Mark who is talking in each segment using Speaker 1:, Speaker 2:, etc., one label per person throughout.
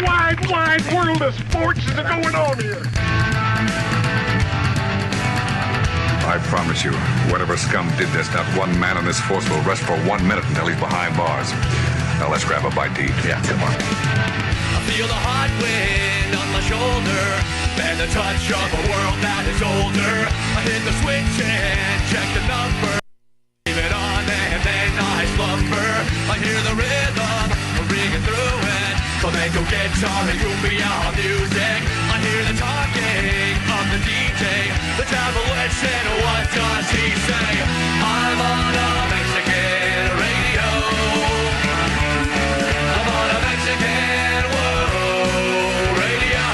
Speaker 1: wide world of sports is going on here?
Speaker 2: I promise you, whatever scum did this, not one man on this force will rest for 1 minute until he's behind bars. Now let's grab a bite to eat.
Speaker 3: Yeah, come on.
Speaker 4: I feel the hot wind on my shoulder and the touch of a world that is older. I hit the switch and check the number. Leave it on and then I slumber. I hear the rhythm ringing through it. Flamenco guitar and cumbia music. I hear the talking of the DJ. The travel and what does he say? I'm on a Mexican radio. I'm on a Mexican world radio.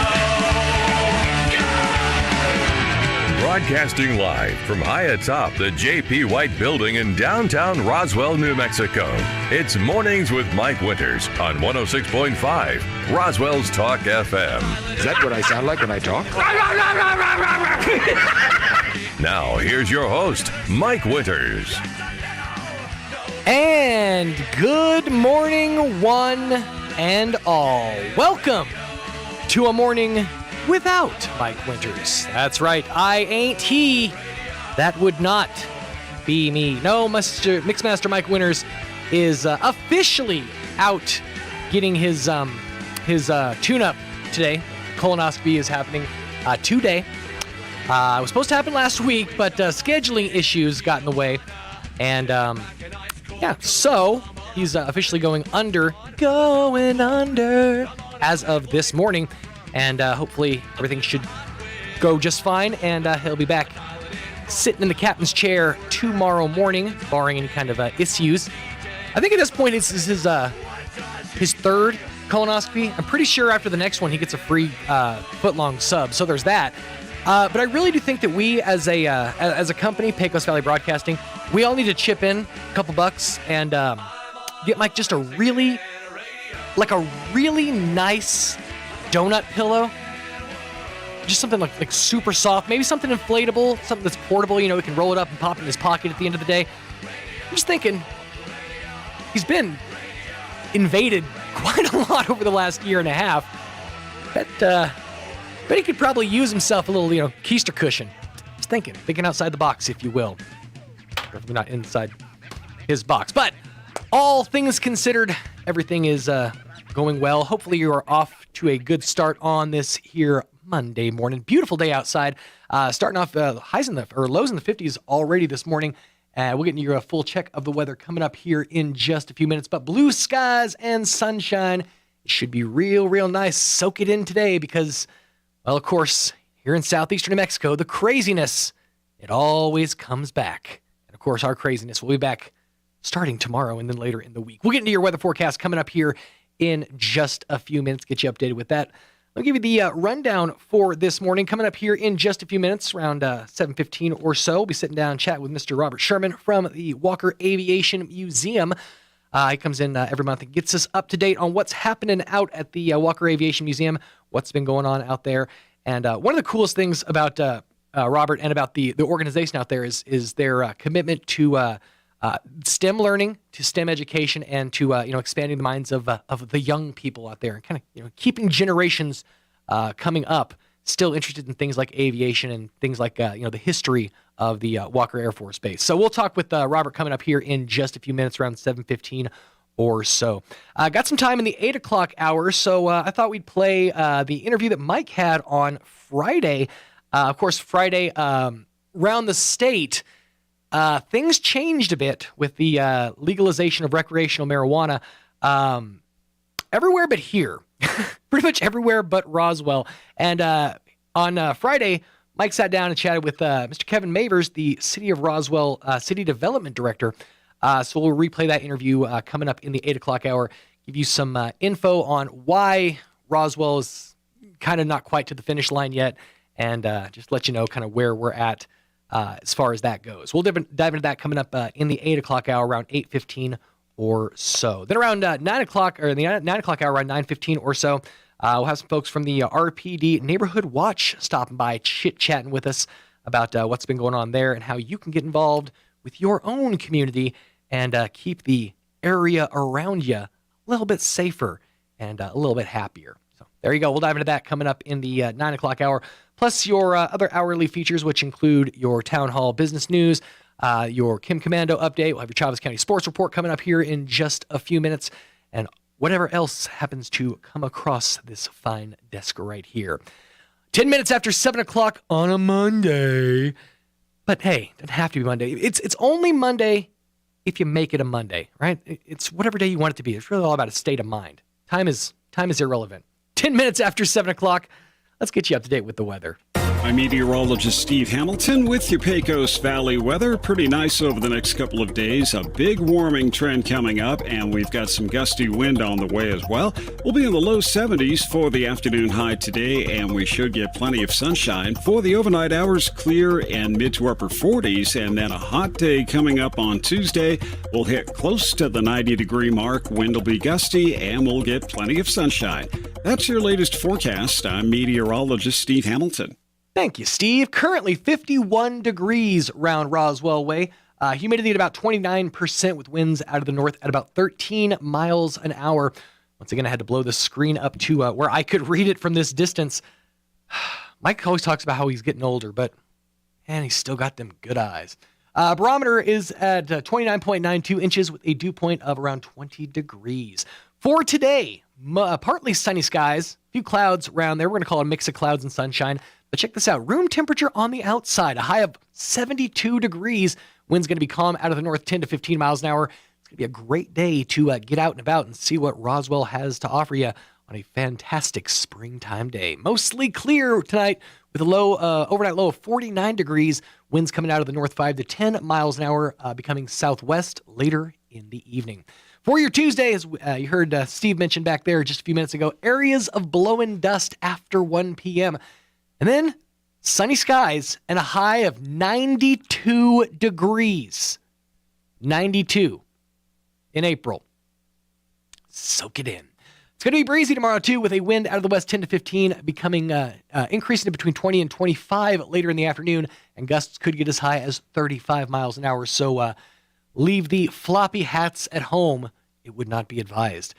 Speaker 5: Broadcasting live from high atop the J.P. White Building in downtown Roswell, New Mexico. It's Mornings with Mike Winters on 106.5 Roswell's Talk FM.
Speaker 3: Is that what I sound like when I talk?
Speaker 5: Now, here's your host, Mike Winters.
Speaker 6: And good morning, one and all. Welcome to a morning without Mike Winters. That's right, I ain't he. That would not be me. No, Mixmaster Mike Winters is officially out getting his tune-up today. Colonoscopy is happening today. It was supposed to happen last week, but scheduling issues got in the way. And, so he's officially going under as of this morning. And hopefully everything should go just fine. And he'll be back sitting in the captain's chair tomorrow morning, barring any kind of issues. I think at this point it's his third colonoscopy. I'm pretty sure after the next one he gets a free foot-long sub. So there's that. But I really do think that we, as a company, Pecos Valley Broadcasting, we all need to chip in a couple bucks and get Mike just a really nice donut pillow. Just something like super soft, maybe something inflatable, something that's portable. You know, he can roll it up and pop it in his pocket at the end of the day. I'm just thinking, he's been invaded quite a lot over the last year and a half. But he could probably use himself a little, keister cushion. Just thinking outside the box, if you will. Definitely not inside his box. But all things considered, everything is going well. Hopefully you are off to a good start on this here Monday morning. Beautiful day outside. Starting off lows in the 50s already this morning. We'll get into your full check of the weather coming up here in just a few minutes. But blue skies and sunshine should be real nice. Soak it in today because, well, of course, here in southeastern New Mexico, the craziness, it always comes back. And, of course, our craziness will be back starting tomorrow and then later in the week. We'll get into your weather forecast coming up here in just a few minutes, get you updated with that. I'll give you the rundown for this morning. Coming up here in just a few minutes, around 7:15 or so, we'll be sitting down and chat with Mr. Robert Sherman from the Walker Aviation Museum. He comes in every month and gets us up to date on what's happening out at the Walker Aviation Museum, what's been going on out there. And one of the coolest things about Robert and about the organization out there is their commitment to STEM learning, to STEM education, and to expanding the minds of the young people out there, and kind of keeping generations coming up still interested in things like aviation and things like the history of the Walker Air Force Base. So we'll talk with Robert coming up here in just a few minutes, around 7:15 or so. Got some time in the 8 o'clock hour, so I thought we'd play the interview that Mike had on Friday. Of course, Friday, around the state, things changed a bit with the legalization of recreational marijuana everywhere but here. Pretty much everywhere but Roswell. And on Friday, Mike sat down and chatted with Mr. Kevin Mavers, the City of Roswell City Development Director. So we'll replay that interview coming up in the 8 o'clock hour, give you some info on why Roswell is kind of not quite to the finish line yet, and just let you know kind of where we're at as far as that goes. We'll dive into that coming up in the 8 o'clock hour, around 8:15 or so. Then around 9 o'clock, or in the 9 o'clock hour, around 9:15 or so, we'll have some folks from the RPD Neighborhood Watch stopping by, chit-chatting with us about what's been going on there and how you can get involved with your own community and keep the area around you a little bit safer and a little bit happier. There you go. We'll dive into that coming up in the 9 o'clock hour, plus your other hourly features, which include your Town Hall business news, your Kim Commando update. We'll have your Chavez County Sports Report coming up here in just a few minutes, and whatever else happens to come across this fine desk right here. 10 minutes after 7 o'clock on a Monday. But hey, it doesn't have to be Monday. It's only Monday if you make it a Monday, right? It's whatever day you want it to be. It's really all about a state of mind. Time is irrelevant. 10 minutes after 7 o'clock. Let's get you up to date with the weather.
Speaker 7: I'm meteorologist Steve Hamilton with your Pecos Valley weather. Pretty nice over the next couple of days. A big warming trend coming up, and we've got some gusty wind on the way as well. We'll be in the low 70s for the afternoon high today, and we should get plenty of sunshine. For the overnight hours, clear and mid to upper 40s, and then a hot day coming up on Tuesday. We'll hit close to the 90-degree mark. Wind will be gusty, and we'll get plenty of sunshine. That's your latest forecast. I'm meteorologist Steve Hamilton.
Speaker 6: Thank you, Steve. Currently 51 degrees around Roswell Way. Humidity at about 29% with winds out of the north at about 13 miles an hour. Once again, I had to blow the screen up to where I could read it from this distance. Mike always talks about how he's getting older, but man, he's still got them good eyes. Barometer is at 29.92 inches with a dew point of around 20 degrees. For today, partly sunny skies, a few clouds around there. We're going to call it a mix of clouds and sunshine. But check this out. Room temperature on the outside, a high of 72 degrees. Wind's going to be calm out of the north, 10 to 15 miles an hour. It's going to be a great day to get out and about and see what Roswell has to offer you on a fantastic springtime day. Mostly clear tonight with a low overnight low of 49 degrees. Winds coming out of the north 5 to 10 miles an hour, becoming southwest later in the evening. For your Tuesday, as you heard Steve mention back there just a few minutes ago, areas of blowing dust after 1 p.m., and then sunny skies and a high of 92 degrees. 92 in April. Soak it in. It's going to be breezy tomorrow, too, with a wind out of the west 10 to 15, becoming increasing to between 20 and 25 later in the afternoon, and gusts could get as high as 35 miles an hour. So leave the floppy hats at home. It would not be advised.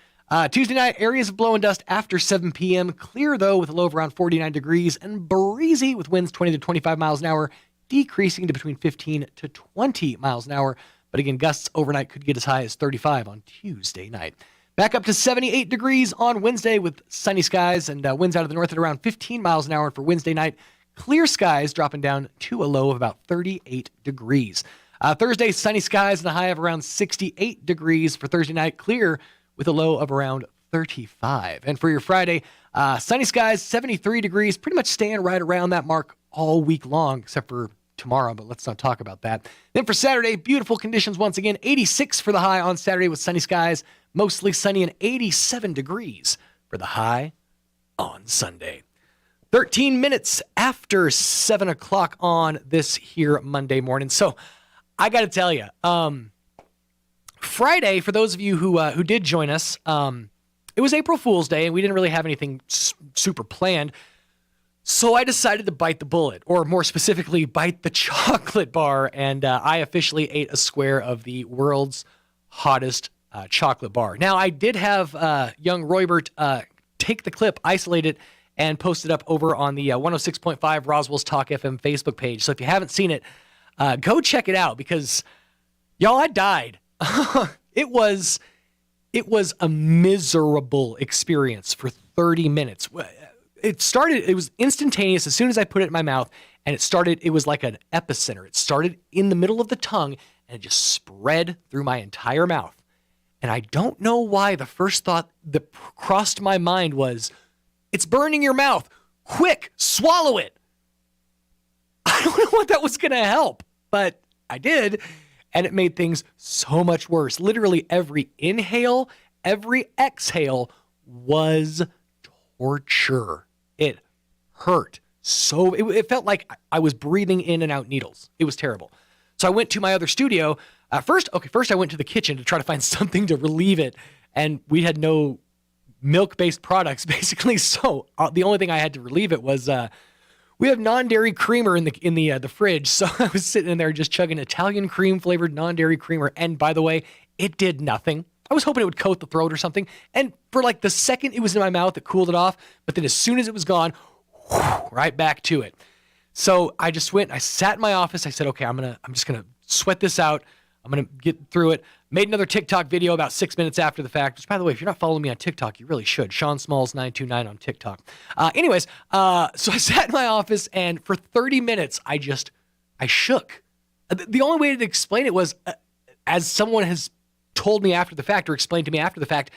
Speaker 6: Tuesday night, areas of blow and dust after 7 p.m. Clear, though, with a low of around 49 degrees, and breezy with winds 20 to 25 miles an hour, decreasing to between 15 to 20 miles an hour. But again, gusts overnight could get as high as 35 on Tuesday night. Back up to 78 degrees on Wednesday with sunny skies and winds out of the north at around 15 miles an hour. And for Wednesday night, clear skies dropping down to a low of about 38 degrees. Thursday, sunny skies and a high of around 68 degrees. For Thursday night, clear with a low of around 35. And for your Friday, sunny skies, 73 degrees, pretty much staying right around that mark all week long, except for tomorrow, but let's not talk about that. Then for Saturday, beautiful conditions once again, 86 for the high on Saturday with sunny skies, mostly sunny, and 87 degrees for the high on Sunday. 13 minutes after 7 o'clock on this here Monday morning. So I got to tell you, Friday, for those of you who did join us, it was April Fool's Day, and we didn't really have anything super planned. So I decided to bite the bullet, or more specifically, bite the chocolate bar, and I officially ate a square of the world's hottest chocolate bar. Now, I did have young Roybert take the clip, isolate it, and post it up over on the 106.5 Roswell's Talk FM Facebook page. So if you haven't seen it, go check it out, because, y'all, I died. It was a miserable experience for 30 minutes. It was instantaneous as soon as I put it in my mouth, and it was like an epicenter. It started in the middle of the tongue, and it just spread through my entire mouth. And I don't know why the first thought that crossed my mind was, it's burning your mouth. Quick, swallow it. I don't know what that was going to help, but I did. And it made things so much worse. Literally every inhale, every exhale was torture. It hurt. So it felt like I was breathing in and out needles. It was terrible. So I went to my other studio. First I went to the kitchen to try to find something to relieve it. And we had no milk-based products, basically. So the only thing I had to relieve it was we have non-dairy creamer in the fridge, so I was sitting in there just chugging Italian cream flavored non-dairy creamer, and by the way, it did nothing. I was hoping it would coat the throat or something. And for like the second it was in my mouth, it cooled it off. But then as soon as it was gone, right back to it. So I just went, I sat in my office. I said, okay, I'm just going to sweat this out. I'm going to get through it. Made another TikTok video about 6 minutes after the fact, which, by the way, if you're not following me on TikTok, you really should. Sean Smalls 929 on TikTok. So I sat in my office, and for 30 minutes, I shook. The only way to explain it was, as someone has told me after the fact or explained to me after the fact,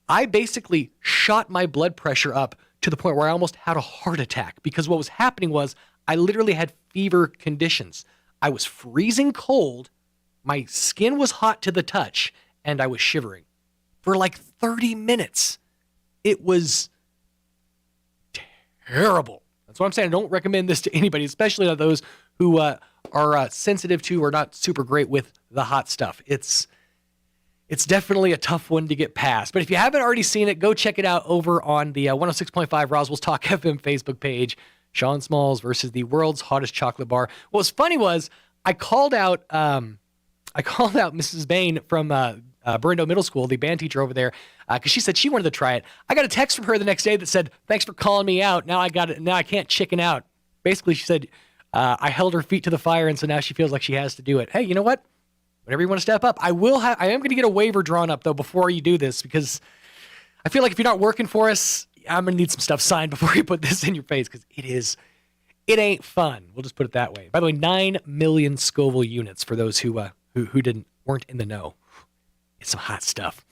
Speaker 6: I basically shot my blood pressure up to the point where I almost had a heart attack, because what was happening was I literally had fever conditions. I was freezing cold. My skin was hot to the touch, and I was shivering for like 30 minutes. It was terrible. That's what I'm saying. I don't recommend this to anybody, especially to those who are sensitive to or not super great with the hot stuff. It's definitely a tough one to get past. But if you haven't already seen it, go check it out over on the 106.5 Roswell's Talk FM Facebook page. Sean Smalls versus the world's hottest chocolate bar. What was funny was I called out Mrs. Bain from Burindo Middle School, the band teacher over there, because she said she wanted to try it. I got a text from her the next day that said, "Thanks for calling me out. Now I got it. Now I can't chicken out." Basically, she said I held her feet to the fire, and so now she feels like she has to do it. Hey, you know what? Whenever you want to step up, I am going to get a waiver drawn up though before you do this, because I feel like if you're not working for us, I'm going to need some stuff signed before you put this in your face, because it ain't fun. We'll just put it that way. By the way, 9 million Scoville units for those who weren't in the know. It's some hot stuff.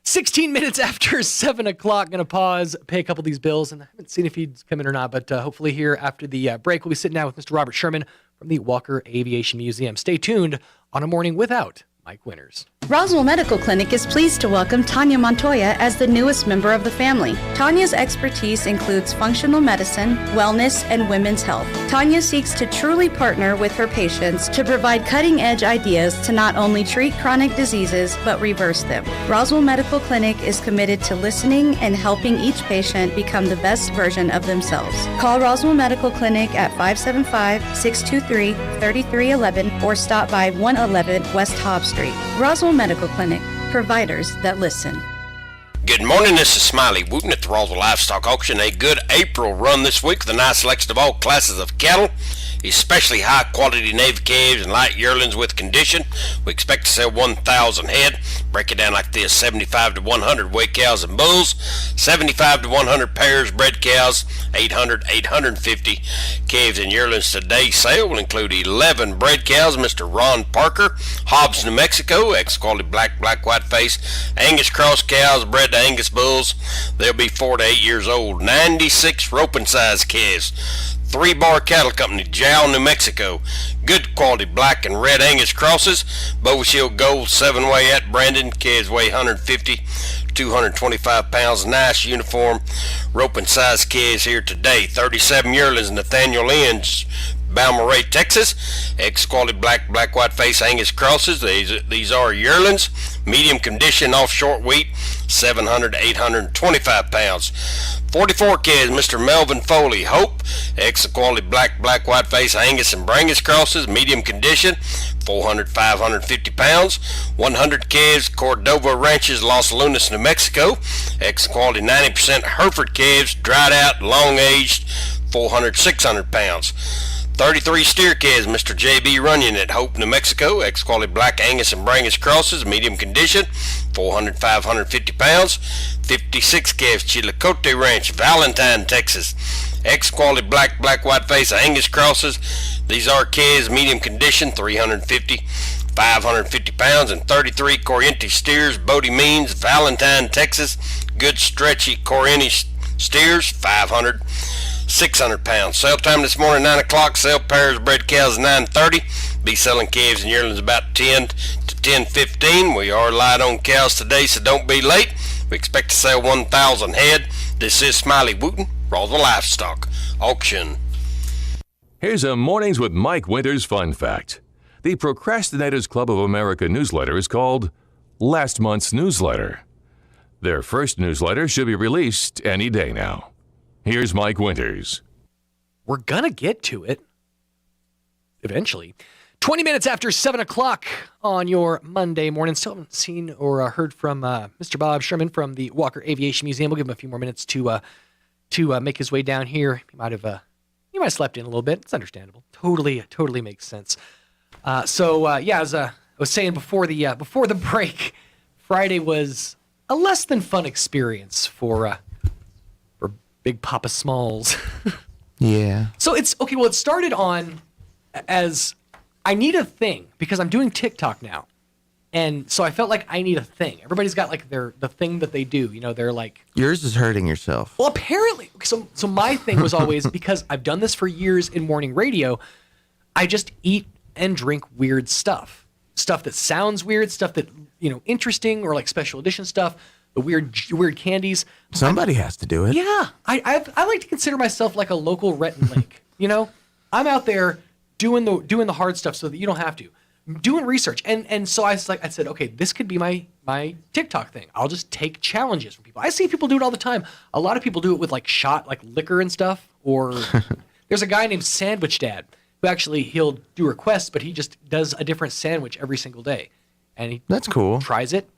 Speaker 6: 16 minutes after 7 o'clock, going to pause, pay a couple of these bills, and I haven't seen if he's come in or not, but hopefully here after the break, we'll be sitting down with Mr. Robert Sherman from the Walker Aviation Museum. Stay tuned on A Morning Without Mike Winters.
Speaker 8: Roswell Medical Clinic is pleased to welcome Tanya Montoya as the newest member of the family. Tanya's expertise includes functional medicine, wellness, and women's health. Tanya seeks to truly partner with her patients to provide cutting-edge ideas to not only treat chronic diseases, but reverse them. Roswell Medical Clinic is committed to listening and helping each patient become the best version of themselves. Call Roswell Medical Clinic at 575-623-3311 or stop by 111 West Hobbs Street. Roswell Medical Clinic, providers that listen.
Speaker 9: Good morning, this is Smiley Wooten at the Roswell Livestock Auction. A good April run this week with a nice selection of all classes of cattle, especially high-quality Navy calves and light yearlings with condition. We expect to sell 1,000 head. Break it down like this: 75 to 100 weight cows and bulls, 75 to 100 pairs bred cows, 850 calves and yearlings. Today's sale will include 11 bred cows. Mr. Ron Parker, Hobbs, New Mexico, ex-quality black white face Angus cross cows bred to Angus bulls. They'll be 4 to 8 years old. 96 roping size calves. 3-Bar Cattle Company, Jowl, New Mexico. Good quality black and red Angus crosses. Bovill Gold 7-way at Brandon. Calves weigh 150, 225 pounds. Nice uniform roping size calves here today. 37 yearlings, Nathaniel Inns, Balmaray, Texas. Ex-quality black white face Angus crosses. These are yearlings. Medium condition, off short wheat, 700 to 825 pounds. 44 calves, Mr. Melvin Foley, Hope. Ex-quality black white face Angus and Brangus crosses. Medium condition, 400 550 pounds. 100 calves, Cordova Ranches, Los Lunas, New Mexico. Ex-quality 90% Hereford calves, dried out, long aged, 400 600 pounds. 33 steer calves, Mr. J.B. Runyon at Hope, New Mexico. Ex-quality black Angus and Brangus crosses, medium condition, 400 550 pounds. 56 calves, Chillicothe Ranch, Valentine, Texas. Ex-quality black white face Angus crosses. These are calves, medium condition, 350 550 pounds. And 33 Corrientes steers, Bodie Means, Valentine, Texas. Good stretchy Corrientes steers, 500 600 pounds. Sale time this morning 9 o'clock. Sell pairs bred cows 9:30. Be selling calves and yearlings about 10 to 10:15. We are light on cows today, so don't be late. We expect to sell 1,000 head. This is Smiley Wooten, Roswell Livestock Auction.
Speaker 5: Here's a Mornings with Mike Winters fun fact. The Procrastinators Club of America newsletter is called Last Month's Newsletter. Their first newsletter should be released any day now. Here's Mike Winters.
Speaker 6: We're going to get to it eventually. 20 minutes after 7 o'clock on your Monday morning. Still haven't seen or heard from Mr. Bob Sherman from the Walker Aviation Museum. We'll give him a few more minutes to make his way down here. He might have slept in a little bit. It's understandable. Totally makes sense. As I was saying before the break, Friday was a less than fun experience for Big Papa Smalls.
Speaker 10: Yeah.
Speaker 6: So it's okay. Well, it started on as I need a thing because I'm doing TikTok now, and so I felt like I need a thing. Everybody's got like the thing that they do. You know, they're like
Speaker 10: yours is hurting yourself.
Speaker 6: Well, apparently, so my thing was always because I've done this for years in morning radio. I just eat and drink weird stuff that sounds weird, stuff that interesting or like special edition stuff. The weird candies.
Speaker 10: Somebody has to do it.
Speaker 6: Yeah, I like to consider myself like a local Rhett and Link. I'm out there doing the hard stuff so that you don't have to. Doing research, and so I said, okay, this could be my TikTok thing. I'll just take challenges from people. I see people do it all the time. A lot of people do it with like liquor and stuff. Or there's a guy named Sandwich Dad who actually he'll do requests, but he just does a different sandwich every single day, and
Speaker 10: that's cool.
Speaker 6: Tries it.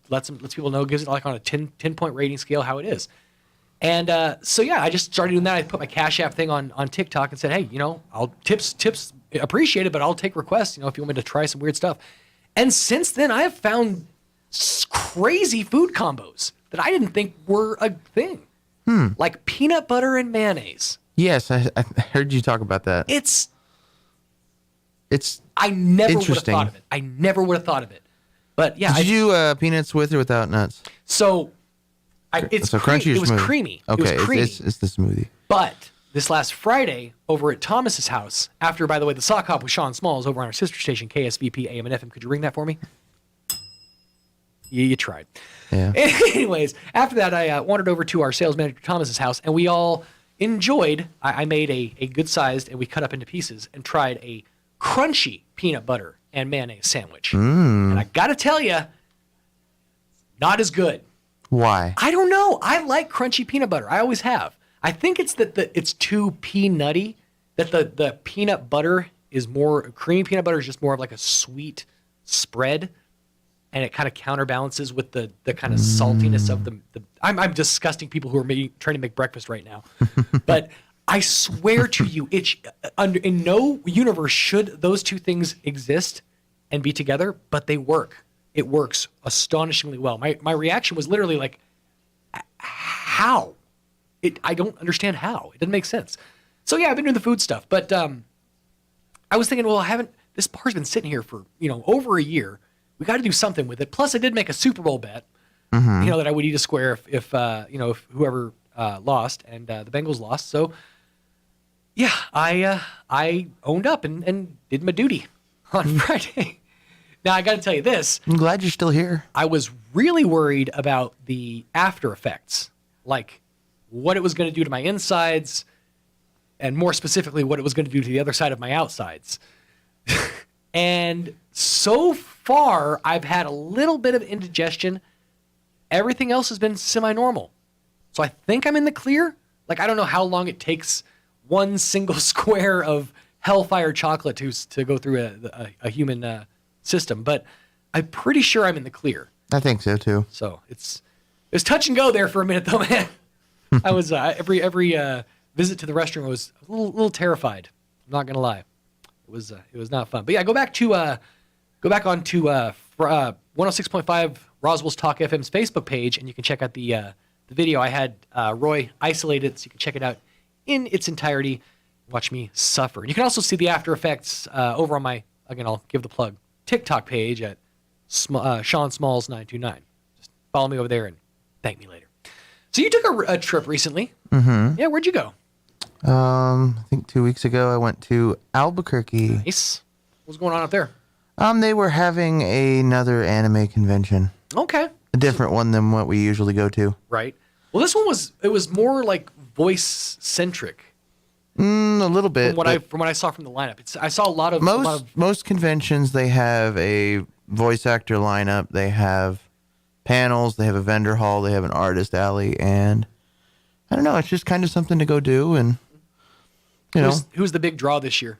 Speaker 6: Lets people know, gives it like on a 10-point rating scale how it is. And I just started doing that. I put my Cash App thing on TikTok and said, hey, I'll tips appreciate it, but I'll take requests, if you want me to try some weird stuff. And since then, I have found crazy food combos that I didn't think were a thing. Like peanut butter and mayonnaise.
Speaker 10: Yes, I heard you talk about that.
Speaker 6: It's I never would have thought of it. I never would have thought of it. But yeah,
Speaker 10: did you do peanuts with or without nuts?
Speaker 6: So,
Speaker 10: crunchy or
Speaker 6: it was
Speaker 10: smoothie?
Speaker 6: creamy.
Speaker 10: Okay,
Speaker 6: it was creamy.
Speaker 10: It's the smoothie.
Speaker 6: But this last Friday, over at Thomas's house, after, by the way, the sock hop with Sean Smalls over on our sister station, KSVP AM and FM. Could you ring that for me? You tried.
Speaker 10: Yeah.
Speaker 6: Anyways, after that, I wandered over to our sales manager Thomas's house, and we all enjoyed. I made a good sized, and we cut up into pieces and tried a crunchy peanut butter and mayonnaise sandwich. And I gotta tell you, not as good.
Speaker 10: Why?
Speaker 6: I don't know. I like crunchy peanut butter. I always have. I think it's that it's too peanutty, that the peanut butter is more, creamy peanut butter is just more of like a sweet spread, and it kind of counterbalances with the kind of saltiness of the I'm disgusting people who are trying to make breakfast right now. But I swear to you, in no universe should those two things exist and be together, but they work. It works astonishingly well. My reaction was literally like, how? I don't understand how. It doesn't make sense. So yeah, I've been doing the food stuff, but I was thinking, well, this bar's been sitting here for over a year. We got to do something with it. Plus, I did make a Super Bowl bet, that I would eat a square if whoever lost, and the Bengals lost. So yeah, I owned up and did my duty on Friday. Now, I got to tell you this.
Speaker 10: I'm glad you're still here.
Speaker 6: I was really worried about the after effects, like what it was going to do to my insides, and more specifically, what it was going to do to the other side of my outsides. And so far, I've had a little bit of indigestion. Everything else has been semi-normal. So I think I'm in the clear. Like, I don't know how long it takes one single square of hellfire chocolate to go through a human system, but I'm pretty sure I'm in the clear.
Speaker 10: I think so too.
Speaker 6: So it was touch and go there for a minute, though, man. I was every visit to the restroom I was a little terrified. I'm not gonna lie, it was not fun. But yeah, go back onto 106.5 Roswell's Talk FM's Facebook page, and you can check out the video. I had Roy isolated, so you can check it out in its entirety. Watch me suffer. And you can also see the after effects over on my, again, I'll give the plug, TikTok page at Sean Smalls 929. Just follow me over there and thank me later. So you took a trip recently. Mm-hmm. Yeah, where'd you go?
Speaker 10: I think 2 weeks ago I went to Albuquerque.
Speaker 6: Nice. What's going on up there?
Speaker 10: They were having another anime convention.
Speaker 6: Okay.
Speaker 10: A different one than what we usually go to.
Speaker 6: Right. Well, this one was more like voice centric.
Speaker 10: A little bit.
Speaker 6: From what I saw from the lineup, I saw a lot of
Speaker 10: most conventions. They have a voice actor lineup. They have panels. They have a vendor hall. They have an artist alley, and I don't know. It's just kind of something to go do, and who's
Speaker 6: the big draw this year?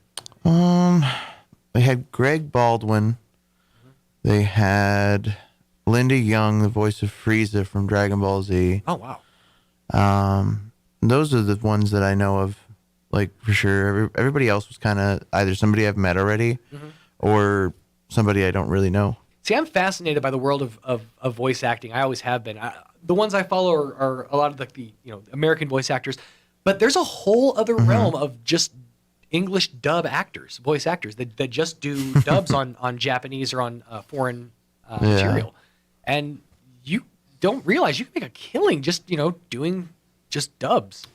Speaker 10: they had Greg Baldwin. They had Linda Young, the voice of Frieza from Dragon Ball Z.
Speaker 6: Oh, wow.
Speaker 10: Those are the ones that I know of, like, for sure. Everybody else was kind of either somebody I've met already or somebody I don't really know.
Speaker 6: See, I'm fascinated by the world of voice acting. I always have been. The ones I follow are a lot of the American voice actors, but there's a whole other realm of just English dub actors, voice actors that just do dubs on Japanese or on foreign material, and you don't realize you can make a killing just doing just dubs.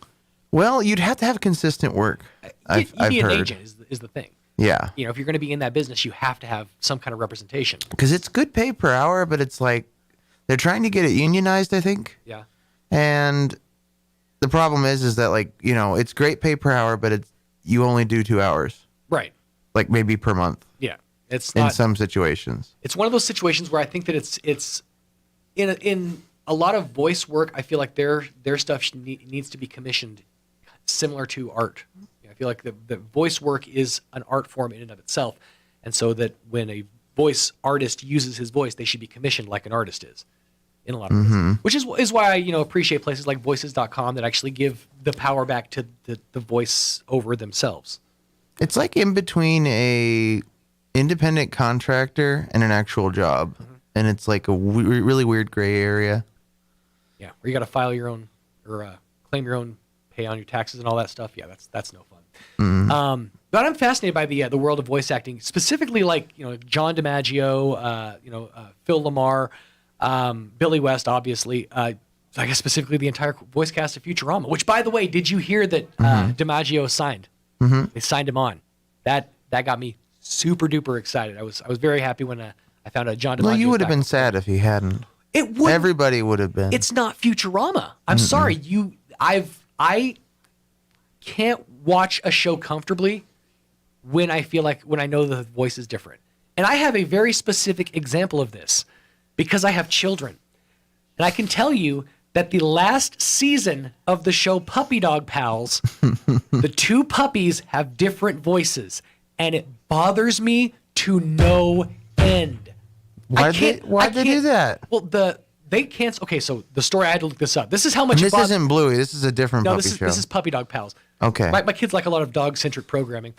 Speaker 10: Well, you'd have to have consistent work. I've
Speaker 6: need an
Speaker 10: heard.
Speaker 6: agent is the thing.
Speaker 10: Yeah.
Speaker 6: If you're going to be in that business, you have to have some kind of representation.
Speaker 10: Because it's good pay per hour, but it's like they're trying to get it unionized, I think.
Speaker 6: Yeah.
Speaker 10: And the problem is that, like, it's great pay per hour, but you only do 2 hours.
Speaker 6: Right.
Speaker 10: Like maybe per month.
Speaker 6: Yeah. It's
Speaker 10: in
Speaker 6: not,
Speaker 10: some situations.
Speaker 6: It's one of those situations where I think that it's in a lot of voice work. I feel like their stuff needs to be commissioned similar to art. I feel like the voice work is an art form in and of itself, and so that when a voice artist uses his voice, they should be commissioned like an artist is in a lot of ways. Which is why I appreciate places like voices.com that actually give the power back to the voice over themselves.
Speaker 10: It's like in between a independent contractor and an actual job, and it's like a really weird gray area.
Speaker 6: Yeah, where you got to file your own or claim your own pay on your taxes and all that stuff. Yeah, that's no fun. But I'm fascinated by the world of voice acting, specifically like John DiMaggio, Phil Lamar, Billy West, obviously. I guess specifically the entire voice cast of Futurama. Which, by the way, did you hear that DiMaggio signed? They signed him on. That got me super duper excited. I was very happy when I found out John DiMaggio.
Speaker 10: Well, you would have been sad if he hadn't.
Speaker 6: It would.
Speaker 10: Everybody would have been.
Speaker 6: It's not Futurama. I'm sorry. I can't watch a show comfortably when I know the voice is different. And I have a very specific example of this because I have children. And I can tell you that the last season of the show Puppy Dog Pals, the two puppies have different voices, and it bothers me to no end.
Speaker 10: Why'd they do that?
Speaker 6: Well, they cancel. Okay, so the story, I had to look this up. This is how much.
Speaker 10: This isn't Bluey. This is a different puppy show.
Speaker 6: This is Puppy Dog Pals.
Speaker 10: Okay.
Speaker 6: My kids like a lot of dog-centric programming.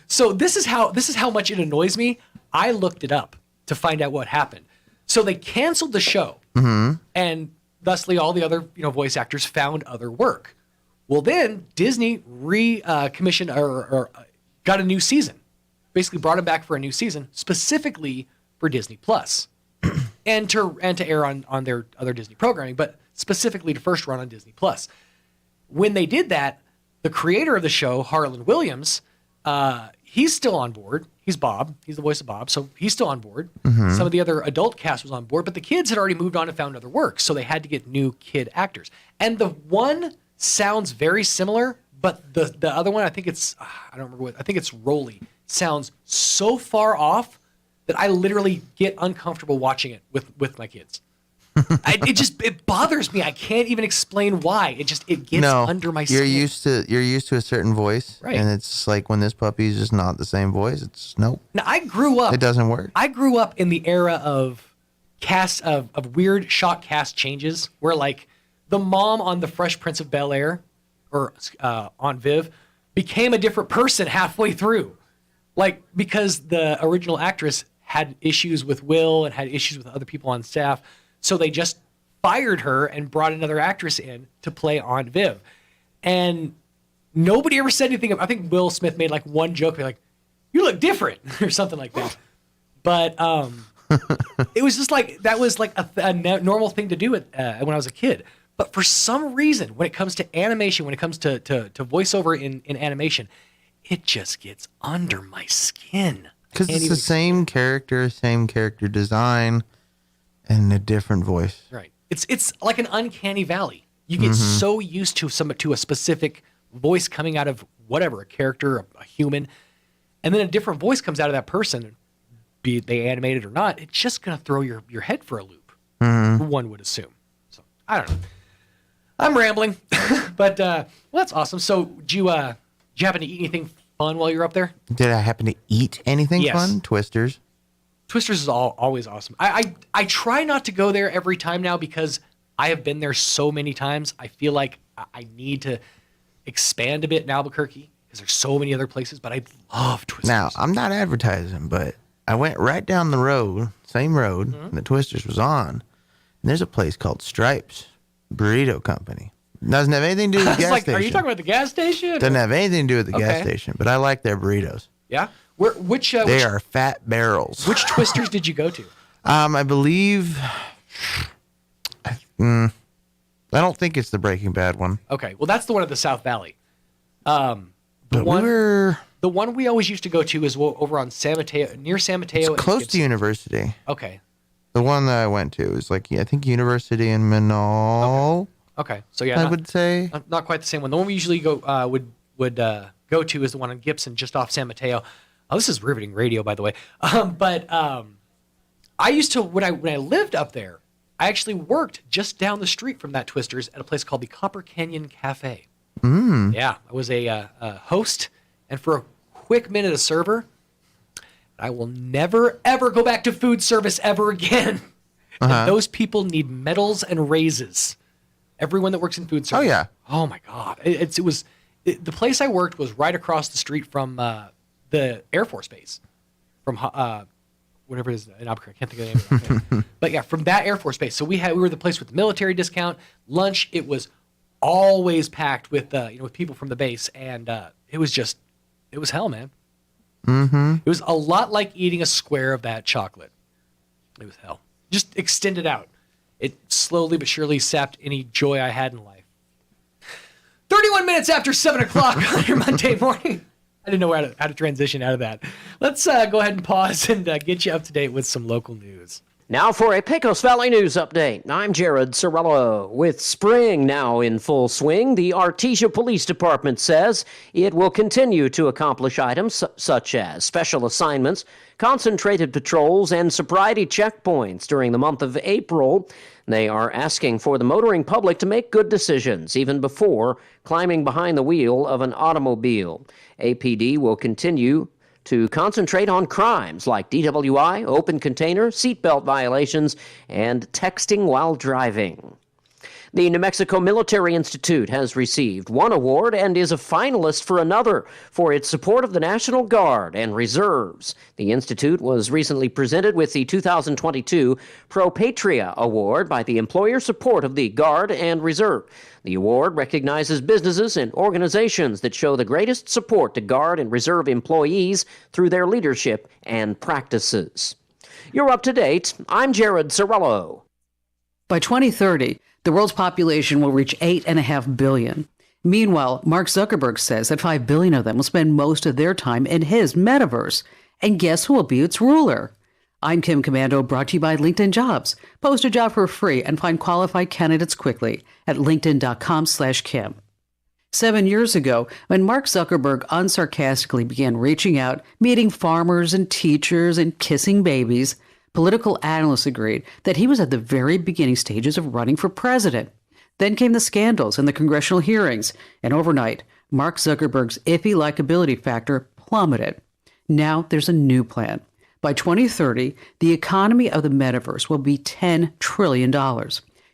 Speaker 6: So this is how much it annoys me. I looked it up to find out what happened. So they canceled the show, and thusly all the other voice actors found other work. Well, then Disney commissioned or got a new season. Basically, brought them back for a new season specifically for Disney Plus, and to air on their other Disney programming, but specifically to first run on Disney Plus. When they did that, the creator of the show, Harlan Williams, he's still on board. He's Bob. He's the voice of Bob, so he's still on board. Some of the other adult cast was on board, but the kids had already moved on and found other work, so they had to get new kid actors. And the one sounds very similar, but the other one, I think it's I don't remember what. I think it's Rolly. Sounds so far off that I literally get uncomfortable watching it with my kids. It bothers me. I can't even explain why. It gets under my skin.
Speaker 10: You're used to a certain voice,
Speaker 6: right?
Speaker 10: And it's like when this puppy is just not the same voice. It's nope.
Speaker 6: Now I grew up.
Speaker 10: It doesn't work.
Speaker 6: I grew up in the era of cast of weird shock cast changes, where like the mom on The Fresh Prince of Bel-Air or on Viv became a different person halfway through, like because the original actress had issues with Will and had issues with other people on staff. So they just fired her and brought another actress in to play Aunt Viv. And nobody ever said anything. I think Will Smith made like one joke, like, "You look different," or something like that. But it was just like, that was like a normal thing to do when I was a kid. But for some reason, when it comes to animation, when it comes to voiceover in animation, it just gets under my skin.
Speaker 10: Because it's the same character design, and a different voice.
Speaker 6: Right. It's like an uncanny valley. You get so used to a specific voice coming out of whatever, a character, a human, and then a different voice comes out of that person, be it they animated or not. It's just going to throw your head for a loop, one would assume. So, I don't know. I'm rambling, but well, that's awesome. So, did you happen to eat anything fun while you're up there?
Speaker 10: Did I happen to eat anything
Speaker 6: Yes.
Speaker 10: fun? Twisters.
Speaker 6: Twisters is always awesome. I try not to go there every time now because I have been there so many times. I feel like I need to expand a bit in Albuquerque because there's so many other places, but I love Twisters.
Speaker 10: Now, I'm not advertising, but I went right down the road, same road, and the Twisters was on. And there's a place called Stripes Burrito Company. Doesn't have anything to do with the gas station.
Speaker 6: Are you talking about the gas station?
Speaker 10: Doesn't have anything to do with the gas station, but I like their burritos.
Speaker 6: Yeah?
Speaker 10: They are fat barrels.
Speaker 6: Which Twisters did you go to?
Speaker 10: I believe... I don't think it's the Breaking Bad one.
Speaker 6: Okay, well, that's the one at the South Valley.
Speaker 10: The one
Speaker 6: we always used to go to is over on San Mateo, near San Mateo.
Speaker 10: It's close to University.
Speaker 6: Okay.
Speaker 10: The one that I went to is I think University in Minot.
Speaker 6: Okay, so yeah,
Speaker 10: I would say
Speaker 6: not quite the same one. The one we usually go would go to is the one in Gibson, just off San Mateo. Oh, this is riveting radio, by the way. I used to when I lived up there, I actually worked just down the street from that Twisters at a place called the Copper Canyon Cafe. Yeah, I was a host, and for a quick minute, a server. I will never, ever go back to food service ever again. And those people need medals and raises. Everyone that works in food service.
Speaker 10: Oh, yeah.
Speaker 6: Oh, my God. The place I worked was right across the street from the Air Force Base. From whatever it is in Albuquerque. I can't think of the name of it. But yeah, from that Air Force Base. So we were the place with the military discount. Lunch, it was always packed with with people from the base. And it was hell, man. Mm-hmm. It was a lot like eating a square of that chocolate. It was hell. Just extend it out. It slowly but surely sapped any joy I had in life. 31 minutes after 7 o'clock on your Monday morning. I didn't know how to transition out of that. Let's go ahead and pause and get you up to date with some local news.
Speaker 11: Now for a Pecos Valley News Update. I'm Jared Sorello. With spring now in full swing, the Artesia Police Department says it will continue to accomplish items such as special assignments, concentrated patrols, and sobriety checkpoints during the month of April. They are asking for the motoring public to make good decisions even before climbing behind the wheel of an automobile. APD will continue to concentrate on crimes like DWI, open container, seatbelt violations, and texting while driving. The New Mexico Military Institute has received one award and is a finalist for another for its support of the National Guard and Reserves. The Institute was recently presented with the 2022 Pro Patria Award by the Employer Support of the Guard and Reserve. The award recognizes businesses and organizations that show the greatest support to Guard and Reserve employees through their leadership and practices. You're up to date. I'm Jared Sorello.
Speaker 12: By 2030, the world's population will reach 8.5 billion. Meanwhile, Mark Zuckerberg says that 5 billion of them will spend most of their time in his metaverse. And guess who will be its ruler? I'm Kim Commando, brought to you by LinkedIn Jobs. Post a job for free and find qualified candidates quickly at linkedin.com/Kim. 7 years ago, when Mark Zuckerberg unsarcastically began reaching out, meeting farmers and teachers and kissing babies, political analysts agreed that he was at the very beginning stages of running for president. Then came the scandals and the congressional hearings, and overnight, Mark Zuckerberg's iffy likability factor plummeted. Now there's a new plan. By 2030, the economy of the metaverse will be $10 trillion.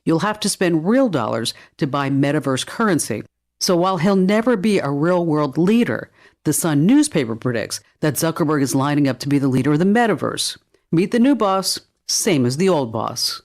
Speaker 12: You'll have to spend real dollars to buy metaverse currency. So while he'll never be a real-world leader, the Sun newspaper predicts that Zuckerberg is lining up to be the leader of the metaverse. Meet the new boss, same as the old boss.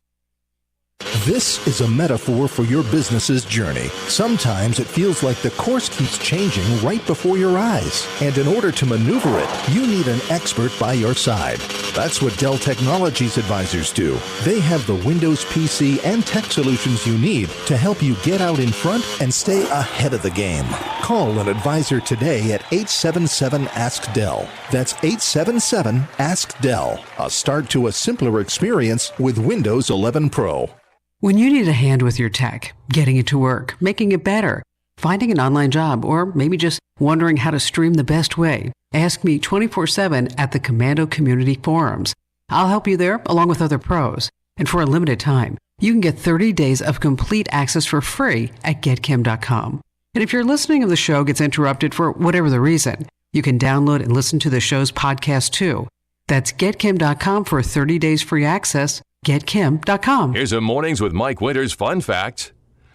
Speaker 13: This is a metaphor for your business's journey. Sometimes it feels like the course keeps changing right before your eyes. And in order to maneuver it, you need an expert by your side. That's what Dell Technologies advisors do. They have the Windows PC and tech solutions you need to help you get out in front and stay ahead of the game. Call an advisor today at 877-ASK-DELL. That's 877-ASK-DELL. A start to a simpler experience with Windows 11 Pro.
Speaker 12: When you need a hand with your tech, getting it to work, making it better, finding an online job, or maybe just wondering how to stream the best way, ask me 24/7 at the Commando Community Forums. I'll help you there along with other pros. And for a limited time, you can get 30 days of complete access for free at getkim.com. And if your listening of the show gets interrupted for whatever the reason, You can download and listen to the show's podcast too. That's getkim.com for 30 days free access. Getkim.com.
Speaker 5: Here's a Mornings with Mike Winters fun fact.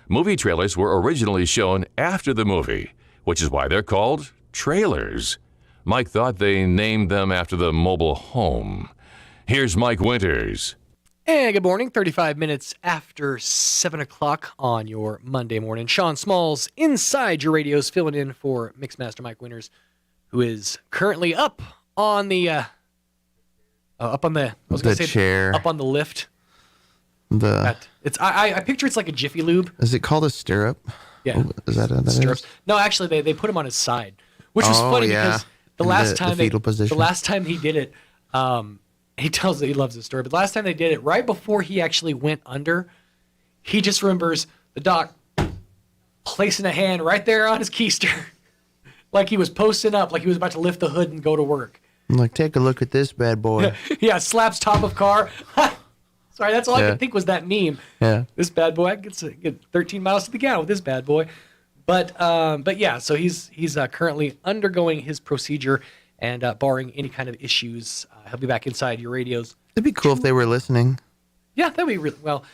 Speaker 5: Movie trailers were originally shown after the movie, which is why they're called trailers. Mike thought they named them after the mobile home. Here's Mike Winters.
Speaker 6: And good morning, 35 minutes after 7 o'clock on your Monday morning. Sean Smalls inside your radios filling in for Mixmaster Mike Winters, who is currently up on the up on the lift. I picture it's like a Jiffy Lube.
Speaker 10: Is it called a stirrup?
Speaker 6: Yeah.
Speaker 10: Is that what that
Speaker 6: Stirrups.
Speaker 10: is?
Speaker 6: No, actually they put him on his side, which was funny because the last time he did it, he tells that he loves the story, but last time they did it, right before he actually went under, he just remembers the doc placing a hand right there on his keister, like he was posting up, like he was about to lift the hood and go to work.
Speaker 10: I'm like, take a look at this bad boy.
Speaker 6: Yeah, slaps top of car. Sorry, that's all I could think was that meme.
Speaker 10: Yeah.
Speaker 6: This bad boy, I get 13 miles to the gallon with this bad boy. But yeah, so he's currently undergoing his procedure, and barring any kind of issues, he'll be back inside your radios.
Speaker 10: It'd be cool if they were listening.
Speaker 6: Yeah, that'd be really, well,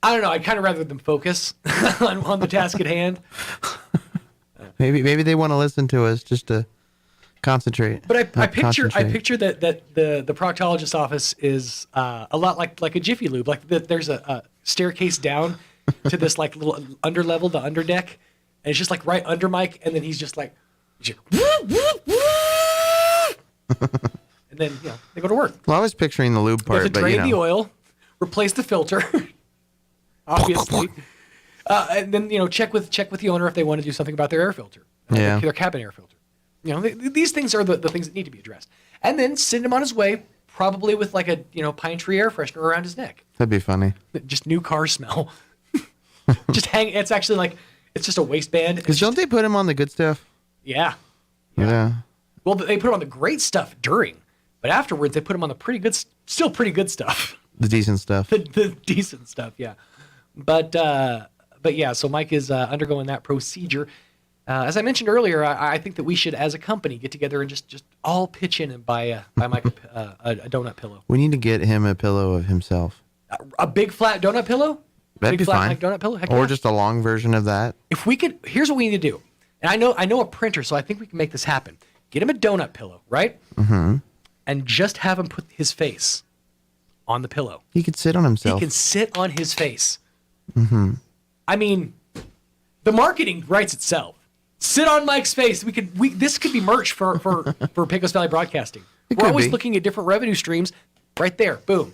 Speaker 6: I don't know. I'd kind of rather them focus on the task at hand.
Speaker 10: Maybe they want to listen to us just to concentrate.
Speaker 6: But I picture that the proctologist's office is a lot like a Jiffy Lube. Like there's a staircase down to this like little underlevel, the underdeck, and it's just like right under Mike, and then he's just like, and then they go to work.
Speaker 10: Well, I was picturing the lube part,
Speaker 6: to drain the oil, replace the filter, obviously, and then check with the owner if they want to do something about their air filter, their cabin air filter. These things are the things that need to be addressed, and then send him on his way, probably with like a pine tree air freshener around his neck.
Speaker 10: That'd be funny.
Speaker 6: Just new car smell. Just hang. It's actually like it's just a waistband.
Speaker 10: Because don't they put him on the good stuff?
Speaker 6: Yeah.
Speaker 10: Well,
Speaker 6: they put him on the great stuff during, but afterwards they put him on the still pretty good stuff.
Speaker 10: The decent stuff.
Speaker 6: The decent stuff, yeah. But yeah, so Mike is undergoing that procedure. As I mentioned earlier, I think that we should, as a company, get together and just all pitch in and buy Mike a donut pillow.
Speaker 10: We need to get him a pillow of himself.
Speaker 6: A big flat donut pillow?
Speaker 10: That'd be fine.
Speaker 6: Like donut pillow? Heck
Speaker 10: or
Speaker 6: yeah.
Speaker 10: just a long version of that.
Speaker 6: If we could, here's what we need to do. And I know a printer, so I think we can make this happen. Get him a donut pillow, right?
Speaker 10: Mm-hmm.
Speaker 6: And just have him put his face on the pillow.
Speaker 10: He could sit on himself.
Speaker 6: He can sit on his face.
Speaker 10: Mm-hmm.
Speaker 6: I mean, the marketing writes itself. Sit on Mike's face. This could be merch for Pecos Valley Broadcasting. We're always looking at different revenue streams. Right there, boom.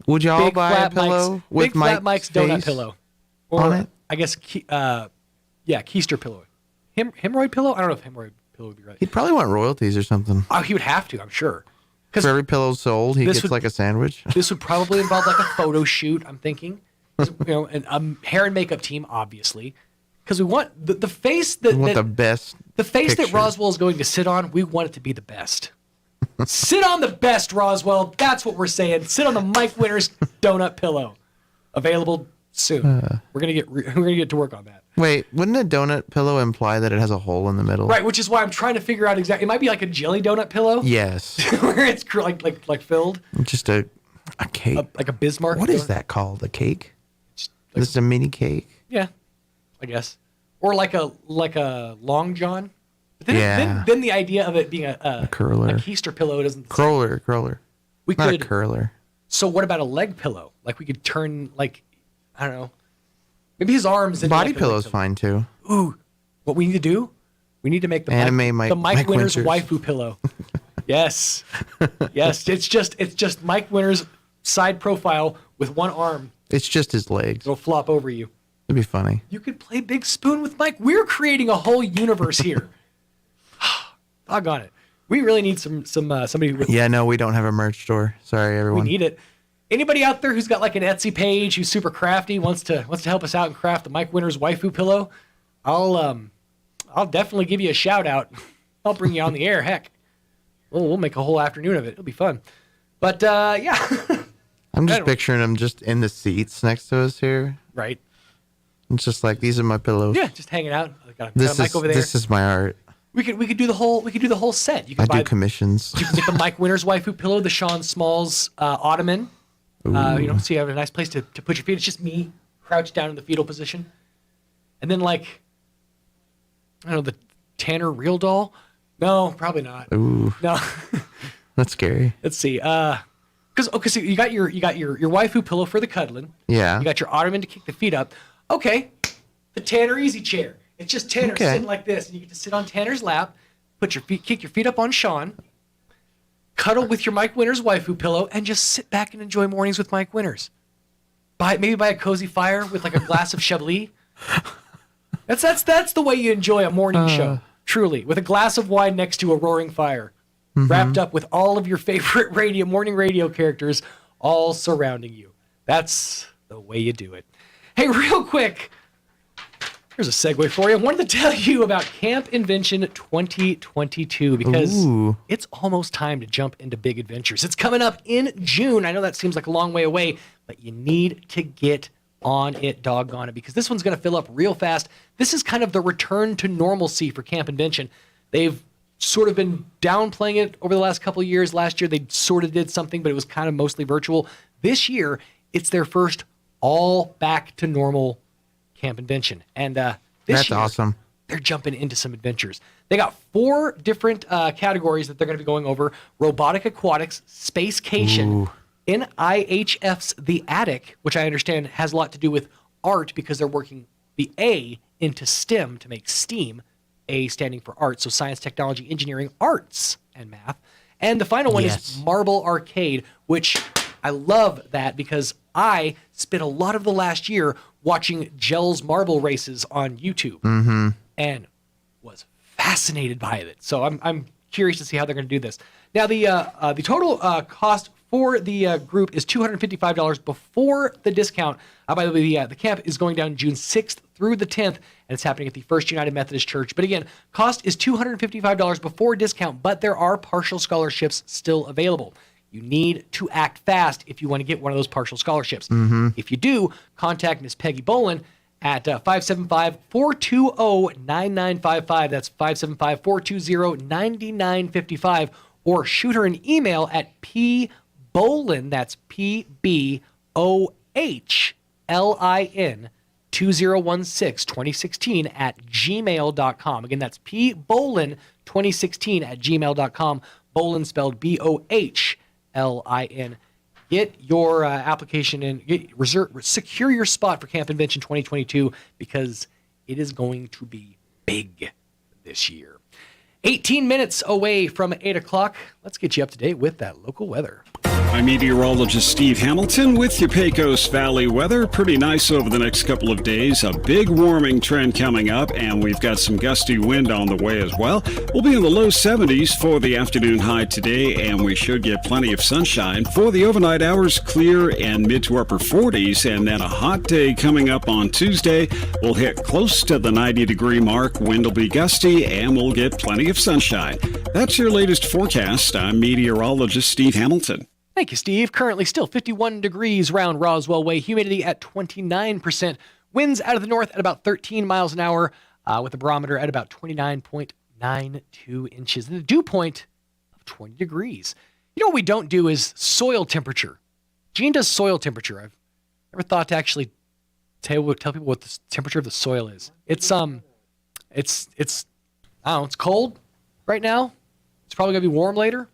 Speaker 10: Would y'all buy a pillow with
Speaker 6: Big Flat Mike's donut pillow, or
Speaker 10: on it?
Speaker 6: I guess, keister pillow, hemorrhoid pillow. I don't know if hemorrhoid pillow would be right.
Speaker 10: He'd probably want royalties or something.
Speaker 6: Oh, he would have to, I'm sure.
Speaker 10: For every pillow sold, he gets like a sandwich.
Speaker 6: This would probably involve like a photo shoot. I'm thinking, and a hair and makeup team, obviously. Because we want the face that...
Speaker 10: We want the best
Speaker 6: The face
Speaker 10: picture.
Speaker 6: that Roswell is going to sit on, we want it to be the best. Sit on the best, Roswell. That's what we're saying. Sit on the Mike Winters donut pillow. Available soon. We're gonna get to work on that.
Speaker 10: Wait, wouldn't a donut pillow imply that it has a hole in the middle?
Speaker 6: Right, which is why I'm trying to figure out exactly. It might be like a jelly donut pillow.
Speaker 10: Yes.
Speaker 6: Where it's like filled.
Speaker 10: Just a cake.
Speaker 6: Like a Bismarck.
Speaker 10: What is that called? A cake? This is a mini cake?
Speaker 6: Yeah, I guess. Or like a long john. But then the idea of it being a
Speaker 10: curler,
Speaker 6: a keister pillow doesn't.
Speaker 10: Curler.
Speaker 6: We
Speaker 10: Not
Speaker 6: could
Speaker 10: a curler.
Speaker 6: So what about a leg pillow? Like we could turn I don't know. Maybe his arms.
Speaker 10: Body pillow's fine too.
Speaker 6: Ooh, what we need to do? We need to make the Mike Winters waifu pillow. Yes, yes. It's just Mike Winters side profile with one arm.
Speaker 10: It's just his legs.
Speaker 6: It'll flop over you.
Speaker 10: It'd be funny.
Speaker 6: You could play Big Spoon with Mike. We're creating a whole universe here. Doggone it. We really need somebody with.
Speaker 10: Yeah, no, we don't have a merch store. Sorry, everyone.
Speaker 6: We need it. Anybody out there who's got like an Etsy page, who's super crafty, wants to help us out and craft the Mike Winters waifu pillow, I'll definitely give you a shout out. I'll bring you on the air. Heck, we'll make a whole afternoon of it. It'll be fun. But yeah.
Speaker 10: I'm just picturing him just in the seats next to us here.
Speaker 6: Right.
Speaker 10: It's just like, these are my pillows.
Speaker 6: Yeah, just hanging out. I got a mic over there.
Speaker 10: This is my art.
Speaker 6: We could do the whole set. You
Speaker 10: I
Speaker 6: can
Speaker 10: do commissions.
Speaker 6: You can get the Mike Winters waifu pillow, the Sean Smalls ottoman. So you have a nice place to put your feet. It's just me crouched down in the fetal position, and then like, I don't know, the Tanner real doll. No, probably not.
Speaker 10: Ooh.
Speaker 6: No.
Speaker 10: That's scary.
Speaker 6: Let's see. Because you got your waifu pillow for the cuddling.
Speaker 10: Yeah.
Speaker 6: You got your ottoman to kick the feet up. Okay. The Tanner easy chair. It's just Tanner sitting like this, and you get to sit on Tanner's lap, kick your feet up on Sean, cuddle with your Mike Winters waifu pillow, and just sit back and enjoy mornings with Mike Winters. Maybe by a cozy fire with like a glass of Chablis. That's the way you enjoy a morning show. Truly, with a glass of wine next to a roaring fire, wrapped up with all of your favorite morning radio characters all surrounding you. That's the way you do it. Hey, real quick, here's a segue for you. I wanted to tell you about Camp Invention 2022 because it's almost time to jump into big adventures. It's coming up in June. I know that seems like a long way away, but you need to get on it, doggone it, because this one's going to fill up real fast. This is kind of the return to normalcy for Camp Invention. They've sort of been downplaying it over the last couple of years. Last year, they sort of did something, but it was kind of mostly virtual. This year, it's their first all back to normal Camp Invention. And this year,
Speaker 10: awesome.
Speaker 6: They're jumping into some adventures. They got 4 different categories that they're going to be going over: robotic aquatics, spacecation, NIHF's The Attic, which I understand has a lot to do with art because they're working the A into STEM to make STEAM, A standing for art, so science, technology, engineering, arts, and math. And the final one is Marble Arcade, which I love that because I spent a lot of the last year watching Gels marble races on YouTube and was fascinated by it. So I'm curious to see how they're going to do this. Now, the total cost for the group is $255 before the discount. By the way, the camp is going down June 6th through the 10th, and it's happening at the First United Methodist Church. But again, cost is $255 before discount, but there are partial scholarships still available. You need to act fast if you want to get one of those partial scholarships. If you do, contact Miss Peggy Bolin at 575-420-9955. That's 575-420-9955. Or shoot her an email at pbolin, that's PBOHLIN 2016 at gmail.com. Again, that's pbolin 2016 at gmail.com. Bolin spelled BOHLIN. Get your application in. Secure your spot for Camp Invention 2022 because it is going to be big this year. 18 minutes away from 8 o'clock. Let's get you up to date with that local weather.
Speaker 7: I'm meteorologist Steve Hamilton with your Pecos Valley weather. Pretty nice over the next couple of days. A big warming trend coming up, and we've got some gusty wind on the way as well. We'll be in the low 70s for the afternoon high today, and we should get plenty of sunshine. For the overnight hours, clear and mid to upper 40s, and then a hot day coming up on Tuesday. We'll hit close to the 90-degree mark. Wind will be gusty, and we'll get plenty of sunshine. That's your latest forecast. I'm meteorologist Steve Hamilton.
Speaker 6: Thank you, Steve. Currently still 51 degrees round Roswell Way. Humidity at 29%. Winds out of the north at about 13 miles an hour with a barometer at about 29.92 inches. And the dew point of 20 degrees. You know what we don't do is soil temperature. Gene does soil temperature. I've never thought to actually tell people what the temperature of the soil is. It's I don't know, it's cold right now. It's probably going to be warm later.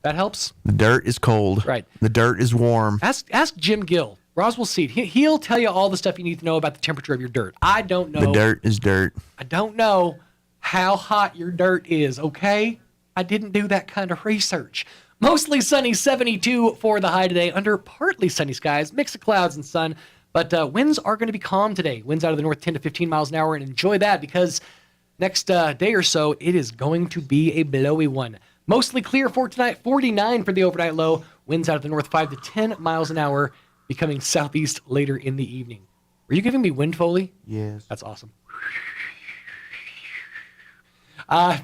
Speaker 6: That helps.
Speaker 10: The dirt is cold.
Speaker 6: Right.
Speaker 10: The dirt is warm.
Speaker 6: Ask Jim Gill, Roswell Seed. He'll tell you all the stuff you need to know about the temperature of your dirt. I don't know.
Speaker 10: The dirt is dirt.
Speaker 6: I don't know how hot your dirt is, okay? I didn't do that kind of research. Mostly sunny, 72 for the high today, under partly sunny skies, mix of clouds and sun. But winds are going to be calm today. Winds out of the north 10 to 15 miles an hour, and enjoy that because next day or so, it is going to be a blowy one. Mostly clear for tonight, 49 for the overnight low. Winds out of the north 5 to 10 miles an hour, becoming southeast later in the evening. Were you giving me wind Foley?
Speaker 10: Yes.
Speaker 6: That's awesome.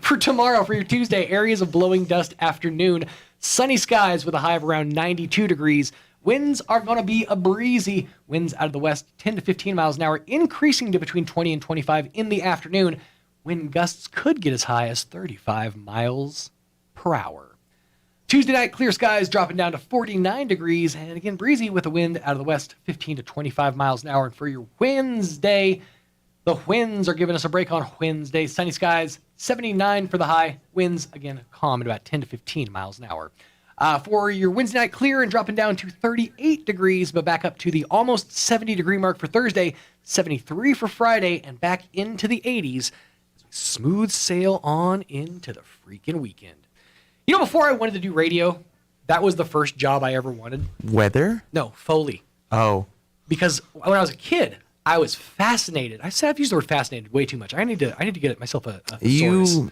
Speaker 6: For tomorrow, for your Tuesday, areas of blowing dust afternoon. Sunny skies with a high of around 92 degrees. Winds are going to be a breezy. Winds out of the west 10 to 15 miles an hour, increasing to between 20 and 25 in the afternoon. Wind gusts could get as high as 35 miles per hour. Tuesday night, clear skies dropping down to 49 degrees, and again, breezy with a wind out of the west, 15 to 25 miles an hour. And for your Wednesday, the winds are giving us a break on Wednesday. Sunny skies, 79 for the high. Winds, again, calm at about 10 to 15 miles an hour. For your Wednesday night, clear and dropping down to 38 degrees, but back up to the almost 70-degree mark for Thursday, 73 for Friday, and back into the 80s. Smooth sail on into the freaking weekend. You know, before I wanted to do radio, that was the first job I ever wanted.
Speaker 10: Weather?
Speaker 6: No, Foley.
Speaker 10: Oh.
Speaker 6: Because when I was a kid, I was fascinated. I've used the word fascinated way too much. I need to get myself a thesaurus.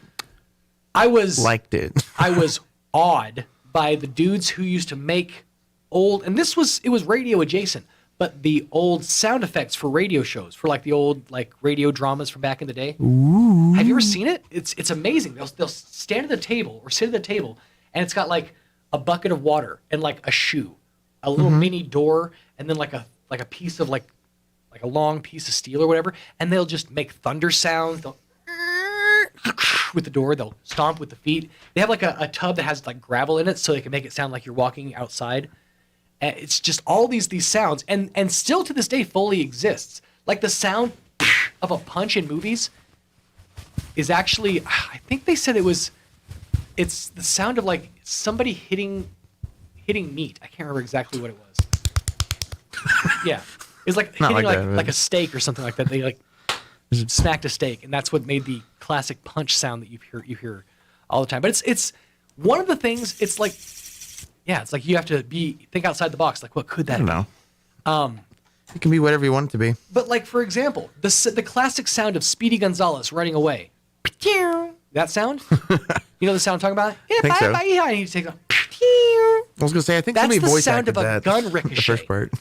Speaker 6: I
Speaker 10: liked it.
Speaker 6: I was awed by the dudes who used to make old, and it was radio adjacent, but the old sound effects for radio shows, for like the old like radio dramas from back in the day.
Speaker 10: Ooh.
Speaker 6: Have you ever seen it? It's amazing. They'll stand at the table or sit at the table, and it's got like a bucket of water and like a shoe, a little mini door, and then like a piece of like a long piece of steel or whatever, and they'll just make thunder sounds. They'll with the door, they'll stomp with the feet. They have like a tub that has like gravel in it, so they can make it sound like you're walking outside. And it's just all these sounds, and still to this day, Foley exists. Like the sound of a punch in movies is actually, I think they said it's the sound of like somebody hitting meat. I can't remember exactly what it was. Yeah, it's like
Speaker 10: Not
Speaker 6: hitting
Speaker 10: like
Speaker 6: a steak or something like that. They like smacked a steak, and that's what made the classic punch sound that you hear all the time. But it's one of the things. It's like, yeah, it's like you have to think outside the box. Like, what could that be?
Speaker 10: I don't know. It can be whatever you want it to be.
Speaker 6: But like, for example, the classic sound of Speedy Gonzales running away. That sound? You know the sound I'm talking about?
Speaker 10: I think so.
Speaker 6: I need to take a.
Speaker 10: I was gonna say, I think
Speaker 6: that's
Speaker 10: somebody
Speaker 6: the
Speaker 10: voice
Speaker 6: sound
Speaker 10: acted
Speaker 6: of a
Speaker 10: that.
Speaker 6: gun ricochet.
Speaker 10: The first part.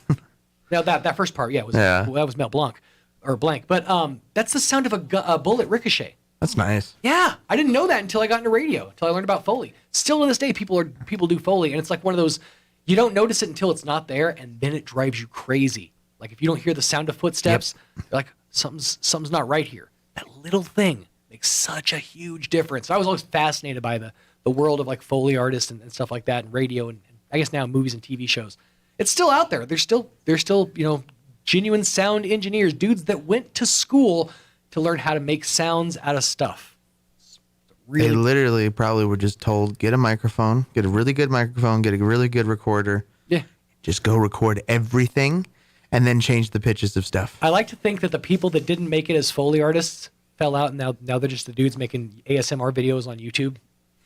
Speaker 6: Now that first part, that was Mel Blanc or Blank. But that's the sound of a bullet ricochet.
Speaker 10: That's nice.
Speaker 6: Yeah, I didn't know that until I got into radio, until I learned about Foley. Still to this day, people do Foley, and it's like one of those, you don't notice it until it's not there, and then it drives you crazy. Like if you don't hear the sound of footsteps, you're like, something's not right here. That little thing makes such a huge difference. I was always fascinated by the world of like Foley artists and stuff like that, and radio, and I guess now movies and TV shows. It's still out there. There's still genuine sound engineers, dudes that went to school to learn how to make sounds out of stuff.
Speaker 10: They literally probably were just told, get a microphone, get a really good microphone, get a really good recorder.
Speaker 6: Yeah.
Speaker 10: Just go record everything and then change the pitches of stuff.
Speaker 6: I like to think that the people that didn't make it as Foley artists fell out, and now they're just the dudes making ASMR videos on YouTube.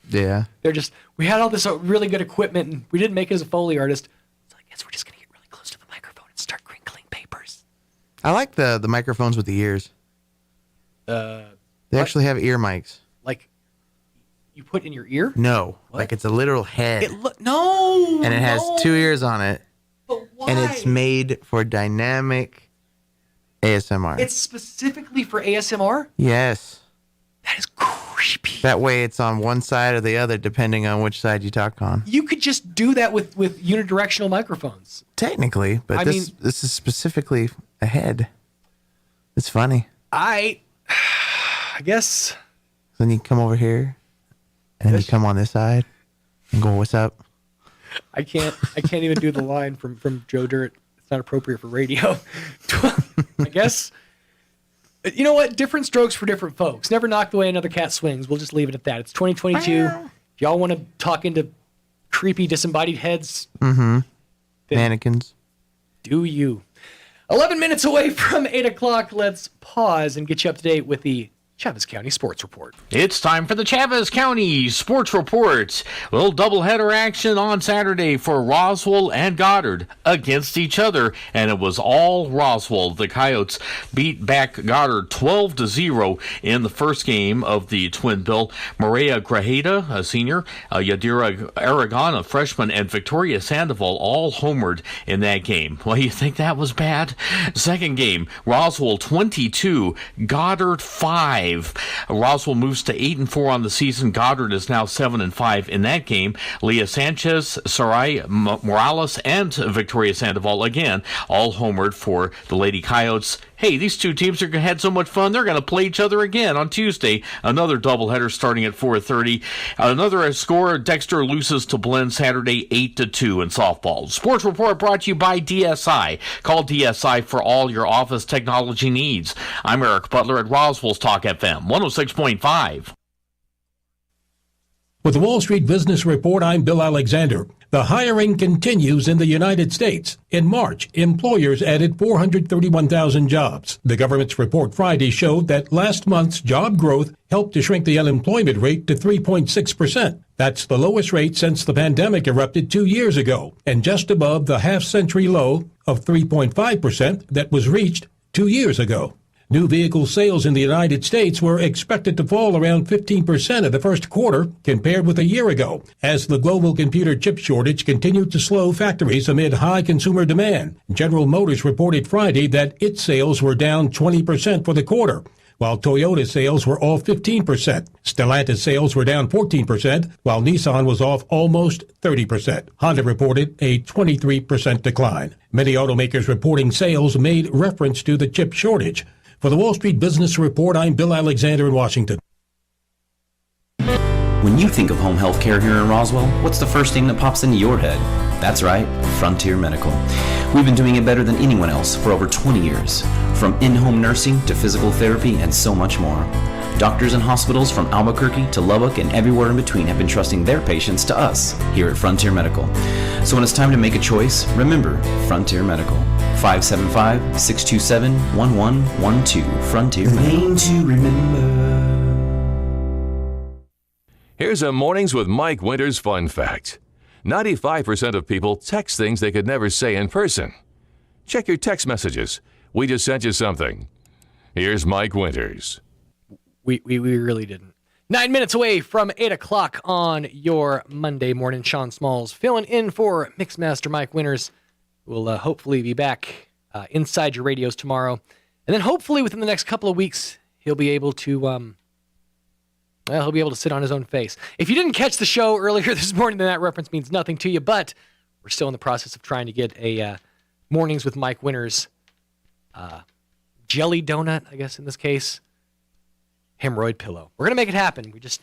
Speaker 10: Yeah.
Speaker 6: They're just, we had all this really good equipment, and we didn't make it as a Foley artist. So I guess we're just going to get really close to the microphone and start crinkling papers.
Speaker 10: I like the microphones with the ears. They actually have ear mics.
Speaker 6: Like, you put in your ear?
Speaker 10: No.
Speaker 6: What?
Speaker 10: Like it's a literal head.
Speaker 6: No!
Speaker 10: And it has two ears on it.
Speaker 6: But why?
Speaker 10: And it's made for dynamic ASMR.
Speaker 6: It's specifically for ASMR?
Speaker 10: Yes.
Speaker 6: That is creepy.
Speaker 10: That way it's on one side or the other, depending on which side you talk on.
Speaker 6: You could just do that with unidirectional microphones.
Speaker 10: Technically, but this is specifically a head. It's funny.
Speaker 6: I guess.
Speaker 10: Then you come over here, and then you come on this side, and go, "What's up?"
Speaker 6: I can't even do the line from Joe Dirt. It's not appropriate for radio. I guess. You know what? Different strokes for different folks. Never knock the way another cat swings. We'll just leave it at that. It's 2022. If y'all want to talk into creepy disembodied heads,
Speaker 10: mannequins,
Speaker 6: do you? 11 minutes away from 8 o'clock. Let's pause and get you up to date with the Chavez County Sports Report.
Speaker 14: It's time for the Chavez County Sports Report. Well, doubleheader action on Saturday for Roswell and Goddard against each other, and it was all Roswell. The Coyotes beat back Goddard 12-0 in the first game of the Twin Bill. Maria Grajeda, a senior, Yadira Aragon, a freshman, and Victoria Sandoval all homered in that game. Well, you think that was bad? Second game, Roswell 22, Goddard 5. Roswell moves to 8-4 on the season. Goddard is now 7-5 in that game. Leah Sanchez, Sarai Morales, and Victoria Sandoval again all homered for the Lady Coyotes. Hey, Hey, these two teams had so much fun, they're going to play each other again on Tuesday. Another doubleheader starting at 4:30. Another score, Dexter loses to Blinn Saturday 8-2 in softball. Sports Report brought to you by DSI. Call DSI for all your office technology needs. I'm Eric Butler at Roswell Talk FM 106.5.
Speaker 15: With the Wall Street Business Report, I'm Bill Alexander. The hiring continues in the United States. In March, employers added 431,000 jobs. The government's report Friday showed that last month's job growth helped to shrink the unemployment rate to 3.6%. That's the lowest rate since the pandemic erupted 2 years ago, and just above the half-century low of 3.5% that was reached 2 years ago. New vehicle sales in the United States were expected to fall around 15% in the first quarter compared with a year ago, as the global computer chip shortage continued to slow factories amid high consumer demand. General Motors reported Friday that its sales were down 20% for the quarter, while Toyota sales were off 15%. Stellantis sales were down 14%, while Nissan was off almost 30%. Honda reported a 23% decline. Many automakers reporting sales made reference to the chip shortage. For the Wall Street Business Report, I'm Bill Alexander in Washington.
Speaker 16: When you think of home health care here in Roswell, what's the first thing that pops into your head? That's right, Frontier Medical. We've been doing it better than anyone else for over 20 years. From in-home nursing to physical therapy and so much more. Doctors and hospitals from Albuquerque to Lubbock and everywhere in between have been trusting their patients to us here at Frontier Medical. So when it's time to make a choice, remember Frontier Medical. 575-627-1112. Frontier Medical. Name to remember.
Speaker 5: Here's a Mornings with Mike Winters fun fact. 95% of people text things they could never say in person. Check your text messages. We just sent you something. Here's Mike Winters.
Speaker 6: We really didn't. 9 minutes away from 8 o'clock on your Monday morning. Sean Smalls filling in for Mixmaster Mike Winters. We'll hopefully be back inside your radios tomorrow. And then hopefully within the next couple of weeks, he'll be able to sit on his own face. If you didn't catch the show earlier this morning, then that reference means nothing to you, but we're still in the process of trying to get a Mornings with Mike Winters jelly donut, I guess in this case, hemorrhoid pillow. We're going to make it happen. We just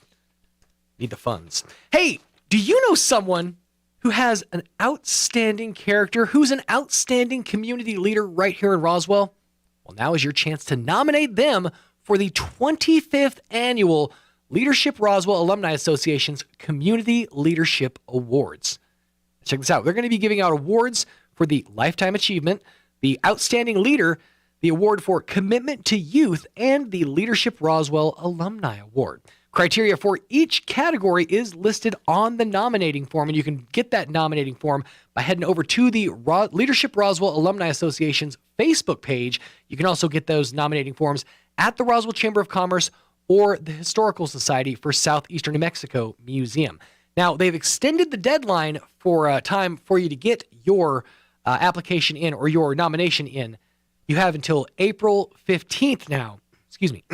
Speaker 6: need the funds. Hey, do you know someone who has an outstanding character, who's an outstanding community leader right here in Roswell? Well, now is your chance to nominate them for the 25th annual Leadership Roswell Alumni Association's Community Leadership Awards. Check this out. They're going to be giving out awards for the Lifetime Achievement, the Outstanding Leader, the Award for Commitment to Youth, and the Leadership Roswell Alumni Award. Criteria for each category is listed on the nominating form, and you can get that nominating form by heading over to the Leadership Roswell Alumni Association's Facebook page. You can also get those nominating forms at the Roswell Chamber of Commerce or the Historical Society for Southeastern New Mexico Museum. Now, they've extended the deadline for time for you to get your application in or your nomination in. You have until April 15th now, excuse me,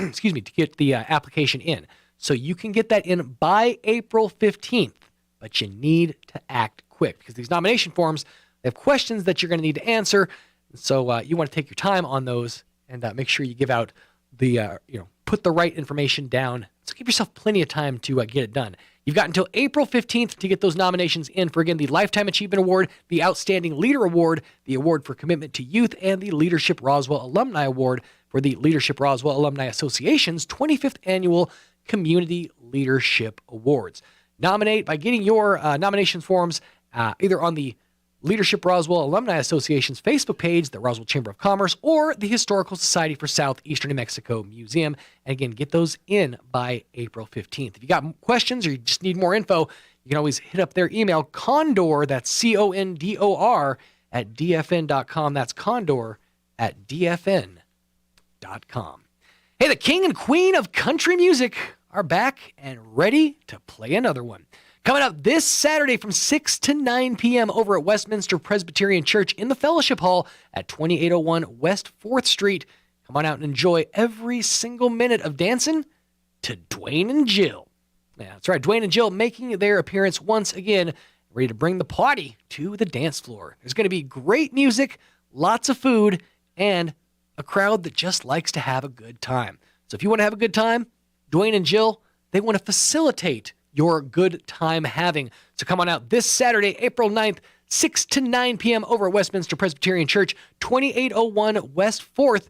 Speaker 6: to get the application in. So you can get that in by April 15th, but you need to act quick because these nomination forms, they have questions that you're going to need to answer. So you want to take your time on those and make sure you give out the, put the right information down. So give yourself plenty of time to get it done. You've got until April 15th to get those nominations in for, again, the Lifetime Achievement Award, the Outstanding Leader Award, the Award for Commitment to Youth, and the Leadership Roswell Alumni Award for the Leadership Roswell Alumni Association's 25th Annual Community Leadership Awards. Nominate by getting your nomination forms either on the Leadership Roswell Alumni Association's Facebook page, the Roswell Chamber of Commerce, or the Historical Society for Southeastern New Mexico Museum. And again, get those in by April 15th. If you got questions or you just need more info, you can always hit up their email, Condor, that's CONDOR, at DFN.com. That's Condor at DFN.com. Hey, the king and queen of country music are back and ready to play another one. Coming up this Saturday from 6 to 9 p.m. over at Westminster Presbyterian Church in the Fellowship Hall at 2801 West 4th Street. Come on out and enjoy every single minute of dancing to Dwayne and Jill. Yeah, that's right, Dwayne and Jill making their appearance once again, ready to bring the party to the dance floor. There's going to be great music, lots of food, and a crowd that just likes to have a good time. So if you want to have a good time, Dwayne and Jill, they want to facilitate your good time having. So come on out this Saturday, April 9th, 6 to 9 p.m. over at Westminster Presbyterian Church, 2801 West 4th.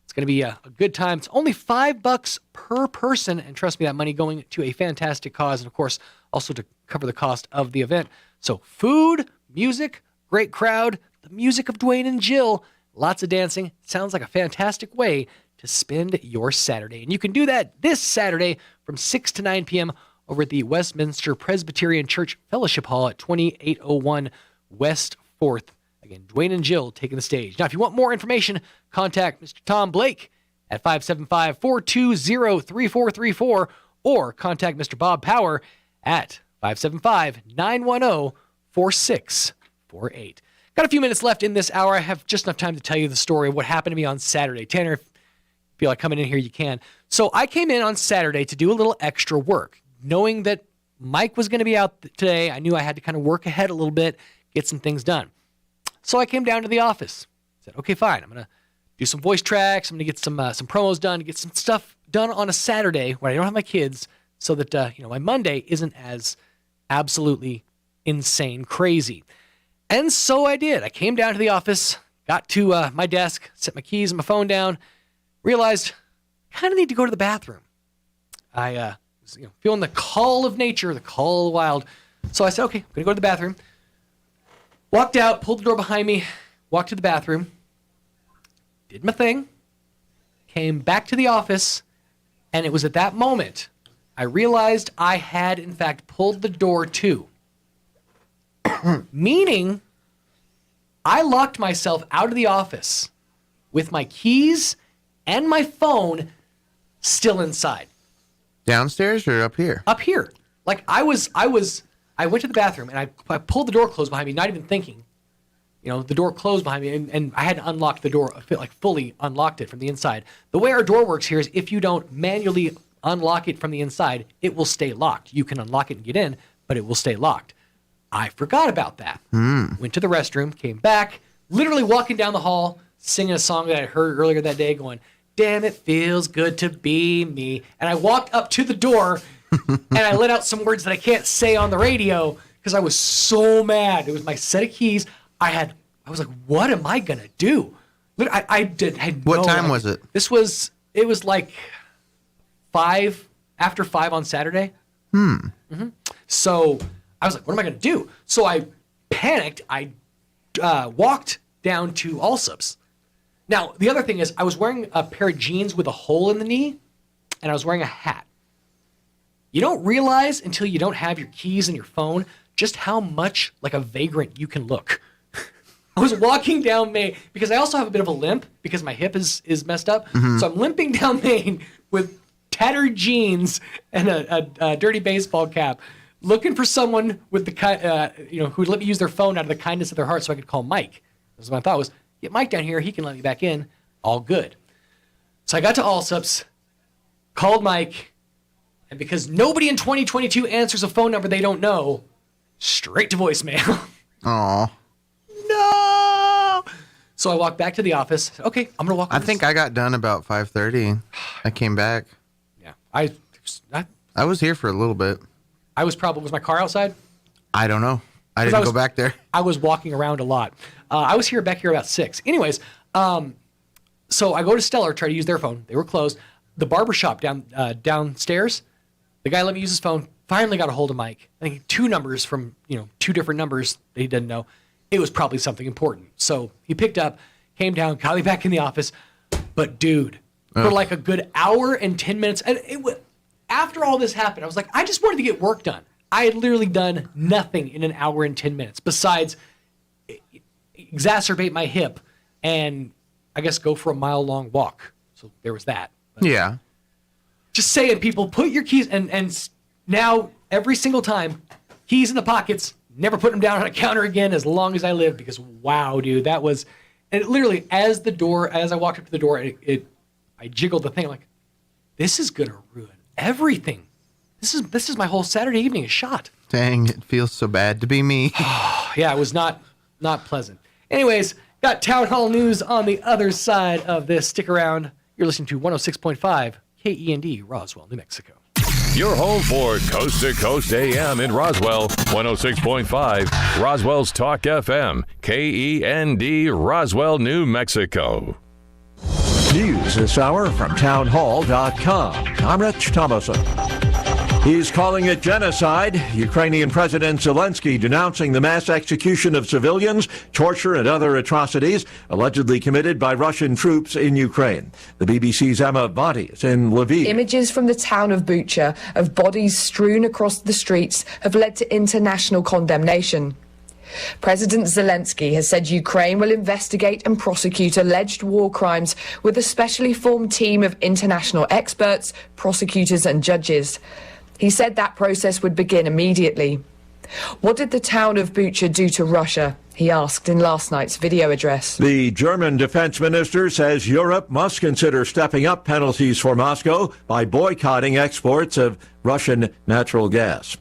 Speaker 6: It's going to be a good time. It's only $5 per person, and trust me, that money going to a fantastic cause, and of course, also to cover the cost of the event. So food, music, great crowd, the music of Dwayne and Jill, lots of dancing. Sounds like a fantastic way to spend your Saturday. And you can do that this Saturday from 6 to 9 p.m. over at the Westminster Presbyterian Church Fellowship Hall at 2801 West 4th. Again, Dwayne and Jill taking the stage. Now, if you want more information, contact Mr. Tom Blake at 575-420-3434 or contact Mr. Bob Power at 575-910-4648. Got a few minutes left in this hour. I have just enough time to tell you the story of what happened to me on Saturday. Tanner, if you feel like coming in here, you can. So I came in on Saturday to do a little extra work. Knowing that Mike was going to be out today, I knew I had to kind of work ahead a little bit, get some things done. So I came down to the office. Said, okay, fine. I'm going to do some voice tracks. I'm going to get some promos done, get some stuff done on a Saturday when I don't have my kids, so that my Monday isn't as absolutely insane crazy. And so I did. I came down to the office, got to my desk, set my keys and my phone down, realized I kind of need to go to the bathroom. I was feeling the call of nature, the call of the wild. So I said, okay, I'm going to go to the bathroom. Walked out, pulled the door behind me, walked to the bathroom, did my thing, came back to the office, and it was at that moment I realized I had, in fact, pulled the door to. Meaning, I locked myself out of the office with my keys and my phone still inside.
Speaker 10: Downstairs or up here?
Speaker 6: Up here. Like I went to the bathroom and I pulled the door closed behind me, not even thinking. The door closed behind me and I had to unlock the door, fully unlocked it from the inside. The way our door works here is if you don't manually unlock it from the inside, it will stay locked. You can unlock it and get in, but it will stay locked. I forgot about that. Went to the restroom, came back, literally walking down the hall, singing a song that I heard earlier that day going, "Damn, it feels good to be me." And I walked up to the door and I let out some words that I can't say on the radio because I was so mad. It was my set of keys. I was like, what am I going to do?
Speaker 10: What time was it?
Speaker 6: It was like after 5 on Saturday. Mm-hmm. So I was like, what am I going to do? So I panicked. I walked down to Allsup's. Now, the other thing is I was wearing a pair of jeans with a hole in the knee, and I was wearing a hat. You don't realize until you don't have your keys and your phone just how much like a vagrant you can look. I was walking down Main because I also have a bit of a limp because my hip is messed up. Mm-hmm. So I'm limping down Main with tattered jeans and a dirty baseball cap, looking for someone with who would let me use their phone out of the kindness of their heart so I could call Mike. That's what I thought was, get Mike down here, he can let me back in, all good. So I got to Allsup's, called Mike, and because nobody in 2022 answers a phone number they don't know, straight to voicemail.
Speaker 10: Aw.
Speaker 6: No! So I walked back to the office. Okay, I'm going to walk.
Speaker 10: I think I got done about 5:30. I came back.
Speaker 6: Yeah.
Speaker 10: I was here for a little bit.
Speaker 6: Was my car outside?
Speaker 10: I don't know. I didn't go back there.
Speaker 6: I was walking around a lot. I was back here about 6. Anyways, so I go to Stellar, try to use their phone. They were closed. The barbershop downstairs, the guy let me use his phone. Finally got a hold of Mike. I think 2 numbers from, 2 different numbers that he didn't know. It was probably something important. So he picked up, came down, got me back in the office. But dude, for like a good hour and 10 minutes, and after all this happened, I was like, I just wanted to get work done. I had literally done nothing in an hour and 10 minutes besides exacerbate my hip and I guess go for a mile-long walk. So there was that. But
Speaker 10: yeah.
Speaker 6: Just saying, people, put your keys, and now every single time, keys in the pockets, never put them down on a counter again as long as I live, because wow, dude, that was, and literally as I walked up to the door, I jiggled the thing, like, this is going to ruin everything. This is my whole Saturday evening is shot.
Speaker 10: Dang, it feels so bad to be me.
Speaker 6: Yeah, it was not pleasant. Anyways, Got Town Hall News on the other side of this. Stick around. You're listening to 106.5 KEND, Roswell, New Mexico.
Speaker 5: Your home for Coast to Coast AM in Roswell, 106.5 Roswell's Talk FM, KEND, Roswell, New Mexico.
Speaker 17: News this hour from townhall.com. I'm Rich Thomason. He's calling it genocide. Ukrainian President Zelensky denouncing the mass execution of civilians, torture, and other atrocities allegedly committed by Russian troops in Ukraine. The BBC's Emma Body is in Lviv.
Speaker 18: Images from the town of Bucha of bodies strewn across the streets have led to international condemnation. President Zelensky has said Ukraine will investigate and prosecute alleged war crimes with a specially formed team of international experts, prosecutors, and judges. He said that process would begin immediately. What did the town of Bucha do to Russia? He asked in last night's video address.
Speaker 17: The German defense minister says Europe must consider stepping up penalties for Moscow by boycotting exports of Russian natural gas.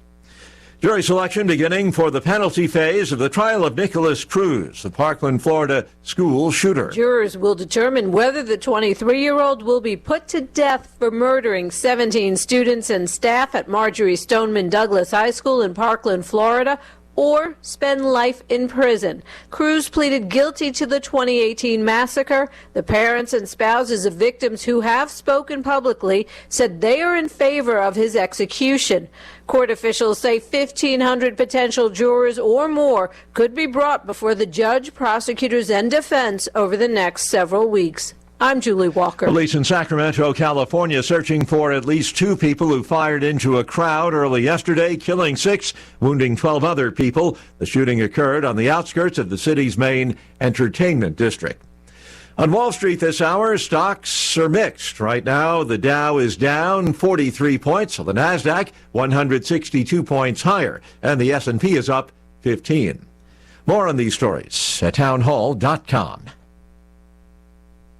Speaker 17: Jury selection beginning for the penalty phase of the trial of Nicholas Cruz, the Parkland, Florida school shooter.
Speaker 19: Jurors will determine whether the 23-year-old will be put to death for murdering 17 students and staff at Marjorie Stoneman Douglas High School in Parkland, Florida, or spend life in prison. Cruz pleaded guilty to the 2018 massacre. The parents and spouses of victims who have spoken publicly said they are in favor of his execution. Court officials say 1,500 potential jurors or more could be brought before the judge, prosecutors, and defense over the next several weeks. I'm Julie Walker.
Speaker 17: Police in Sacramento, California, searching for at least 2 people who fired into a crowd early yesterday, killing 6, wounding 12 other people. The shooting occurred on the outskirts of the city's main entertainment district. On Wall Street this hour, stocks are mixed. Right now, the Dow is down 43 points, so the Nasdaq 162 points higher, and the S&P is up 15. More on these stories at townhall.com.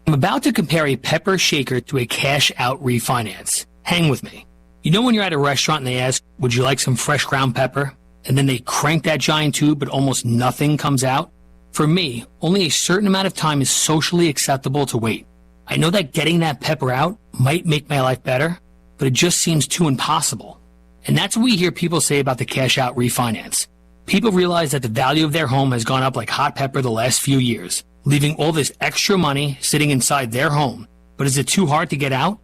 Speaker 20: I'm about to compare a pepper shaker to a cash-out refinance. Hang with me. You know when you're at a restaurant and they ask, would you like some fresh ground pepper? And then they crank that giant tube, but almost nothing comes out? For me, only a certain amount of time is socially acceptable to wait. I know that getting that pepper out might make my life better, but it just seems too impossible. And that's what we hear people say about the cash-out refinance. People realize that the value of their home has gone up like hot pepper the last few years, leaving all this extra money sitting inside their home. But is it too hard to get out?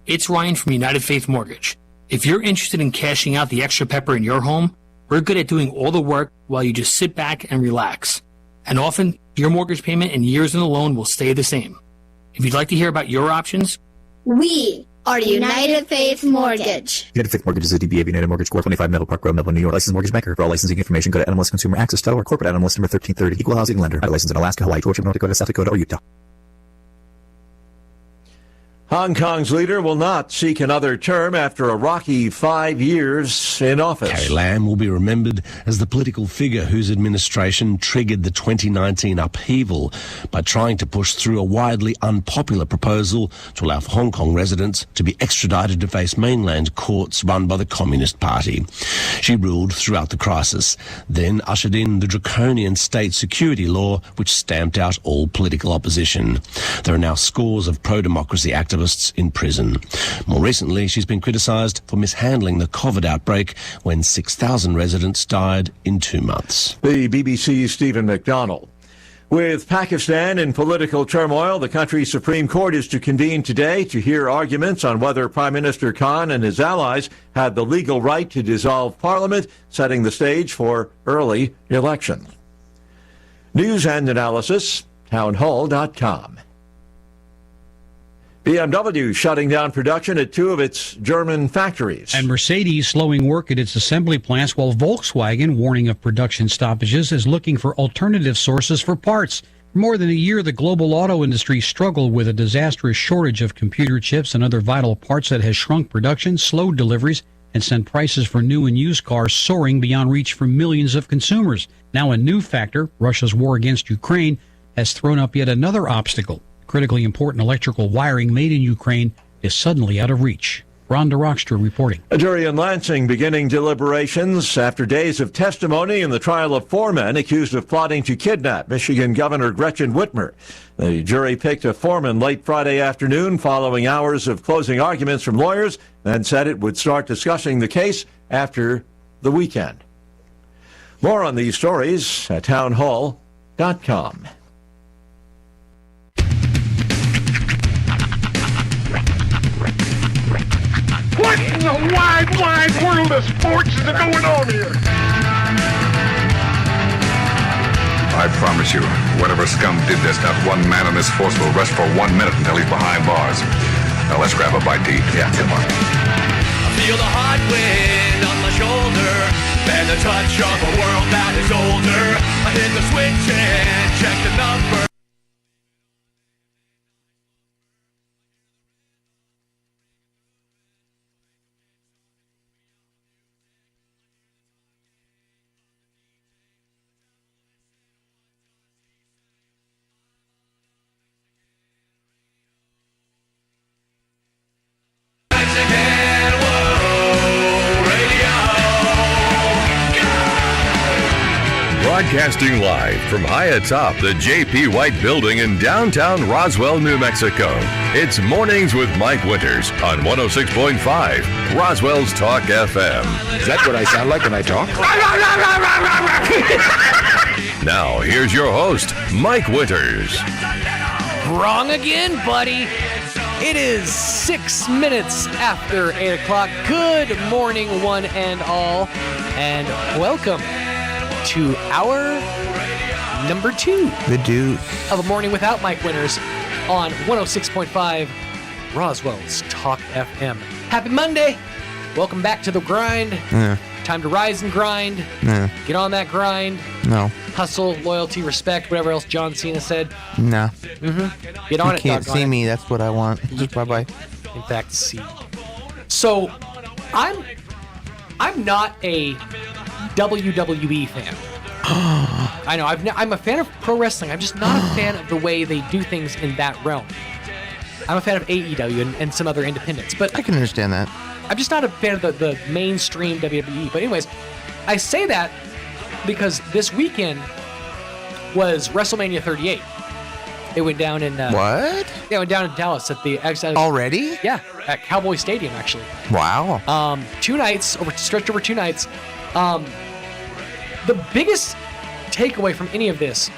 Speaker 20: It's Ryan from United Faith Mortgage. If you're interested in cashing out the extra pepper in your home, we're good at doing all the work while you just sit back and relax. And often, your mortgage payment and years in the loan will stay the same. If you'd like to hear about your options,
Speaker 21: we are United Faith Mortgage.
Speaker 22: United Faith Mortgage is a DBA of United Mortgage Corp. 25 Middle Park Road, Melville, New York. Licensed mortgage banker. For all licensing information, go to NMLS Corporate NMLS number 1330. Equal housing lender. Licensed in Alaska, Hawaii, Georgia, North Dakota, South Dakota, or Utah.
Speaker 17: Hong Kong's leader will not seek another term after a rocky 5 years in office.
Speaker 23: Carrie Lam will be remembered as the political figure whose administration triggered the 2019 upheaval by trying to push through a widely unpopular proposal to allow Hong Kong residents to be extradited to face mainland courts run by the Communist Party. She ruled throughout the crisis, then ushered in the draconian state security law which stamped out all political opposition. There are now scores of pro-democracy activists in prison. More recently, she's been criticised for mishandling the COVID outbreak when 6,000 residents died in 2 months.
Speaker 17: The BBC's Stephen McDonald. With Pakistan in political turmoil, the country's Supreme Court is to convene today to hear arguments on whether Prime Minister Khan and his allies had the legal right to dissolve parliament, setting the stage for early elections. News and analysis, townhall.com. BMW shutting down production at 2 of its German factories.
Speaker 24: And Mercedes slowing work at its assembly plants, while Volkswagen, warning of production stoppages, is looking for alternative sources for parts. For more than a year, the global auto industry struggled with a disastrous shortage of computer chips and other vital parts that has shrunk production, slowed deliveries, and sent prices for new and used cars soaring beyond reach for millions of consumers. Now a new factor, Russia's war against Ukraine, has thrown up yet another obstacle. Critically important electrical wiring made in Ukraine is suddenly out of reach. Rhonda Rockster reporting.
Speaker 17: A jury in Lansing beginning deliberations after days of testimony in the trial of 4 men accused of plotting to kidnap Michigan Governor Gretchen Whitmer. The jury picked a foreman late Friday afternoon following hours of closing arguments from lawyers, then said it would start discussing the case after the weekend. More on these stories at townhall.com.
Speaker 1: What in the wide world of sports is going on here?
Speaker 2: I promise you, whatever scum did this, not one man in this force will rest for 1 minute until he's behind bars. Now let's grab a bite to eat. Yeah, come on.
Speaker 3: I feel the hot wind on my shoulder and the touch of a world that is older. I hit the switch and check the number.
Speaker 5: Broadcasting live from high atop the J.P. White Building in downtown Roswell, New Mexico. It's Mornings with Mike Winters on 106.5 Roswell's Talk FM.
Speaker 4: Is that what I sound like when I talk?
Speaker 5: Now, here's your host, Mike Winters.
Speaker 6: Wrong again, buddy. It is 6 minutes after 8 o'clock. Good morning, one and all, and welcome to hour number 2
Speaker 10: The Deuce
Speaker 6: of A Morning Without Mike Winters on 106.5 Roswell's Talk FM. Happy Monday. Welcome back to the grind.
Speaker 10: Yeah.
Speaker 6: Time to rise and grind.
Speaker 10: Yeah.
Speaker 6: Get on that grind.
Speaker 10: No.
Speaker 6: Hustle, loyalty, respect, whatever else John Cena said.
Speaker 10: No.
Speaker 6: Get on
Speaker 10: you
Speaker 6: it,
Speaker 10: can't
Speaker 6: doggone
Speaker 10: see
Speaker 6: it.
Speaker 10: me. That's what I want. Just bye-bye.
Speaker 6: In fact, see. So, I'm not a WWE fan. I know. I'm a fan of pro wrestling. I'm just not a fan of the way they do things in that realm. I'm a fan of AEW and some other independents, but
Speaker 10: I can understand that.
Speaker 6: I'm just not a fan of the mainstream WWE. But anyways, I say that because this weekend was WrestleMania 38. It went down in
Speaker 10: what?
Speaker 6: Yeah, it went down in Dallas at the
Speaker 10: already.
Speaker 6: Yeah, at Cowboy Stadium actually.
Speaker 10: Wow.
Speaker 6: 2 nights stretched over 2 nights. The biggest takeaway from any of this,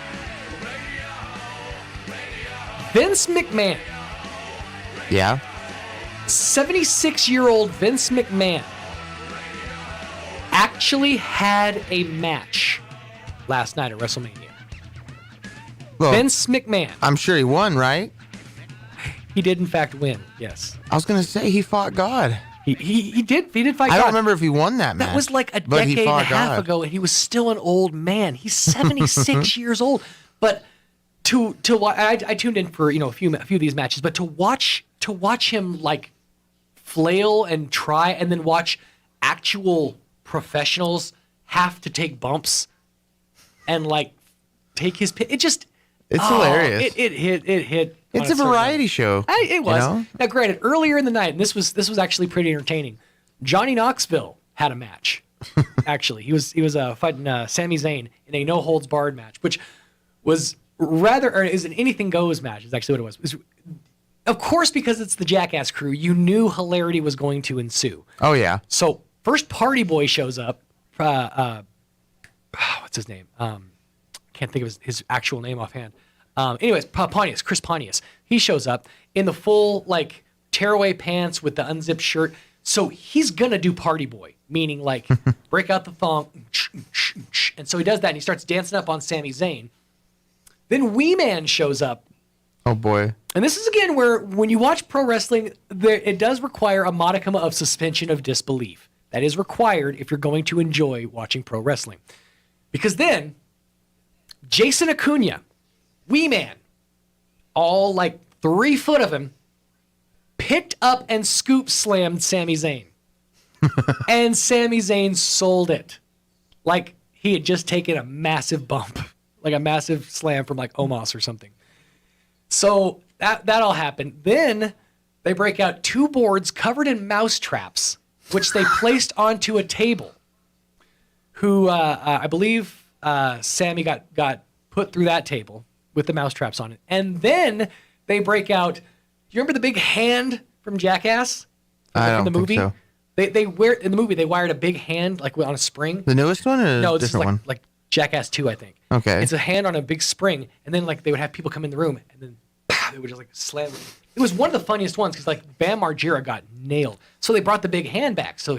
Speaker 6: Vince McMahon.
Speaker 10: Yeah.
Speaker 6: 76-year-old Vince McMahon actually had a match last night at WrestleMania.
Speaker 10: Well,
Speaker 6: Vince McMahon.
Speaker 10: I'm sure he won, right?
Speaker 6: He did, in fact, win, yes.
Speaker 10: I was going to say he fought God.
Speaker 6: He did fight God.
Speaker 10: I don't remember if he won that match.
Speaker 6: That was like a decade and a half ago, and he was still an old man. He's 76 years old. But to I tuned in for a few of these matches, but to watch him like flail and try, and then watch actual professionals have to take bumps and like take his pit. It's
Speaker 10: hilarious.
Speaker 6: It hit.
Speaker 10: It's a variety show.
Speaker 6: It was.
Speaker 10: You know?
Speaker 6: Now, granted, earlier in the night, and this was actually pretty entertaining. Johnny Knoxville had a match. Actually, he was fighting Sami Zayn in a no holds barred match, which was is an anything goes match. Is actually what it was. Of course, because it's the Jackass crew, you knew hilarity was going to ensue.
Speaker 10: Oh yeah.
Speaker 6: So first, Party Boy shows up. What's his name? Can't think of his actual name offhand. Anyways, Chris Pontius. He shows up in the full like tearaway pants with the unzipped shirt. So he's gonna do Party Boy, meaning like break out the thong, and so he does that and he starts dancing up on Sami Zayn. Then Wee Man shows up.
Speaker 10: Oh boy.
Speaker 6: And this is again where when you watch pro wrestling, it does require a modicum of suspension of disbelief. That is required if you're going to enjoy watching pro wrestling. Because then Jason Acuna, Wee Man, all like 3 foot of him, picked up and scoop slammed Sami Zayn. And Sami Zayn sold it. Like he had just taken a massive bump, like a massive slam from like Omos or something. So that all happened. Then they break out 2 boards covered in mouse traps, which they placed onto a table. Who I believe Sammy got put through that table with the mouse traps on it, and then they break out. Do you remember the big hand from Jackass?
Speaker 10: I don't
Speaker 6: in the movie?
Speaker 10: think so.
Speaker 6: They in the movie they wired a big hand like on a spring.
Speaker 10: The newest one or
Speaker 6: no,
Speaker 10: a
Speaker 6: this is
Speaker 10: different one?
Speaker 6: like Jackass 2, I think.
Speaker 10: Okay.
Speaker 6: It's a hand on a big spring, and then like they would have people come in the room, and then they would just like slam. It was one of the funniest ones because like Bam Margera got nailed, so they brought the big hand back. So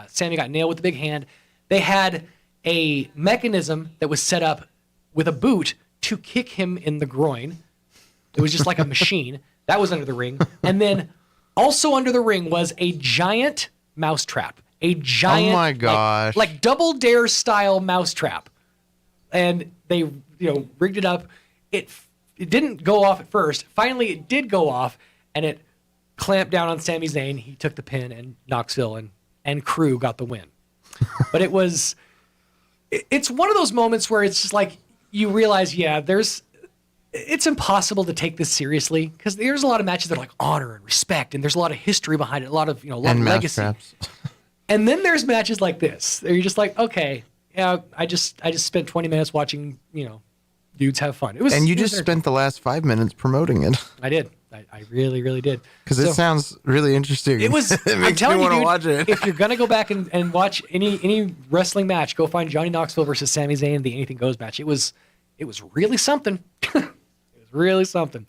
Speaker 6: Sammy got nailed with the big hand. They had a mechanism that was set up with a boot to kick him in the groin. It was just like a machine that was under the ring, and then also under the ring was a giant mousetrap. A giant,
Speaker 10: oh my gosh,
Speaker 6: like Double Dare style mousetrap, and they rigged it up. It didn't go off at first. Finally, it did go off, and it clamped down on Sami Zayn. He took the pin, and Knoxville and crew got the win. But it's one of those moments where it's just like you realize, it's impossible to take this seriously because there's a lot of matches that are like honor and respect, and there's a lot of history behind it, a lot of legacy. And then there's matches like this. You're just like, okay, yeah, I just spent 20 minutes watching, dudes have fun.
Speaker 10: And you just spent the last 5 minutes promoting it.
Speaker 6: I did. I really, really did.
Speaker 10: Because it sounds really interesting.
Speaker 6: It was.
Speaker 10: It
Speaker 6: I'm
Speaker 10: makes
Speaker 6: telling
Speaker 10: me
Speaker 6: you,
Speaker 10: want to
Speaker 6: dude,
Speaker 10: watch it.
Speaker 6: if you're gonna go back and watch any wrestling match, go find Johnny Knoxville versus Sami Zayn, the Anything Goes match. It was really something. Really something.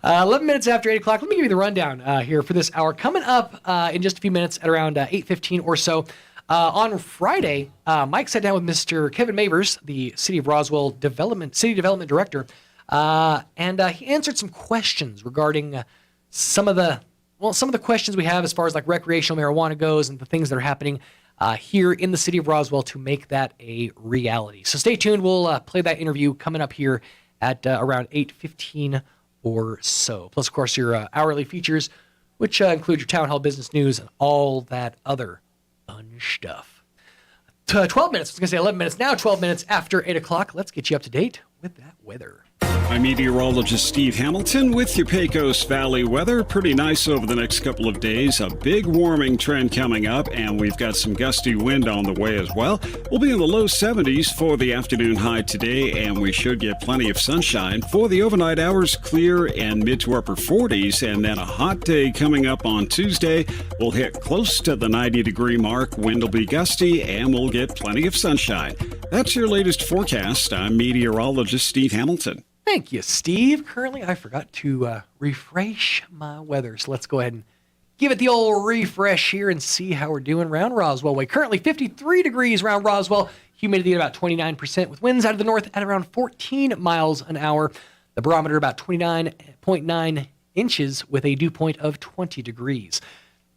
Speaker 6: 11 minutes after 8 o'clock. Let me give you the rundown here for this hour. Coming up in just a few minutes at around 8:15 or so. On Friday, Mike sat down with Mr. Kevin Mavers, the City of Roswell City Development Director, and he answered some questions regarding some of the questions we have as far as like recreational marijuana goes and the things that are happening here in the City of Roswell to make that a reality. So stay tuned. We'll play that interview coming up here at around 8:15 or so. Plus, of course, your hourly features, which include your town hall business news and all that other fun stuff. 12 minutes. I was going to say 11 minutes. Now 12 minutes after 8 o'clock. Let's get you up to date with that weather.
Speaker 7: I'm meteorologist Steve Hamilton with your Pecos Valley weather. Pretty nice over the next couple of days. A big warming trend coming up, and we've got some gusty wind on the way as well. We'll be in the low 70s for the afternoon high today, and we should get plenty of sunshine. For the overnight hours, clear and mid to upper 40s, and then a hot day coming up on Tuesday. We'll hit close to the 90-degree mark. Wind will be gusty, and we'll get plenty of sunshine. That's your latest forecast. I'm meteorologist Steve Hamilton.
Speaker 6: Thank you, Steve. Currently, I forgot to refresh my weather, so let's go ahead and give it the old refresh here and see how we're doing around Roswell Way. Currently 53 degrees around Roswell, humidity at about 29%, with winds out of the north at around 14 miles an hour. The barometer about 29.9 inches with a dew point of 20 degrees.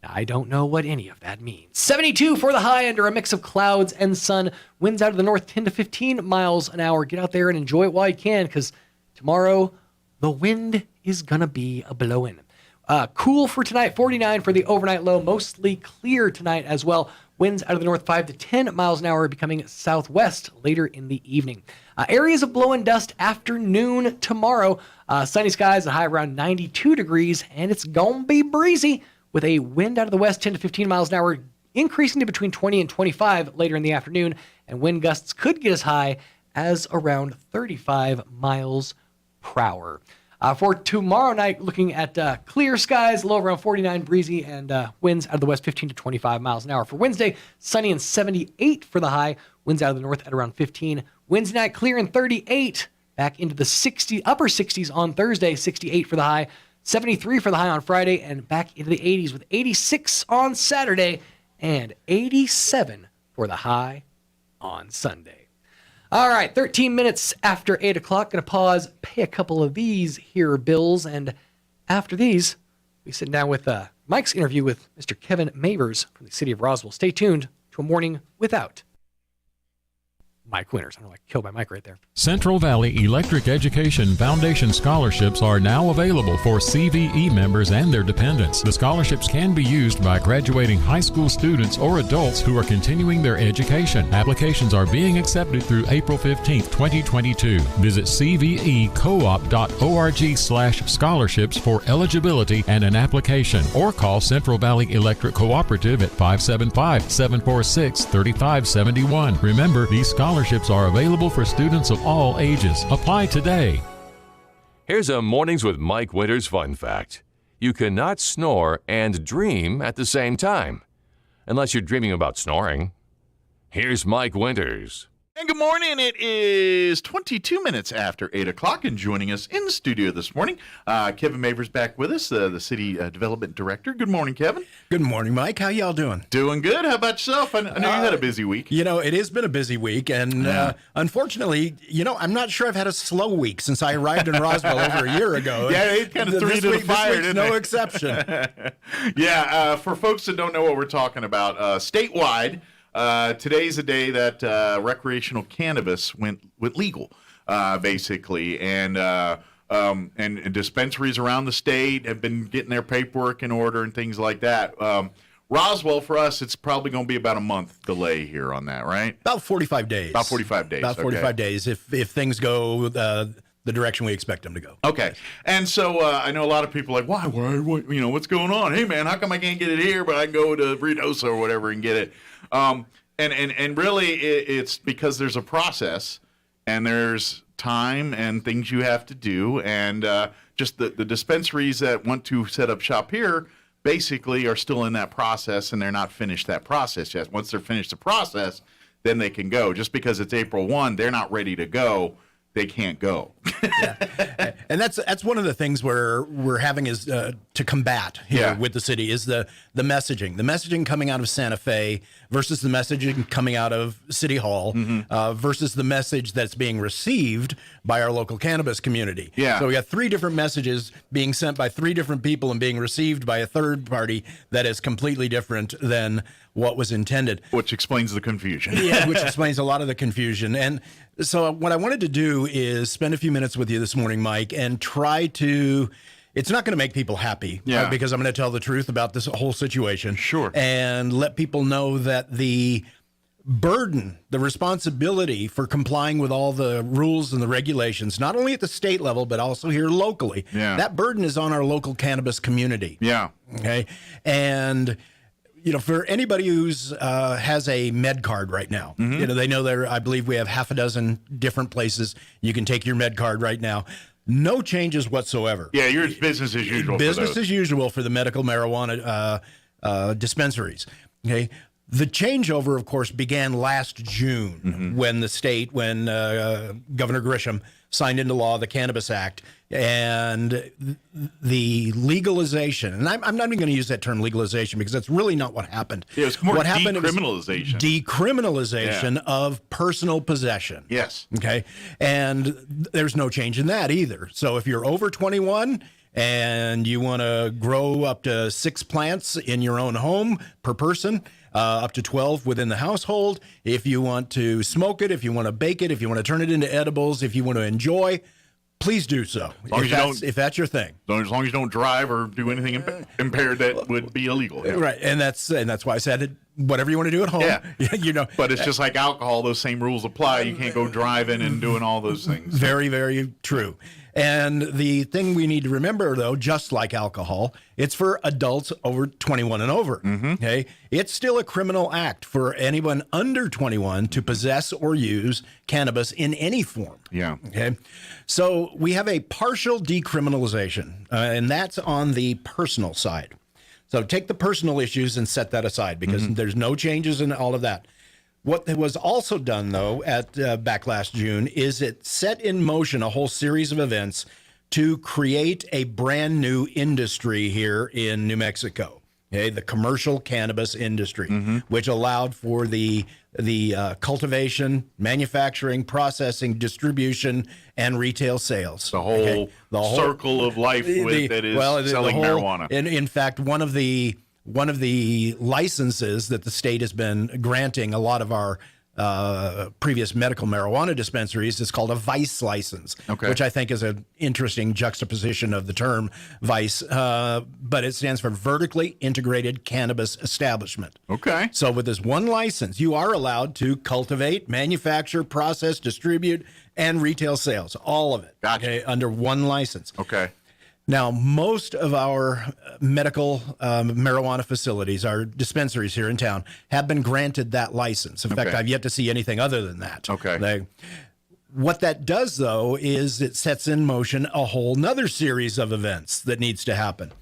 Speaker 6: I don't know what any of that means. 72 for the high under a mix of clouds and sun. Winds out of the north 10 to 15 miles an hour. Get out there and enjoy it while you can, because tomorrow the wind is going to be a blowing. Cool for tonight, 49 for the overnight low. Mostly clear tonight as well. Winds out of the north 5 to 10 miles an hour, becoming southwest later in the evening. Areas of blow and dust afternoon tomorrow. Sunny skies, a high around 92 degrees, and it's going to be breezy, with a wind out of the west 10 to 15 miles an hour, increasing to between 20 and 25 later in the afternoon, and wind gusts could get as high as around 35 miles per hour. For tomorrow night, looking at clear skies, low around 49, breezy, and winds out of the west 15 to 25 miles an hour. For Wednesday, sunny and 78 for the high, winds out of the north at around 15. Wednesday night, clear and 38, back into the upper 60s on Thursday, 68 for the high. 73 for the high on Friday, and back into the 80s with 86 on Saturday and 87 for the high on Sunday. All right, 13 minutes after 8 o'clock. Going to pause, pay a couple of these here bills, and after these, we sit down with Mike's interview with Mr. Kevin Mavers from the City of Roswell. Stay tuned to A Morning Without Mike Winters. I'm like killed by Mike right there.
Speaker 8: Central Valley Electric Education Foundation scholarships are now available for CVE members and their dependents. The scholarships can be used by graduating high school students or adults who are continuing their education. Applications are being accepted through April 15th, 2022. Visit cvecoop.org/scholarships for eligibility and an application, or call Central Valley Electric Cooperative at 575-746-3571. Remember, these scholarships are available for students of all ages. Apply today.
Speaker 5: Here's a Mornings with Mike Winters fun fact. You cannot snore and dream at the same time, unless you're dreaming about snoring. Here's Mike Winters.
Speaker 9: And good morning. It is 22 minutes after 8 o'clock, and joining us in the studio this morning, Kevin Maver's back with us, the City Development Director. Good morning, Kevin.
Speaker 11: Good morning, Mike. How y'all doing?
Speaker 9: Doing good. How about yourself? I know you had a busy week.
Speaker 11: You know, it has been a busy week, and unfortunately, I'm not sure I've had a slow week since I arrived in Roswell over a year ago.
Speaker 9: Yeah, it kind of threw you to the fire, didn't
Speaker 11: no
Speaker 9: it?
Speaker 11: exception.
Speaker 9: For folks that don't know what we're talking about, statewide, today's a day that recreational cannabis went legal, basically, and dispensaries around the state have been getting their paperwork in order and things like that. Roswell, for us, it's probably going to be about a month delay here on that, right?
Speaker 11: About 45 days.
Speaker 9: About 45 days.
Speaker 11: About 45 days if things go the direction we expect them to go.
Speaker 9: Okay. And so I know a lot of people are like, why, what's going on? Hey, man, how come I can't get it here, but I can go to Ruidoso or whatever and get it? And really, it's because there's a process, and there's time and things you have to do, and just the dispensaries that want to set up shop here basically are still in that process, and they're not finished that process yet. Once they're finished the process, then they can go. Just because it's April 1, they're not ready to go. They can't go.
Speaker 11: And that's one of the things we're having is to combat here with the city is the messaging. The messaging coming out of Santa Fe versus the messaging coming out of City Hall versus the message that's being received by our local cannabis community.
Speaker 9: Yeah.
Speaker 11: So we got three different messages being sent by three different people and being received by a third party that is completely different than what was intended.
Speaker 9: Which explains the confusion.
Speaker 11: Yeah, which explains a lot of the confusion. And so what I wanted to do is spend a few minutes with you this morning, Mike, and try to, it's not going to make people happy because I'm going to tell the truth about this whole situation.
Speaker 9: Sure.
Speaker 11: And let people know that the burden, the responsibility for complying with all the rules and the regulations, not only at the state level, but also here locally, that burden is on our local cannabis community.
Speaker 9: Yeah.
Speaker 11: Okay. And for anybody who's has a med card right now, they know I believe we have half a dozen different places you can take your med card right now. No changes whatsoever.
Speaker 9: Yeah, yours business as usual.
Speaker 11: Business as usual for the medical marijuana dispensaries. Okay. The changeover, of course, began last June when Governor Grisham signed into law the Cannabis Act and the legalization. And I'm not even going to use that term legalization because that's really not what happened.
Speaker 9: Yeah, it's more
Speaker 11: what happened
Speaker 9: decriminalization.
Speaker 11: Decriminalization of personal possession.
Speaker 9: Yes.
Speaker 11: Okay. And there's no change in that either. So if you're over 21 and you want to grow up to 6 plants in your own home per person, up to 12 within the household. If you want to smoke it, if you want to bake it, if you want to turn it into edibles, if you want to enjoy, please do so. If that's your thing.
Speaker 9: As long as you don't drive or do anything impaired that would be illegal. Yeah.
Speaker 11: Right, and that's why I said whatever you want to do at home.
Speaker 9: Yeah. But it's just like alcohol; those same rules apply. You can't go driving and doing all those things.
Speaker 11: Very, very true. And the thing we need to remember, though, just like alcohol, it's for adults over 21 and over. Okay, it's still a criminal act for anyone under 21 to possess or use cannabis in any form.
Speaker 9: Yeah.
Speaker 11: Okay, so we have a partial decriminalization, and that's on the personal side. So take the personal issues and set that aside because there's no changes in all of that. What was also done, though, at back last June is it set in motion a whole series of events to create a brand new industry here in New Mexico. Okay, the commercial cannabis industry, which allowed for the cultivation, manufacturing, processing, distribution, and retail sales.
Speaker 9: The whole circle of life that is selling marijuana.
Speaker 11: In fact, one of the licenses that the state has been granting a lot of our previous medical marijuana dispensaries is called a vice license, which I think is an interesting juxtaposition of the term vice, but it stands for vertically integrated cannabis establishment.
Speaker 9: Okay.
Speaker 11: So with this one license, you are allowed to cultivate, manufacture, process, distribute, and retail sales, all of it, under one license.
Speaker 9: Okay.
Speaker 11: Now, most of our medical marijuana facilities, our dispensaries here in town, have been granted that license. In fact, I've yet to see anything other than that.
Speaker 9: Okay.
Speaker 11: What that does, though, is it sets in motion a whole nother series of events that needs to happen.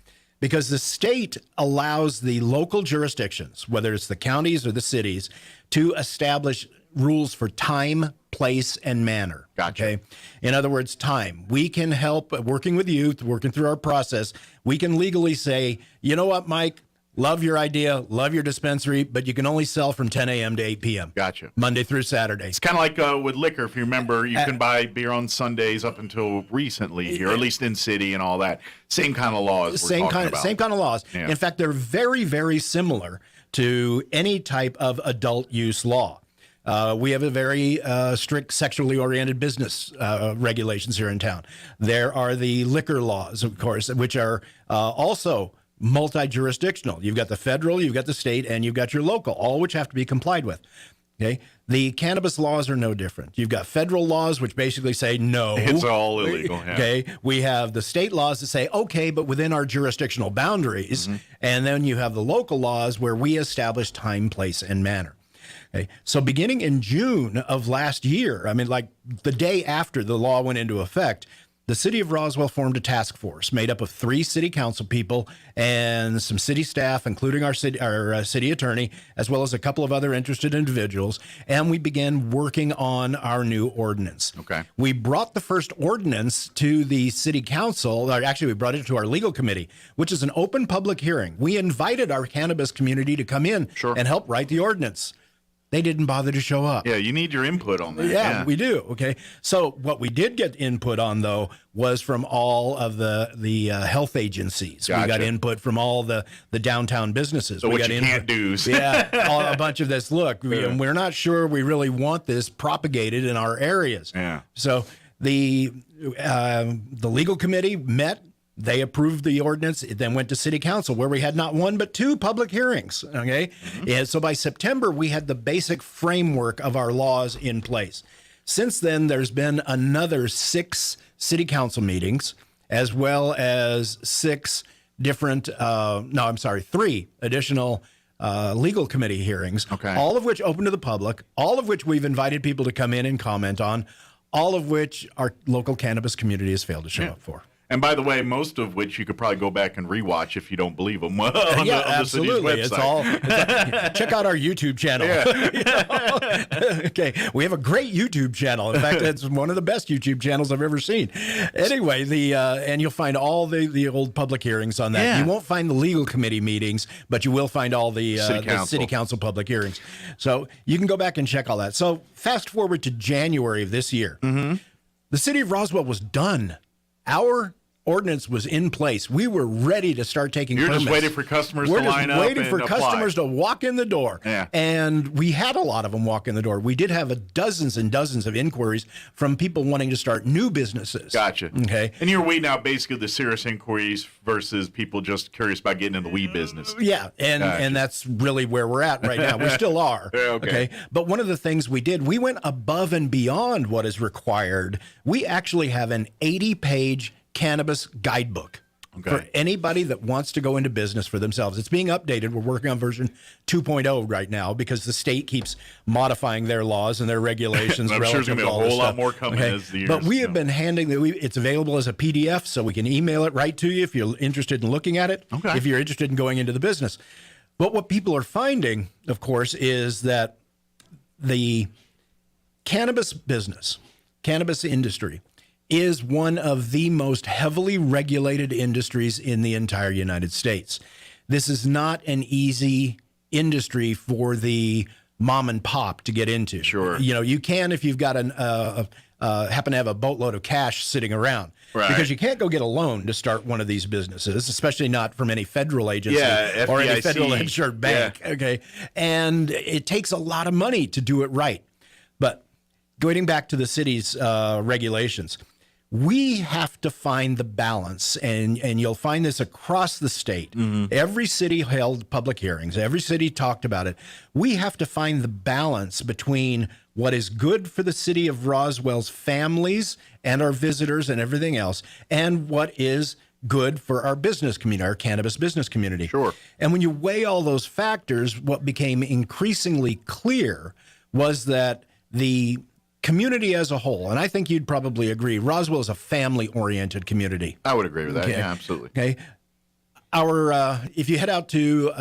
Speaker 11: Because the state allows the local jurisdictions, whether it's the counties or the cities, to establish rules for time, place, and manner. Okay. In other words, time. We can help working with youth, working through our process. We can legally say, you know what, Mike, love your idea, love your dispensary, but you can only sell from 10 a.m. to 8 p.m.
Speaker 9: Gotcha.
Speaker 11: Monday through Saturday.
Speaker 9: It's kind of like with liquor. If you remember, you can buy beer on Sundays up until recently here, or at least in city and all that. Same kind of laws.
Speaker 11: Same kind of laws.
Speaker 9: Yeah.
Speaker 11: In fact, they're very, very similar to any type of adult use law. We have a very strict sexually oriented business regulations here in town. There are the liquor laws, of course, which are also multi-jurisdictional. You've got the federal, you've got the state, and you've got your local, all which have to be complied with. Okay. The cannabis laws are no different. You've got federal laws, which basically say no.
Speaker 9: It's all illegal. Yeah.
Speaker 11: Okay. We have the state laws that say, okay, but within our jurisdictional boundaries. And then you have the local laws where we establish time, place, and manner. Okay. So beginning in June of last year, I mean, like the day after the law went into effect, the city of Roswell formed a task force made up of 3 city council people and some city staff, including our city attorney, as well as a couple of other interested individuals. And we began working on our new ordinance.
Speaker 9: Okay.
Speaker 11: We brought the first ordinance to the city council, or actually we brought it to our legal committee, which is an open public hearing. We invited our cannabis community to come in and help write the ordinance. They didn't bother to show up.
Speaker 9: Yeah, you need your input on that.
Speaker 11: Yeah, we do. Okay. So what we did get input on, though, was from all of the health agencies.
Speaker 9: Gotcha.
Speaker 11: We got input from all the downtown businesses.
Speaker 9: So
Speaker 11: we
Speaker 9: what
Speaker 11: got
Speaker 9: you can't do.
Speaker 11: a bunch of this. Look, we're not sure we really want this propagated in our areas.
Speaker 9: Yeah.
Speaker 11: So the legal committee met. They approved the ordinance. It then went to city council, where we had not 1 but 2 public hearings. Okay. And so by September, we had the basic framework of our laws in place. Since then, there's been another 6 city council meetings, as well as 3 additional legal committee hearings, all of which open to the public, all of which we've invited people to come in and comment on, all of which our local cannabis community has failed to show up for.
Speaker 9: And by the way, most of which you could probably go back and rewatch if you don't believe them. on
Speaker 11: Absolutely.
Speaker 9: The city's website.
Speaker 11: Check out our YouTube channel. Okay, we have a great YouTube channel. In fact, it's one of the best YouTube channels I've ever seen. Anyway, and you'll find all the old public hearings on that.
Speaker 9: Yeah.
Speaker 11: You won't find the legal committee meetings, but you will find all the city council public hearings. So you can go back and check all that. So fast forward to January of this year. The city of Roswell was done. Our ordinance was in place. We were ready to start taking permits.
Speaker 9: You're just waiting for customers to line up.
Speaker 11: We're just waiting for customers to walk in the door.
Speaker 9: Yeah.
Speaker 11: And we had a lot of them walk in the door. We did have dozens and dozens of inquiries from people wanting to start new businesses.
Speaker 9: Gotcha.
Speaker 11: Okay.
Speaker 9: And you're weeding out basically the serious inquiries versus people just curious about getting in the weed business.
Speaker 11: Yeah, and that's really where we're at right now. We still are.
Speaker 9: Yeah, okay.
Speaker 11: But one of the things we did, we went above and beyond what is required. We actually have an 80-page cannabis guidebook for anybody that wants to go into business for themselves. It's being updated. We're working on version 2.0 right now because the state keeps modifying their laws and their regulations.
Speaker 9: I'm sure there's going to be a whole lot more coming as the years.
Speaker 11: But we have been it's available as a PDF, so we can email it right to you if you're interested in looking at it, if you're interested in going into the business. But what people are finding, of course, is that the cannabis business, cannabis industry, is one of the most heavily regulated industries in the entire United States. This is not an easy industry for the mom and pop to get into.
Speaker 9: Sure.
Speaker 11: You know, you can if you've got a happen to have a boatload of cash sitting around.
Speaker 9: Right.
Speaker 11: Because you can't go get a loan to start one of these businesses, especially not from any federal agency or any
Speaker 9: FDIC.
Speaker 11: federal insured bank.
Speaker 9: Yeah.
Speaker 11: Okay. And it takes a lot of money to do it right. But going back to the city's regulations, we have to find the balance, and you'll find this across the state. Every city held public hearings. Every city talked about it. We have to find the balance between what is good for the city of Roswell's families and our visitors and everything else, and what is good for our business community, our cannabis business community.
Speaker 9: Sure.
Speaker 11: And when you weigh all those factors, what became increasingly clear was that the community as a whole, and I think you'd probably agree, Roswell is a family-oriented community.
Speaker 9: I would agree with that.
Speaker 11: Okay.
Speaker 9: Yeah, absolutely.
Speaker 11: Okay. If you head out to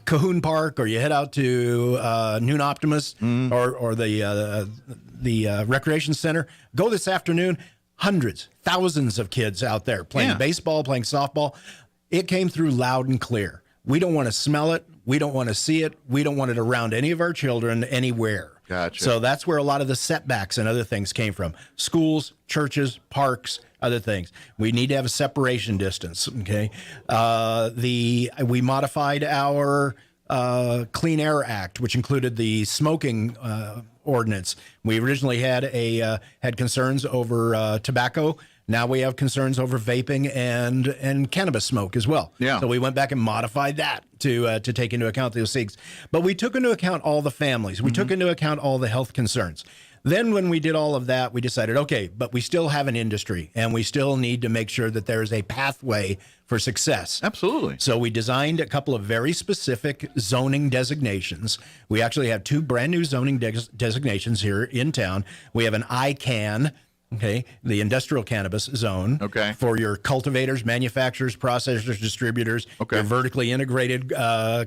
Speaker 11: Cahoon Park, or you head out to Noon Optimus, or the Recreation Center, go this afternoon. Hundreds, thousands of kids out there playing baseball, playing softball. It came through loud and clear. We don't want to smell it. We don't want to see it. We don't want it around any of our children anywhere.
Speaker 9: Gotcha.
Speaker 11: So that's where a lot of the setbacks and other things came from. Schools, churches, parks, other things. We need to have a separation distance. Okay. We modified our Clean Air Act, which included the smoking ordinance. We originally had concerns over tobacco. Now we have concerns over vaping and cannabis smoke as well.
Speaker 9: Yeah.
Speaker 11: So we went back and modified that to take into account those things. But we took into account all the families. We took into account all the health concerns. Then when we did all of that, we decided, okay, but we still have an industry, and we still need to make sure that there is a pathway for success.
Speaker 9: Absolutely.
Speaker 11: So we designed a couple of very specific zoning designations. We actually have two brand new zoning designations here in town. We have an ICANN, okay, the industrial cannabis zone.
Speaker 9: Okay.
Speaker 11: For your cultivators, manufacturers, processors, distributors, your vertically integrated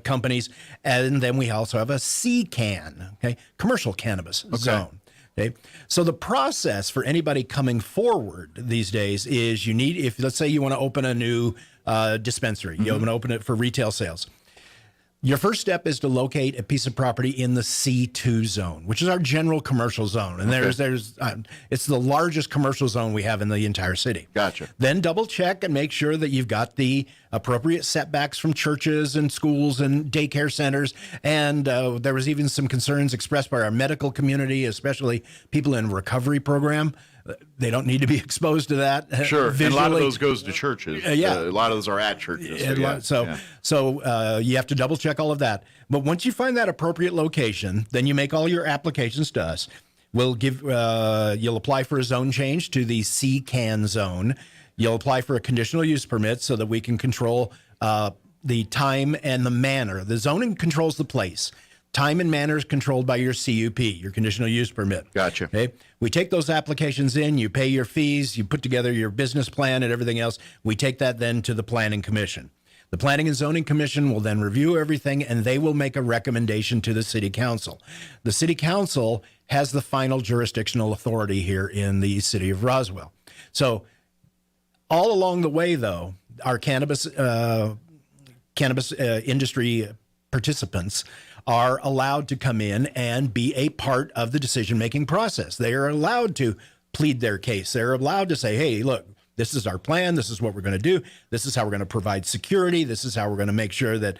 Speaker 11: companies. And then we also have a CCAN, okay, commercial cannabis zone. Okay. So the process for anybody coming forward these days is if let's say you want to open a new dispensary, you want to open it for retail sales. Your first step is to locate a piece of property in the C2 zone, which is our general commercial zone. And it's the largest commercial zone we have in the entire city.
Speaker 9: Gotcha.
Speaker 11: Then double check and make sure that you've got the appropriate setbacks from churches and schools and daycare centers. And there was even some concerns expressed by our medical community, especially people in recovery program. They don't need to be exposed to that.
Speaker 9: Sure.
Speaker 11: Visually.
Speaker 9: And a lot of those goes to churches.
Speaker 11: Yeah.
Speaker 9: A lot of those are at churches.
Speaker 11: So you have to double check all of that. But once you find that appropriate location, then you make all your applications to us. We'll you'll apply for a zone change to the CCAN zone. You'll apply for a conditional use permit so that we can control the time and the manner. The zoning controls the place. Time and manner is controlled by your CUP, your conditional use permit.
Speaker 9: Gotcha.
Speaker 11: Okay. We take those applications in, you pay your fees, you put together your business plan and everything else. We take that then to the Planning Commission. The Planning and Zoning Commission will then review everything, and they will make a recommendation to the City Council. The City Council has the final jurisdictional authority here in the city of Roswell. So all along the way, though, our cannabis industry participants are allowed to come in and be a part of the decision-making process. They are allowed to plead their case. They're allowed to say, hey, look, this is our plan. This is what we're going to do. This is how we're going to provide security. This is how we're going to make sure that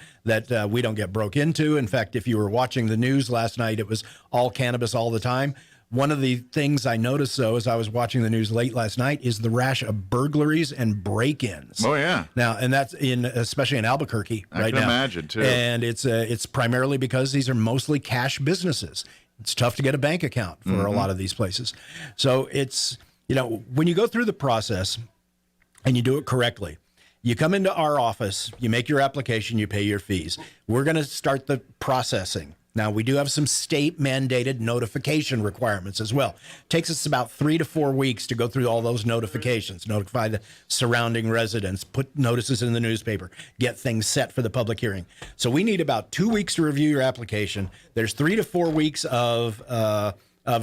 Speaker 11: we don't get broke into. In fact, if you were watching the news last night, it was all cannabis all the time. One of the things I noticed, though, as I was watching the news late last night, is the rash of burglaries and break-ins.
Speaker 9: Oh, yeah.
Speaker 11: Now, and that's especially in Albuquerque right now.
Speaker 9: I can imagine, too.
Speaker 11: And it's primarily because these are mostly cash businesses. It's tough to get a bank account for a lot of these places. So it's, when you go through the process and you do it correctly, you come into our office, you make your application, you pay your fees. We're going to start the processing. Now, we do have some state-mandated notification requirements as well. It takes us about 3 to 4 weeks to go through all those notifications, notify the surrounding residents, put notices in the newspaper, get things set for the public hearing. So we need about 2 weeks to review your application. There's 3 to 4 weeks of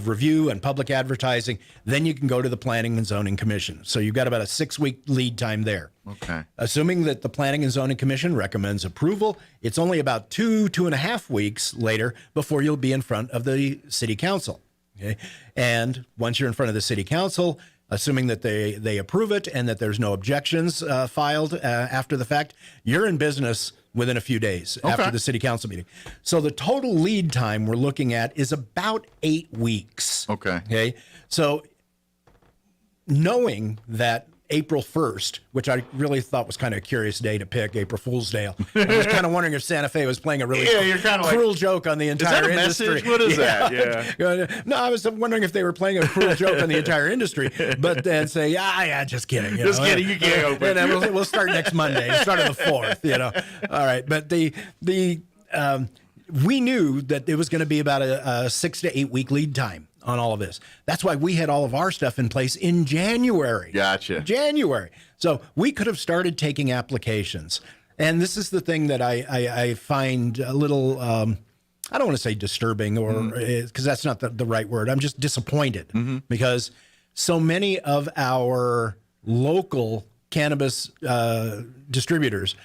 Speaker 11: review and public advertising. Then you can go to the Planning and Zoning Commission. So you've got about a 6-week lead time there.
Speaker 9: Okay.
Speaker 11: Assuming that the Planning and Zoning Commission recommends approval, it's only about 2.5 weeks later before you'll be in front of the City Council. Okay? And once you're in front of the city council, assuming that they approve it and that there's no objections filed after the fact, you're in business within a few days after the city council meeting. So the total lead time we're looking at is about 8 weeks. Okay. So knowing that April 1st, which I really thought was kind of a curious day to pick, April Fool's Day. I was kind of wondering if Santa Fe was playing a really cruel joke on the entire industry.
Speaker 9: Message? What is that? Yeah.
Speaker 11: No, I was wondering if they were playing a cruel joke on the entire industry, but then say, yeah, just kidding.
Speaker 9: Just kidding, you can't open.
Speaker 11: And then we'll start next Monday. Start on the 4th, All right, but we knew that it was going to be about a 6 to 8 week lead time on all of this. That's why we had all of our stuff in place in January.
Speaker 9: Gotcha.
Speaker 11: January. So we could have started taking applications. And this is the thing that I find a little, I don't want to say disturbing or because that's not the right word. I'm just disappointed because so many of our local cannabis distributors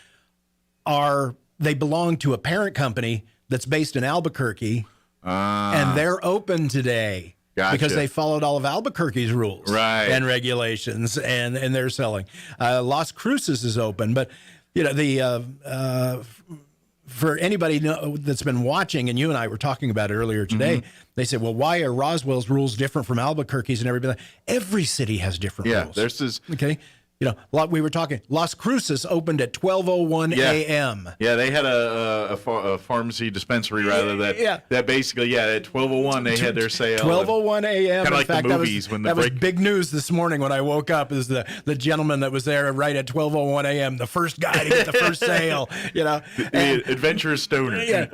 Speaker 11: they belong to a parent company that's based in Albuquerque. And they're open today because they followed all of Albuquerque's rules and regulations, and they're selling. Las Cruces is open, but for anybody that's been watching, and you and I were talking about it earlier today, they said, well, why are Roswell's rules different from Albuquerque's and everybody? Every city has different rules.
Speaker 9: There's this.
Speaker 11: Okay. We were talking, Las Cruces opened at 12:01 a.m.
Speaker 9: Yeah, they had a pharmacy dispensary, that basically, at 12:01 they had their sale.
Speaker 11: 12:01 a.m.
Speaker 9: Kind of like the movies.
Speaker 11: That was big news this morning when I woke up, is the gentleman that was there right at 12:01 a.m., the first guy to get the first sale,
Speaker 9: The adventurous stoner.
Speaker 11: Yeah,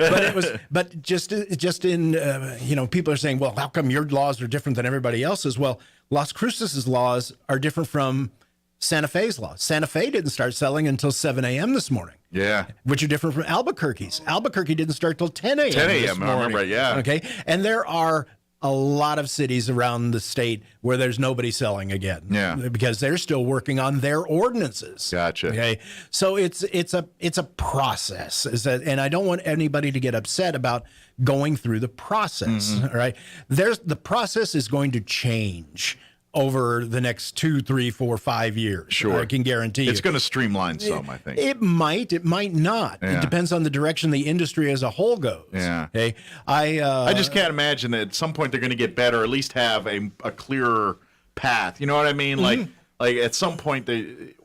Speaker 11: but just in, people are saying, well, how come your laws are different than everybody else's? Well, Las Cruces' laws are different from Santa Fe's laws. Santa Fe didn't start selling until 7 a.m. this morning.
Speaker 9: Yeah.
Speaker 11: Which are different from Albuquerque's. Albuquerque didn't start till 10 a.m.
Speaker 9: 10
Speaker 11: this
Speaker 9: a.m.
Speaker 11: morning.
Speaker 9: I remember, yeah.
Speaker 11: Okay. And there are a lot of cities around the state where there's nobody selling again.
Speaker 9: Yeah.
Speaker 11: Because they're still working on their ordinances.
Speaker 9: Gotcha.
Speaker 11: Okay. So it's a process. And I don't want anybody to get upset about going through the process. All right. The process is going to change over the next 2, 3, 4, 5 years.
Speaker 9: Sure.
Speaker 11: I can guarantee you.
Speaker 9: It's going to streamline some, I think.
Speaker 11: It might not.
Speaker 9: Yeah.
Speaker 11: It depends on the direction the industry as a whole goes.
Speaker 9: Yeah.
Speaker 11: Okay.
Speaker 9: I just can't imagine that at some point they're going to get better, or at least have a clearer path. You know what I mean? Like at some point,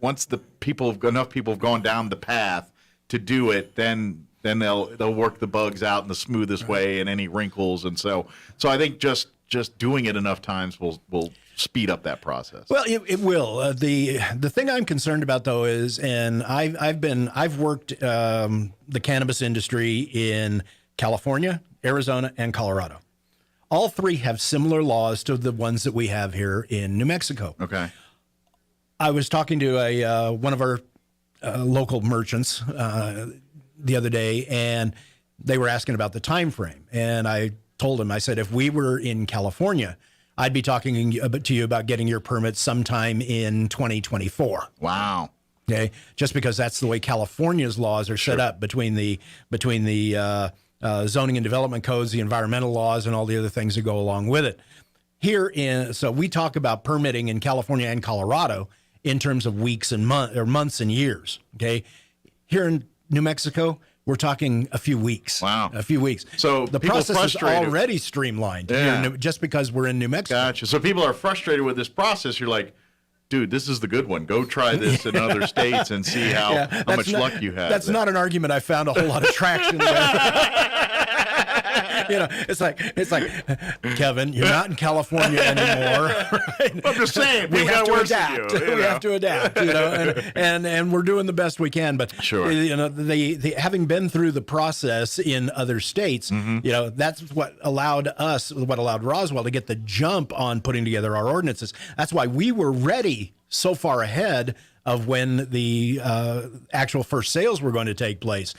Speaker 9: once enough people have gone down the path to do it, then they'll work the bugs out in the smoothest way and any wrinkles. And so I think just doing it enough times will speed up that process.
Speaker 11: Well, it will. The thing I'm concerned about, though, is, and I've worked the cannabis industry in California, Arizona, and Colorado. All three have similar laws to the ones that we have here in New Mexico.
Speaker 9: Okay.
Speaker 11: I was talking to one of our local merchants the other day, and they were asking about the time frame. And I told him, I said, if we were in California, I'd be talking to you about getting your permit sometime in 2024.
Speaker 9: Wow.
Speaker 11: Okay, just because that's the way California's laws are set up between the zoning and development codes, the environmental laws, and all the other things that go along with it. So we talk about permitting in California and Colorado in terms of weeks and months and years. Okay, here in New Mexico, we're talking a few weeks.
Speaker 9: Wow.
Speaker 11: A few weeks.
Speaker 9: So
Speaker 11: the
Speaker 9: people
Speaker 11: process is already streamlined here just because we're in New Mexico.
Speaker 9: Gotcha. So people are frustrated with this process. You're like, dude, this is the good one. Go try this in other states and see how much luck you have.
Speaker 11: That's not an argument I found a whole lot of traction with. It's like, Kevin, you're not in California anymore. Right?
Speaker 9: I'm just saying,
Speaker 11: we have to adapt.
Speaker 9: We
Speaker 11: have to adapt. And we're doing the best we can. But
Speaker 9: sure,
Speaker 11: the having been through the process in other states, that's what allowed Roswell to get the jump on putting together our ordinances. That's why we were ready so far ahead of when the actual first sales were going to take place.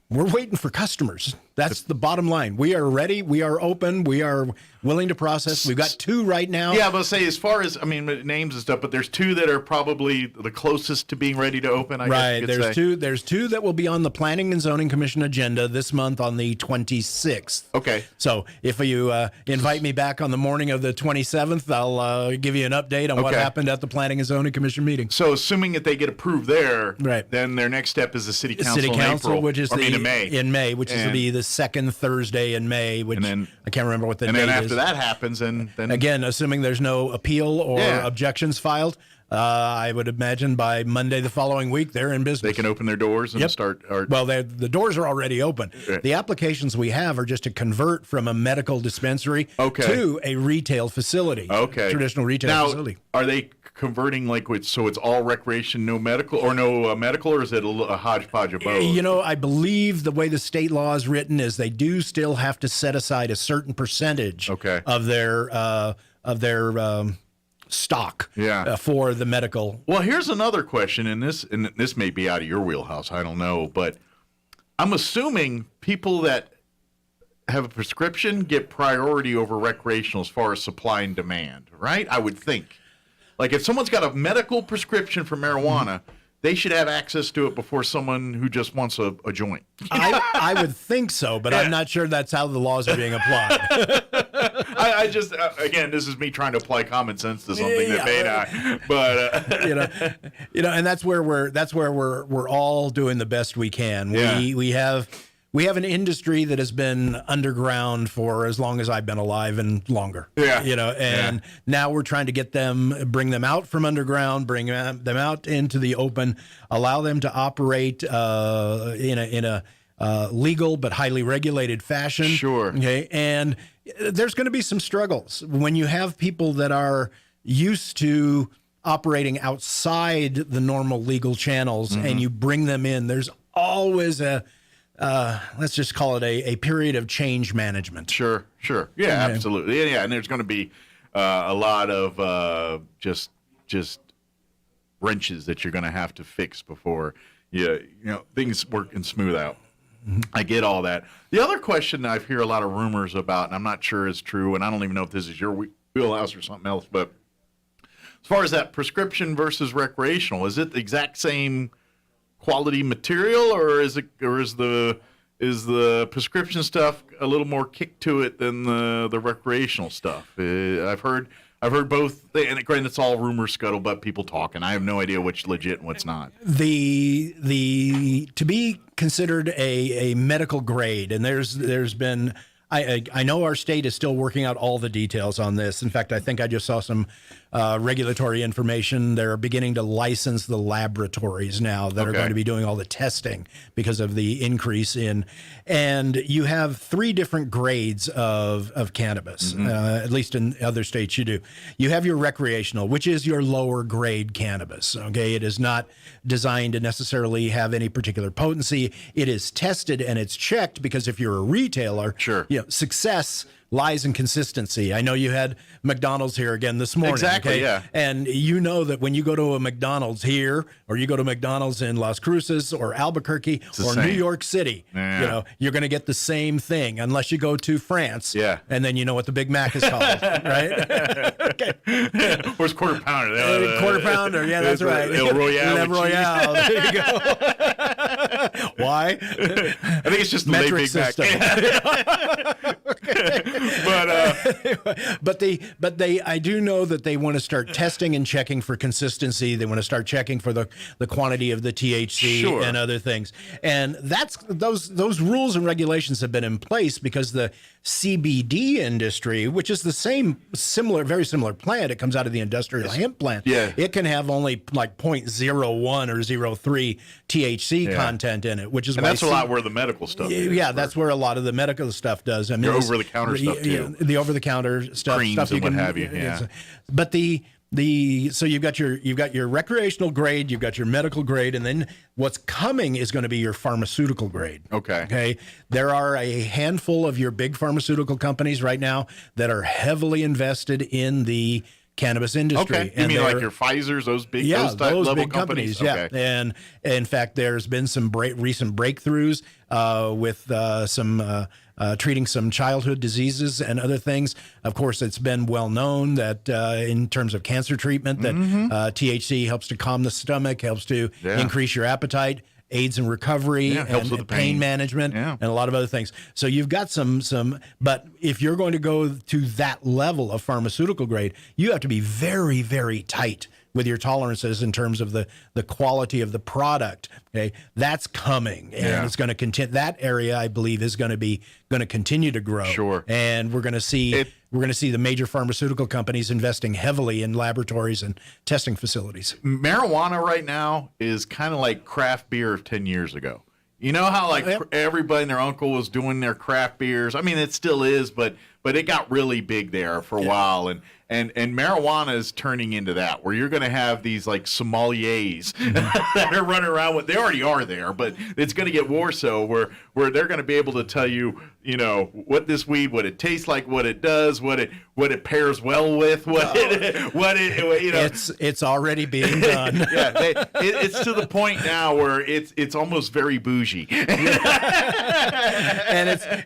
Speaker 11: We're waiting for customers That's the bottom line. We are ready. We are open. We are willing to process. We've got 2 right now.
Speaker 9: Yeah, but say as far as names and stuff, but there's 2 that are probably the closest to being ready to open. I guess you could say.
Speaker 11: There's 2 that will be on the Planning and Zoning Commission agenda this month on the 26th.
Speaker 9: Okay.
Speaker 11: So if you invite me back on the morning of the 27th, I'll give you an update on what happened at the Planning and Zoning Commission meeting.
Speaker 9: So assuming that they get approved there, then their next step is the City Council in April,
Speaker 11: which is
Speaker 9: in May.
Speaker 11: In May, which is to be the second Thursday in May, which I can't remember what the date is.
Speaker 9: And then after that happens, and then
Speaker 11: again, assuming there's no appeal or objections filed, I would imagine by Monday the following week they're in business.
Speaker 9: They can open their doors and start.
Speaker 11: Well, the doors are already open. The applications we have are just to convert from a medical dispensary to a retail facility. Traditional retail facility.
Speaker 9: Are they converting so it's all recreation, no medical, or no medical, or is it a hodgepodge of both?
Speaker 11: I believe the way the state law is written is they do still have to set aside a certain percentage of their stock for the medical.
Speaker 9: Well, here's another question, and this may be out of your wheelhouse. I don't know, but I'm assuming people that have a prescription get priority over recreational as far as supply and demand, right? I would think. Like if someone's got a medical prescription for marijuana, they should have access to it before someone who just wants a joint.
Speaker 11: I would think so, but I'm not sure that's how the laws are being applied.
Speaker 9: I just again, this is me trying to apply common sense to something that may not. But
Speaker 11: and that's where we're all doing the best we can. We have an industry that has been underground for as long as I've been alive and longer. Now we're trying to bring them out from underground, bring them out into the open, allow them to operate in a legal but highly regulated fashion.
Speaker 9: Sure.
Speaker 11: Okay, and there's going to be some struggles when you have people that are used to operating outside the normal legal channels and you bring them in. There's always let's just call it a period of change management.
Speaker 9: Sure. Yeah, absolutely. Yeah, and there's going to be a lot of just wrenches that you're going to have to fix before things work and smooth out. I get all that. The other question I hear a lot of rumors about, and I'm not sure is true, and I don't even know if this is your wheelhouse or something else, but as far as that prescription versus recreational, is it the exact same quality material, or is the prescription stuff a little more kick to it than the recreational stuff? I've heard both, and granted, it's all rumor scuttlebutt, people talking. I have no idea what's legit and what's not.
Speaker 11: The to be considered a medical grade, and there's been. I know our state is still working out all the details on this. In fact, I think I just saw some regulatory information. They're beginning to license the laboratories now that are going to be doing all the testing because of the increase in. And you have 3 different grades of cannabis, at least in other states you do. You have your recreational, which is your lower grade cannabis. Okay, it is not designed to necessarily have any particular potency. It is tested and it's checked because if you're a retailer, success lies in consistency. I know you had McDonald's here again this morning.
Speaker 9: Exactly, yeah.
Speaker 11: And you know that when you go to a McDonald's here, or you go to McDonald's in Las Cruces or Albuquerque or New York City, you're going to get the same thing unless you go to France.
Speaker 9: Yeah.
Speaker 11: And then you know what the Big Mac is called, right?
Speaker 9: Where's Quarter Pounder?
Speaker 11: Quarter Pounder, yeah, that's right.
Speaker 9: El Royale.
Speaker 11: El Royale. There you go. Why?
Speaker 9: I think it's just the
Speaker 11: metric
Speaker 9: Big Mac.
Speaker 11: But I do know that they want to start testing and checking for consistency. They want to start checking for the quantity of the THC and other things. And that's those rules and regulations have been in place because the CBD industry, which is the very similar plant, it comes out of the industrial hemp plant.
Speaker 9: Yeah.
Speaker 11: It can have only like 0.01 or 0.03 THC content in it, which is
Speaker 9: that's a lot where the medical stuff is.
Speaker 11: Yeah, that's where a lot of the medical stuff does. I mean,
Speaker 9: over-the-counter stuff too.
Speaker 11: The over-the-counter stuff,
Speaker 9: creams and what have you. Yeah.
Speaker 11: But so you've got your recreational grade, you've got your medical grade, and then what's coming is going to be your pharmaceutical grade. Okay. There are a handful of your big pharmaceutical companies right now that are heavily invested in the cannabis industry.
Speaker 9: Okay. You mean like your Pfizers, those big, those type
Speaker 11: those
Speaker 9: level
Speaker 11: big companies.
Speaker 9: Okay.
Speaker 11: Yeah, and in fact, there's been some recent breakthroughs with some treating some childhood diseases and other things. Of course, it's been well known that in terms of cancer treatment, that THC helps to calm the stomach, helps to increase your appetite, aids in recovery,
Speaker 9: helps with the
Speaker 11: pain management, and a lot of other things. So you've got some, but if you're going to go to that level of pharmaceutical grade, you have to be very, very tight with your tolerances in terms of the quality of the product. Okay, that's coming, and it's going to continue. That area, I believe, is going to continue to grow.
Speaker 9: Sure,
Speaker 11: and we're going to see the major pharmaceutical companies investing heavily in laboratories and testing facilities.
Speaker 9: Marijuana right now is kind of like craft beer of 10 years ago. You know how everybody and their uncle was doing their craft beers? I mean, it still is, but it got really big there for a while, and marijuana is turning into that, where you're going to have these like sommeliers that are running around with. They already are there, but it's going to get more so where they're going to be able to tell you, what this weed, what it tastes like, what it does, what it pairs well with,
Speaker 11: It's already being done.
Speaker 9: It's to the point now where it's almost very bougie,
Speaker 11: and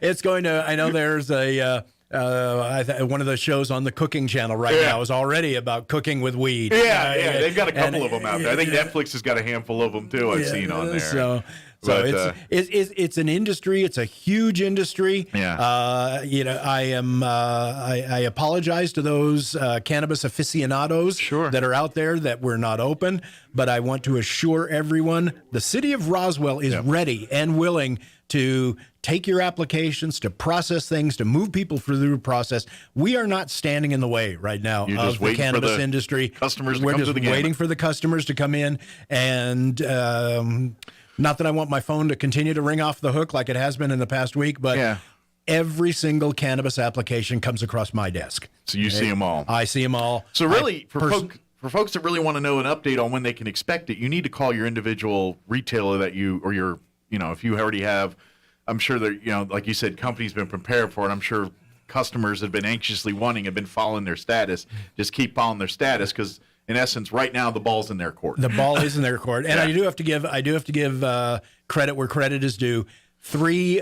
Speaker 11: it's going to. I know there's a. One of the shows on the cooking channel now is already about cooking with weed.
Speaker 9: They've got a couple of them out there. I think Netflix has got a handful of them too. I've seen on there.
Speaker 11: So it's an industry. It's a huge industry. I apologize to those cannabis aficionados that are out there that we're not open, but I want to assure everyone the city of Roswell is ready and willing to take your applications, to process things, to move people through the process. We are not standing in the way right now of the cannabis industry.
Speaker 9: Customers,
Speaker 11: we're just waiting for the customers to come in, and not that I want my phone to continue to ring off the hook like it has been in the past week, but every single cannabis application comes across my desk.
Speaker 9: So you see them all.
Speaker 11: I see them all.
Speaker 9: So really, for folks that really want to know an update on when they can expect it, you need to call your individual retailer that if you already have. I'm sure that, like you said, companies been prepared for it. I'm sure customers have been anxiously have been following their status. Just keep following their status, because in essence, right now the ball's in their court.
Speaker 11: The ball is in their court, and I do have to give credit where credit is due. 3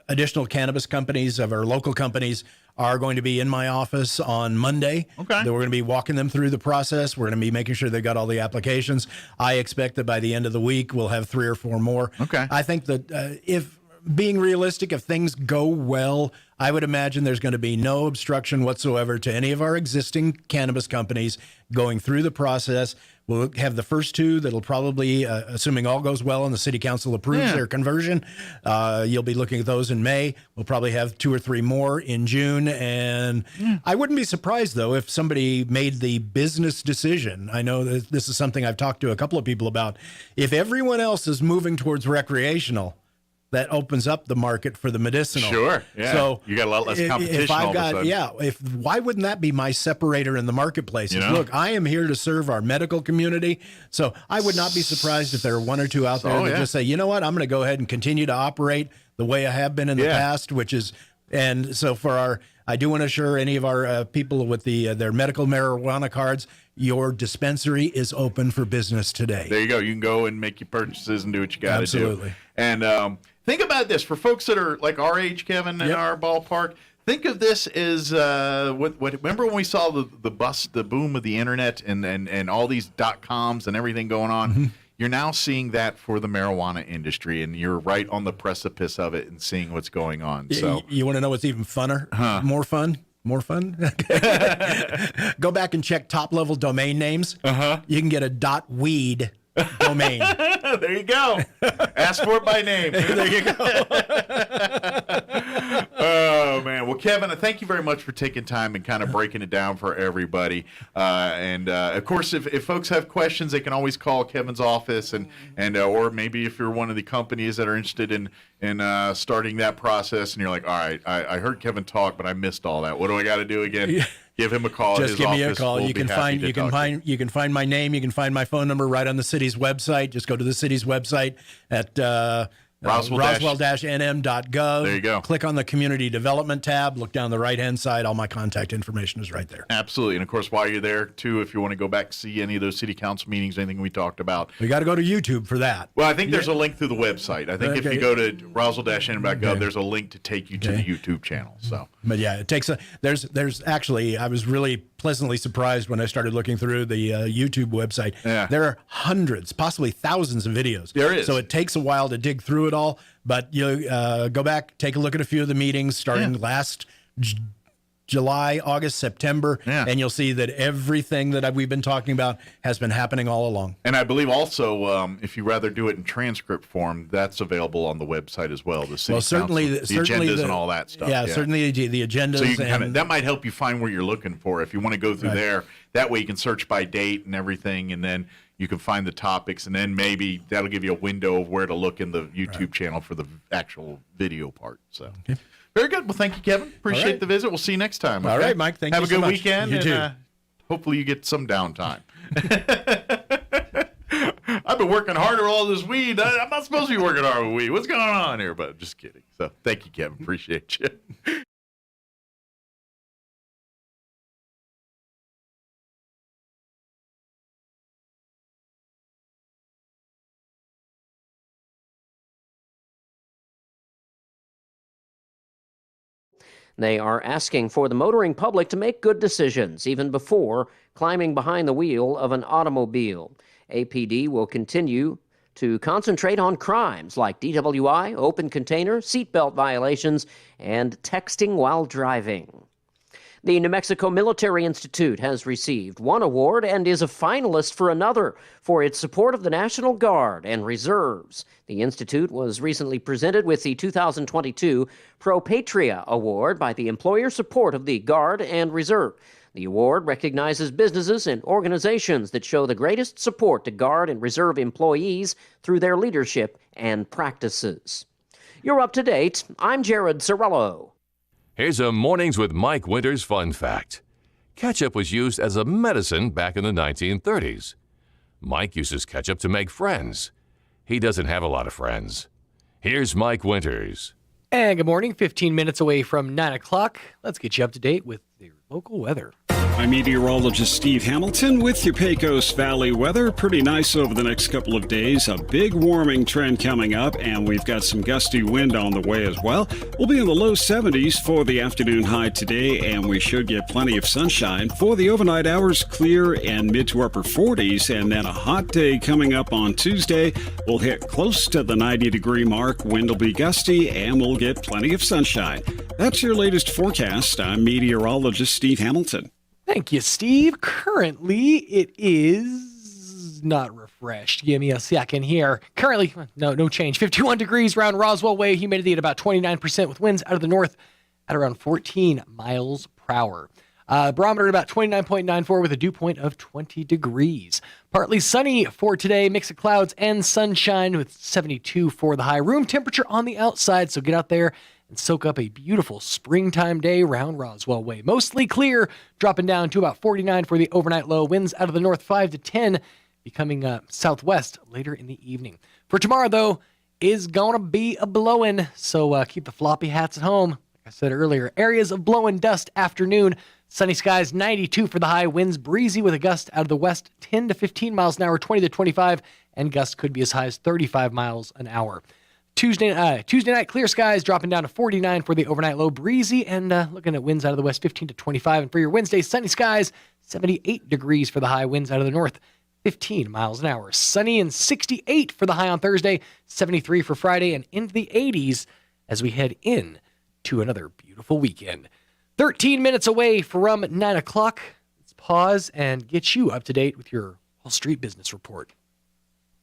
Speaker 11: additional cannabis companies of our local companies are going to be in my office on Monday.
Speaker 9: Okay.
Speaker 11: We're going to be walking them through the process. We're going to be making sure they've got all the applications. I expect that by the end of the week, we'll have 3 or 4 more.
Speaker 9: Okay.
Speaker 11: I think that being realistic, if things go well, I would imagine there's going to be no obstruction whatsoever to any of our existing cannabis companies going through the process. We'll have the first 2 that'll probably, assuming all goes well and the city council approves their conversion, you'll be looking at those in May. We'll probably have 2 or 3 more in June. And I wouldn't be surprised, though, if somebody made the business decision. I know that this is something I've talked to a couple of people about. If everyone else is moving towards recreational, that opens up the market for the medicinal.
Speaker 9: Sure, yeah.
Speaker 11: So
Speaker 9: you got a lot less competition.
Speaker 11: If I've got, why wouldn't that be my separator in the marketplace? Look, I am here to serve our medical community, so I would not be surprised if there are 1 or 2 out there that just say, you know what, I'm going to go ahead and continue to operate the way I have been in the past, and so I do want to assure any of our people with their medical marijuana cards, your dispensary is open for business today.
Speaker 9: There you go. You can go and make your purchases and do what you got to do.
Speaker 11: Absolutely.
Speaker 9: And think about this for folks that are like our age, Kevin, in our ballpark. Think of this as remember when we saw the boom of the internet and all these .coms and everything going on? Mm-hmm. You're now seeing that for the marijuana industry, and you're right on the precipice of it and seeing what's going on. So
Speaker 11: you want to know what's even funner? More fun? Go back and check top-level domain names. You can get a .weed domain.
Speaker 9: There you go. Ask for it by name.
Speaker 11: There you go.
Speaker 9: Oh, man. Well, Kevin, thank you very much for taking time and kind of breaking it down for everybody. Of course, if folks have questions, they can always call Kevin's office, and or maybe if you're one of the companies that are interested in starting that process, and you're like, all right, I heard Kevin talk, but I missed all that. What do I got to do again? Give him a call.
Speaker 11: Just give me a call. You can find my name. You can find my phone number right on the city's website. Just go to the city's website at Roswell-nm.gov.
Speaker 9: There you go.
Speaker 11: Click on the Community Development tab. Look down the right-hand side. All my contact information is right there.
Speaker 9: Absolutely. And, of course, while you're there, too, if you want to go back and see any of those city council meetings, anything we talked about.
Speaker 11: We got to go to YouTube for that.
Speaker 9: Well, I think there's a link through the website. I think if you go to Roswell-nm.gov, there's a link to take you to the YouTube channel. So,
Speaker 11: but yeah, it takes there's actually, I was really pleasantly surprised when I started looking through the YouTube website.
Speaker 9: Yeah.
Speaker 11: There are hundreds, possibly thousands of videos.
Speaker 9: There is.
Speaker 11: So it takes a while to dig through it all, but you go back, take a look at a few of the meetings starting last July, August, September, and you'll see that everything that we've been talking about has been happening all along.
Speaker 9: And I believe also, if you rather do it in transcript form, that's available on the website as well. The city
Speaker 11: certainly
Speaker 9: council, the agendas and all that stuff.
Speaker 11: Yeah, certainly the agendas.
Speaker 9: So you can that might help you find where you're looking for. If you want to go through there, that way you can search by date and everything, and then you can find the topics, and then maybe that'll give you a window of where to look in the YouTube channel for the actual video part. So. Very good. Well, thank you, Kevin. Appreciate the visit. We'll see you next time.
Speaker 11: All right, Mike. Thank you so much.
Speaker 9: Have a good weekend.
Speaker 11: You too.
Speaker 9: Hopefully you get some downtime. I've been working harder all this week. I'm not supposed to be working hard with weed. What's going on here? But just kidding. So thank you, Kevin. Appreciate you.
Speaker 12: They are asking for the motoring public to make good decisions, even before climbing behind the wheel of an automobile. APD will continue to concentrate on crimes like DWI, open container, seatbelt violations, and texting while driving. The New Mexico Military Institute has received one award and is a finalist for another for its support of the National Guard and Reserves. The Institute was recently presented with the 2022 Pro Patria Award by the Employer Support of the Guard and Reserve. The award recognizes businesses and organizations that show the greatest support to Guard and Reserve employees through their leadership and practices. You're up to date. I'm Jared Sorello.
Speaker 5: Here's a Mornings with Mike Winters fun fact. Ketchup was used as a medicine back in the 1930s. Mike uses ketchup to make friends. He doesn't have a lot of friends. Here's Mike Winters.
Speaker 6: And good morning, 15 minutes away from 9 o'clock. Let's get you up to date with the local weather.
Speaker 7: I'm meteorologist Steve Hamilton with your Pecos Valley weather. Pretty nice over the next couple of days. A big warming trend coming up, and we've got some gusty wind on the way as well. We'll be in the low 70s for the afternoon high today, and we should get plenty of sunshine. For the overnight hours, clear and mid to upper 40s, and then a hot day coming up on Tuesday. We'll hit close to the 90-degree mark. Wind will be gusty, and we'll get plenty of sunshine. That's your latest forecast. I'm meteorologist Steve Hamilton.
Speaker 6: Thank you, Steve. Currently, it is not refreshed. Give me a second here. Currently, no change. 51 degrees around Roswell Way. Humidity at about 29% with winds out of the north at around 14 miles per hour. Barometer at about 29.94 with a dew point of 20 degrees. Partly sunny for today. Mix of clouds and sunshine with 72 for the high. Room temperature on the outside, so get out there and soak up a beautiful springtime day around Roswell Way. Mostly clear, dropping down to about 49 for the overnight low. Winds out of the north 5 to 10, becoming southwest later in the evening. For tomorrow, though, is going to be a blowing, so keep the floppy hats at home. Like I said earlier, areas of blowing dust afternoon. Sunny skies, 92 for the high. Winds breezy with a gust out of the west, 10 to 15 miles an hour, 20 to 25, and gusts could be as high as 35 miles an hour. Tuesday night, clear skies, dropping down to 49 for the overnight low, breezy, and looking at winds out of the west, 15 to 25. And for your Wednesday, sunny skies, 78 degrees for the high, winds out of the north, 15 miles an hour. Sunny and 68 for the high on Thursday, 73 for Friday, and into the 80s as we head in to another beautiful weekend. 13 minutes away from 9 o'clock. Let's pause and get you up to date with your Wall Street Business Report.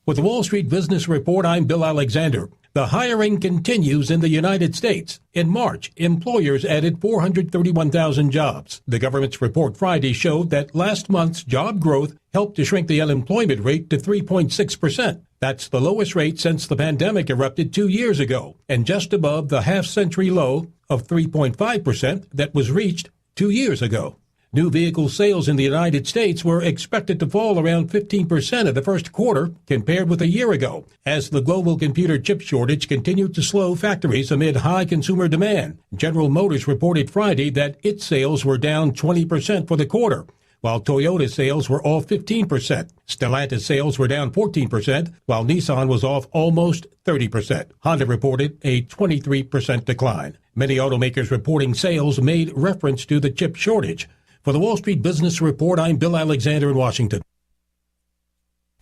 Speaker 13: With the Wall Street Business Report, I'm Bill Alexander. The hiring continues in the United States. In March, employers added 431,000 jobs. The government's report Friday showed that last month's job growth helped to shrink the unemployment rate to 3.6%. That's the lowest rate since the pandemic erupted 2 years ago, and just above the half-century low of 3.5% that was reached 2 years ago. New vehicle sales in the United States were expected to fall around 15% in the first quarter compared with a year ago, as the global computer chip shortage continued to slow factories amid high consumer demand. General Motors reported Friday that its sales were down 20% for the quarter, while Toyota sales were off 15%. Stellantis sales were down 14%, while Nissan was off almost 30%. Honda reported a 23% decline. Many automakers reporting sales made reference to the chip shortage. For the Wall Street Business Report, I'm Bill Alexander in Washington.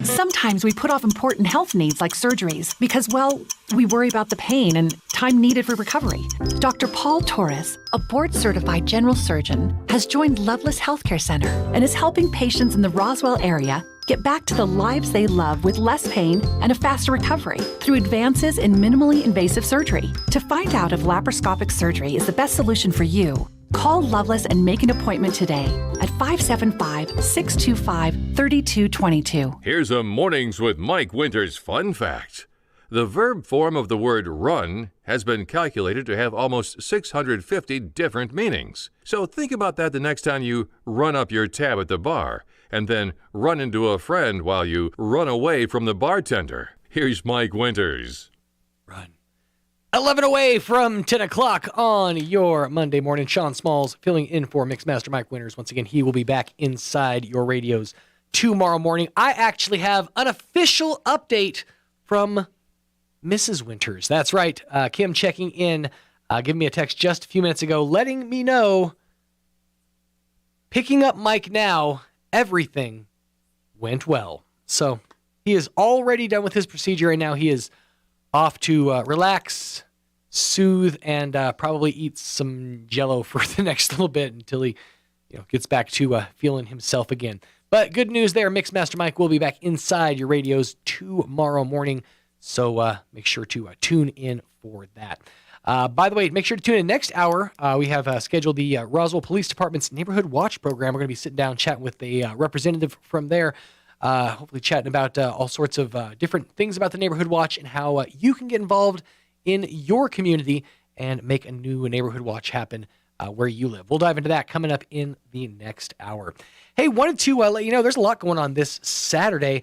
Speaker 14: Sometimes we put off important health needs like surgeries because, well, we worry about the pain and time needed for recovery. Dr. Paul Torres, a board-certified general surgeon, has joined Loveless Healthcare Center and is helping patients in the Roswell area get back to the lives they love with less pain and a faster recovery through advances in minimally invasive surgery. To find out if laparoscopic surgery is the best solution for you, call Loveless and make an appointment today at 575-625-3222.
Speaker 5: Here's a Mornings with Mike Winters fun fact. The verb form of the word run has been calculated to have almost 650 different meanings. So think about that the next time you run up your tab at the bar and then run into a friend while you run away from the bartender. Here's Mike Winters.
Speaker 6: 11 away from 10 o'clock on your Monday morning. Sean Smalls filling in for Mixmaster Mike Winters. Once again, he will be back inside your radios tomorrow morning. I actually have an official update from Mrs. Winters. That's right. Kim checking in, giving me a text just a few minutes ago, letting me know, picking up Mike now, everything went well. So he is already done with his procedure, and now he is off to relax, soothe, and probably eat some Jell-O for the next little bit until he gets back to feeling himself again. But good news there, Mixmaster Mike will be back inside your radios tomorrow morning, so make sure to tune in for that. By the way, make sure to tune in next hour. We have scheduled the Roswell Police Department's Neighborhood Watch program. We're going to be sitting down chatting with a representative from there, hopefully chatting about all sorts of different things about the Neighborhood Watch and how you can get involved in your community and make a new Neighborhood Watch happen where you live. We'll dive into that coming up in the next hour. Hey, wanted to let you know there's a lot going on this Saturday.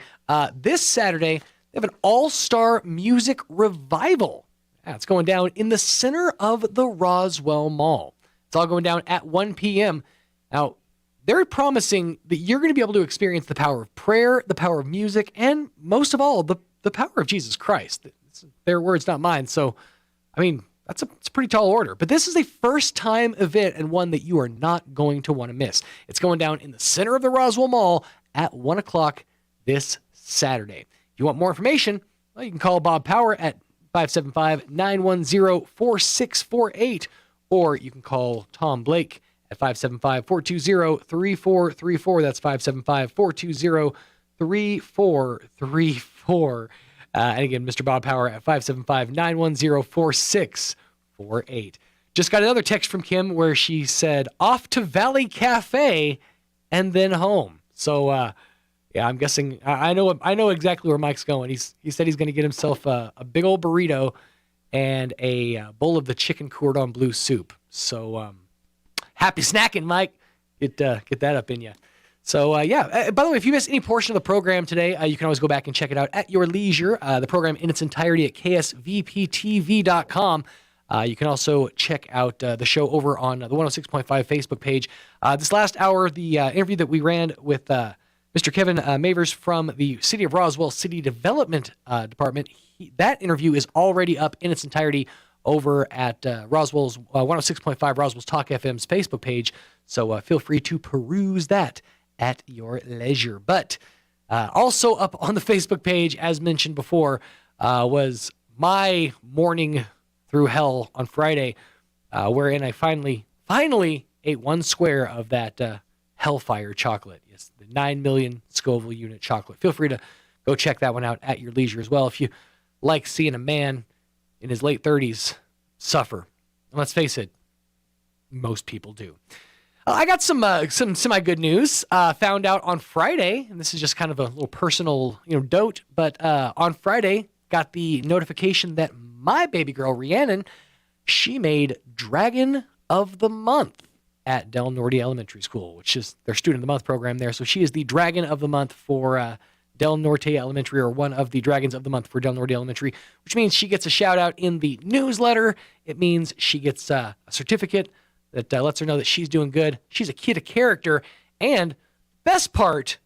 Speaker 6: This Saturday, they have an all-star music revival. It's going down in the center of the Roswell Mall. It's all going down at 1 p.m. Now, they're promising that you're going to be able to experience the power of prayer, the power of music, and most of all, the power of Jesus Christ. It's their words, not mine. So, I mean, it's a pretty tall order. But this is a first-time event and one that you are not going to want to miss. It's going down in the center of the Roswell Mall at 1 o'clock this Saturday. If you want more information, well, you can call Bob Power at 575-910-4648, or you can call Tom Blake at 575-420-3434. That's 575-420-3434. And again, Mr. Bob Power at 575-910-4648. Just got another text from Kim where she said, off to Valley Cafe and then home. So, yeah, I'm guessing, I know exactly where Mike's going. He said he's going to get himself a big old burrito and a bowl of the chicken cordon bleu soup. So, happy snacking, Mike. Get that up in you. So, yeah. By the way, if you missed any portion of the program today, you can always go back and check it out at your leisure. The program in its entirety at ksvptv.com. You can also check out the show over on the 106.5 Facebook page. This last hour, the interview that we ran with Mr. Kevin Mavers from the City of Roswell City Development Department, that interview is already up in its entirety over at Roswell's 106.5 Roswell's Talk FM's Facebook page. So feel free to peruse that at your leisure. But also up on the Facebook page, as mentioned before, was my morning through hell on Friday, wherein I finally ate one square of that Hellfire chocolate. Yes, the 9 million Scoville unit chocolate. Feel free to go check that one out at your leisure as well if you like seeing a man in his late 30s suffer. And let's face it, most people do. I got some semi-good news. Found out on Friday, and this is just kind of a little personal dote, but on Friday, got the notification that my baby girl, Rhiannon, she made Dragon of the Month. at Del Norte Elementary School, which is their Student of the Month program there. So she is the Dragon of the Month for Del Norte Elementary, or one of the Dragons of the Month for Del Norte Elementary, which means she gets a shout out in the newsletter. It means she gets a certificate that lets her know that she's doing good. She's a kid of character. And best part,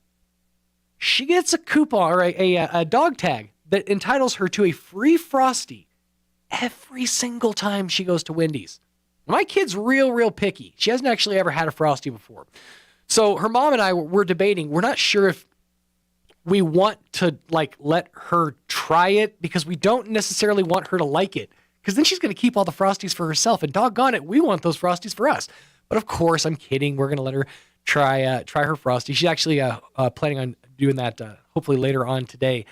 Speaker 6: she gets a coupon or a dog tag that entitles her to a free Frosty every single time she goes to Wendy's. My kid's real picky. She hasn't actually ever had a Frosty before. So her mom and I were debating. We're not sure if we want to let her try it, because we don't necessarily want her to like it, because then she's going to keep all the Frosties for herself, and doggone it, we want those Frosties for us. But of course, I'm kidding. We're going to let her try her Frosty. She's actually planning on doing that hopefully later on today.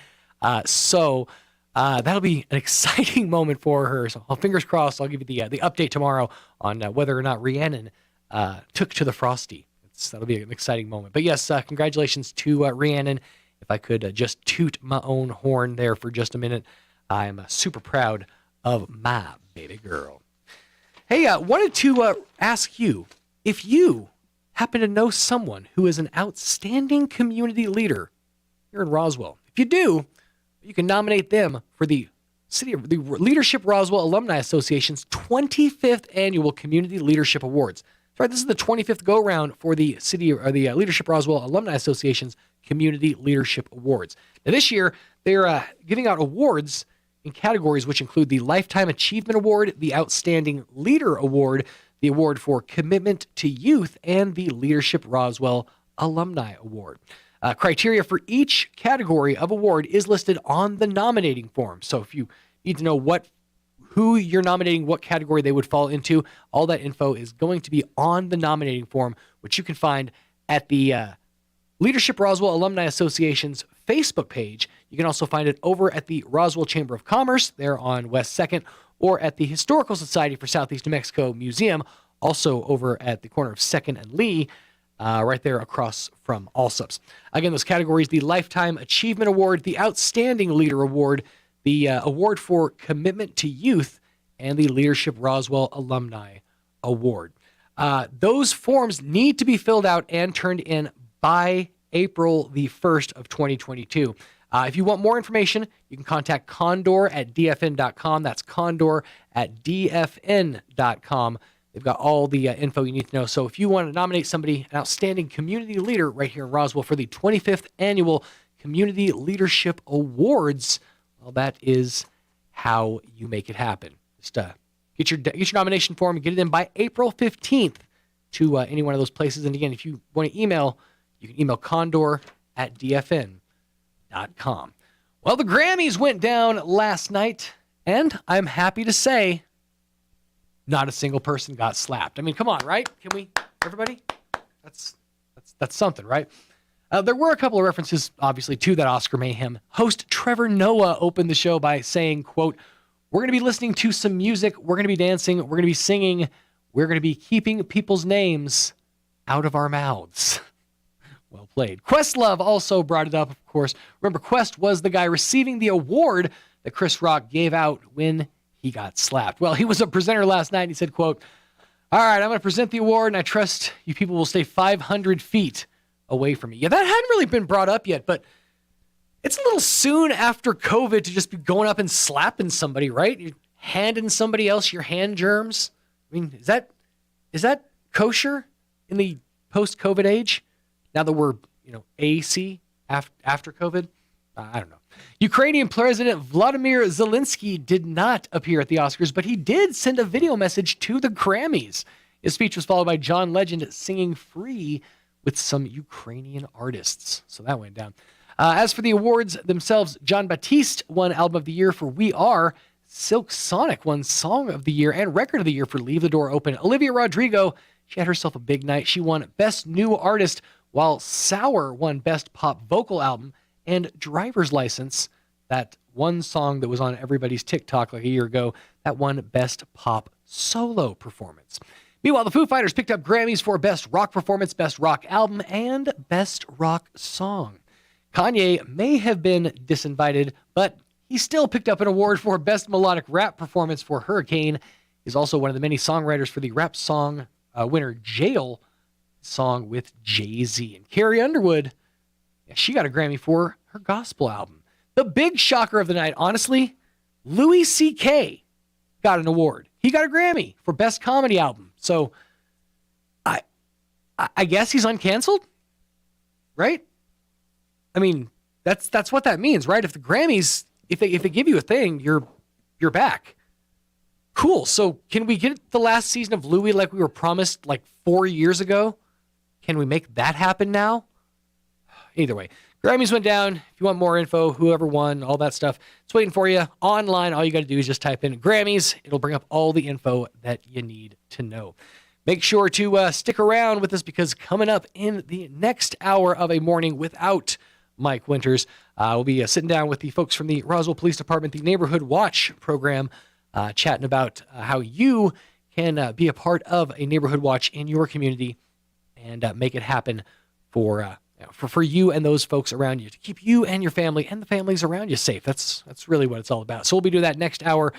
Speaker 6: So that'll be an exciting moment for her. So fingers crossed. I'll give you the update tomorrow on whether or not Rhiannon took to the Frosty. That'll be an exciting moment. But yes, congratulations to Rhiannon. If I could just toot my own horn there for just a minute, I'm super proud of my baby girl. Hey, wanted to ask you if you happen to know someone who is an outstanding community leader here in Roswell. If you do, you can nominate them for the Leadership Roswell Alumni Association's 25th Annual Community Leadership Awards. That's right, this is the 25th go-round for the Leadership Roswell Alumni Association's Community Leadership Awards. Now this year, they're giving out awards in categories which include the Lifetime Achievement Award, the Outstanding Leader Award, the Award for Commitment to Youth, and the Leadership Roswell Alumni Award. Criteria for each category of award is listed on the nominating form. So if you need to know who you're nominating, what category they would fall into, all that info is going to be on the nominating form, which you can find at the Leadership Roswell Alumni Association's Facebook page. You can also find it over at the Roswell Chamber of Commerce there on West 2nd, or at the Historical Society for Southeast New Mexico Museum, also over at the corner of 2nd and Lee, right there across from Allsups. Again, those categories: the Lifetime Achievement Award, the Outstanding Leader Award, the Award for Commitment to Youth, and the Leadership Roswell Alumni Award. Those forms need to be filled out and turned in by April the 1st of 2022. If you want more information, you can contact Condor at dfn.com. That's Condor at dfn.com. They've got all the info you need to know. So if you want to nominate somebody, an outstanding community leader right here in Roswell for the 25th Annual Community Leadership Awards, well, that is how you make it happen. Just get your nomination form and get it in by April 15th to any one of those places. And again, if you want to email, you can email Condor at dfn.com. Well, the Grammys went down last night, and I'm happy to say not a single person got slapped. I mean, come on, right? Can we, everybody? That's something, right? There were a couple of references, obviously, to that Oscar mayhem. Host Trevor Noah opened the show by saying, quote, "We're going to be listening to some music. We're going to be dancing. We're going to be singing. We're going to be keeping people's names out of our mouths." Well played. Questlove also brought it up, of course. Remember, Quest was the guy receiving the award that Chris Rock gave out when he got slapped. Well, he was a presenter last night, and he said, quote, "All right, I'm going to present the award, and I trust you people will stay 500 feet away from me." Yeah, that hadn't really been brought up yet, but it's a little soon after COVID to just be going up and slapping somebody, right? You're handing somebody else your hand germs. I mean, is that kosher in the post-COVID age? Now that we're, AC after COVID? I don't know. Ukrainian President Vladimir Zelensky did not appear at the Oscars, but he did send a video message to the Grammys. His speech was followed by John Legend singing Free with some Ukrainian artists. So that went down. As for the awards themselves, John Batiste won Album of the Year for We Are. Silk Sonic won Song of the Year and Record of the Year for Leave the Door Open. Olivia Rodrigo, she had herself a big night. She won Best New Artist, while Sour won Best Pop Vocal Album, and Driver's License, that one song that was on everybody's TikTok like a year ago, that won Best Pop Solo Performance. Meanwhile, the Foo Fighters picked up Grammys for Best Rock Performance, Best Rock Album, and Best Rock Song. Kanye may have been disinvited, but he still picked up an award for Best Melodic Rap Performance for Hurricane. He's also one of the many songwriters for the rap song winner Jail song with Jay-Z. And Carrie Underwood, she got a Grammy for her gospel album. The big shocker of the night, honestly, Louis C.K. got an award. He got a Grammy for Best Comedy Album. So I guess he's uncanceled, right? I mean, that's what that means, right? If the Grammys, if they give you a thing, you're back. Cool. So can we get the last season of Louis like we were promised like 4 years ago? Can we make that happen now? Either way, Grammys went down. If you want more info, whoever won, all that stuff, it's waiting for you online. All you got to do is just type in Grammys. It'll bring up all the info that you need to know. Make sure to stick around with us because coming up in the next hour of A Morning Without Mike Winters, we'll be sitting down with the folks from the Roswell Police Department, the Neighborhood Watch program, chatting about how you can be a part of a neighborhood watch in your community and make it happen for you and those folks around you, to keep you and your family and the families around you safe. That's really what it's all about. So we'll be doing that next hour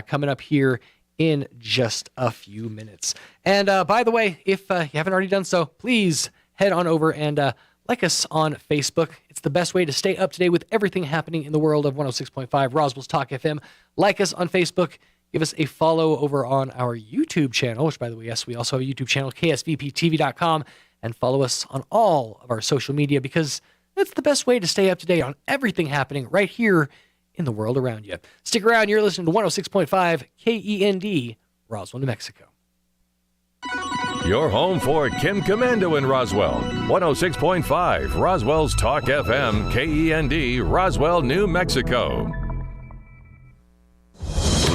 Speaker 6: coming up here in just a few minutes. And by the way, if you haven't already done so, please head on over and like us on Facebook. It's the best way to stay up to date with everything happening in the world of 106.5 Roswell's Talk FM. Like us on Facebook. Give us a follow over on our YouTube channel, which, by the way, yes, we also have a YouTube channel, ksvptv.com, and follow us on all of our social media because it's the best way to stay up to date on everything happening right here in the world around you. Stick around. You're listening to 106.5 KEND, Roswell, New Mexico.
Speaker 5: Your home for Kim Commando in Roswell. 106.5 Roswell's Talk FM, KEND, Roswell, New Mexico.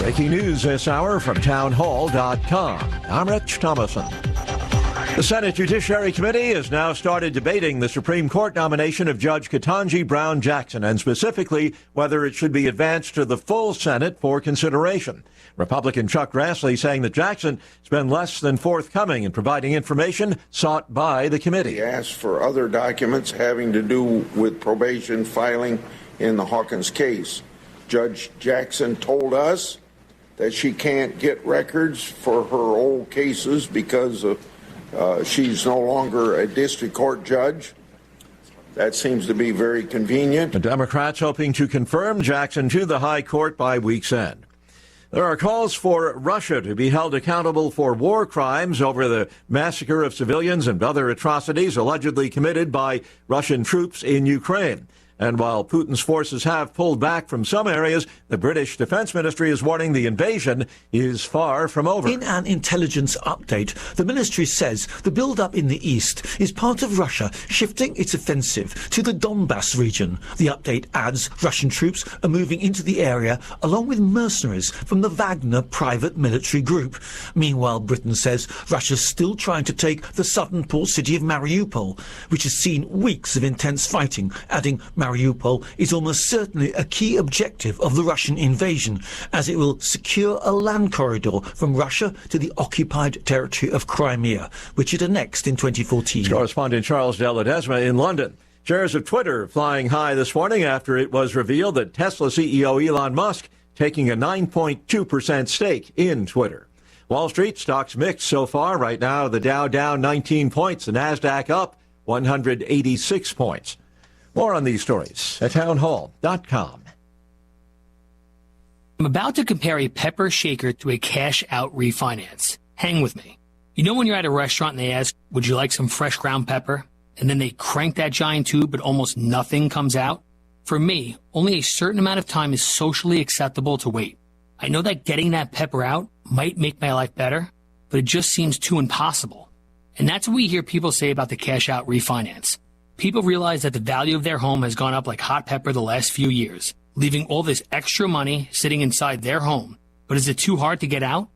Speaker 17: Breaking news this hour from townhall.com. I'm Rich Thomason. The Senate Judiciary Committee has now started debating the Supreme Court nomination of Judge Ketanji Brown Jackson, and specifically whether it should be advanced to the full Senate for consideration. Republican Chuck Grassley saying that Jackson has been less than forthcoming in providing information sought by the committee.
Speaker 15: He asked for other documents having to do with probation filing in the Hawkins case. Judge Jackson told us that she can't get records for her old cases because of she's no longer a district court judge. That seems to be very convenient.
Speaker 17: The Democrats hoping to confirm Jackson to the High Court by week's end. There are calls for Russia to be held accountable for war crimes over the massacre of civilians and other atrocities allegedly committed by Russian troops in Ukraine. And while Putin's forces have pulled back from some areas, the British Defense Ministry is warning the invasion is far from over.
Speaker 16: In an intelligence update, the ministry says the build-up in the east is part of Russia shifting its offensive to the Donbass region. The update adds Russian troops are moving into the area along with mercenaries from the Wagner private military group. Meanwhile, Britain says Russia's still trying to take the southern port city of Mariupol, which has seen weeks of intense fighting, adding Mariupol is almost certainly a key objective of the Russian invasion, as it will secure a land corridor from Russia to the occupied territory of Crimea, which it annexed in 2014.
Speaker 17: Correspondent Charles De Ledesma in London. Shares of Twitter flying high this morning after it was revealed that Tesla CEO Elon Musk taking a 9.2% stake in Twitter. Wall Street stocks mixed so far. Right now, the Dow down 19 points, the Nasdaq up 186 points. More on these stories at townhall.com.
Speaker 20: I'm about to compare a pepper shaker to a cash-out refinance. Hang with me. You know when you're at a restaurant and they ask, would you like some fresh ground pepper? And then they crank that giant tube, but almost nothing comes out? For me, only a certain amount of time is socially acceptable to wait. I know that getting that pepper out might make my life better, but it just seems too impossible. And that's what we hear people say about the cash-out refinance. People realize that the value of their home has gone up like hot pepper the last few years, leaving all this extra money sitting inside their home. But is it too hard to get out?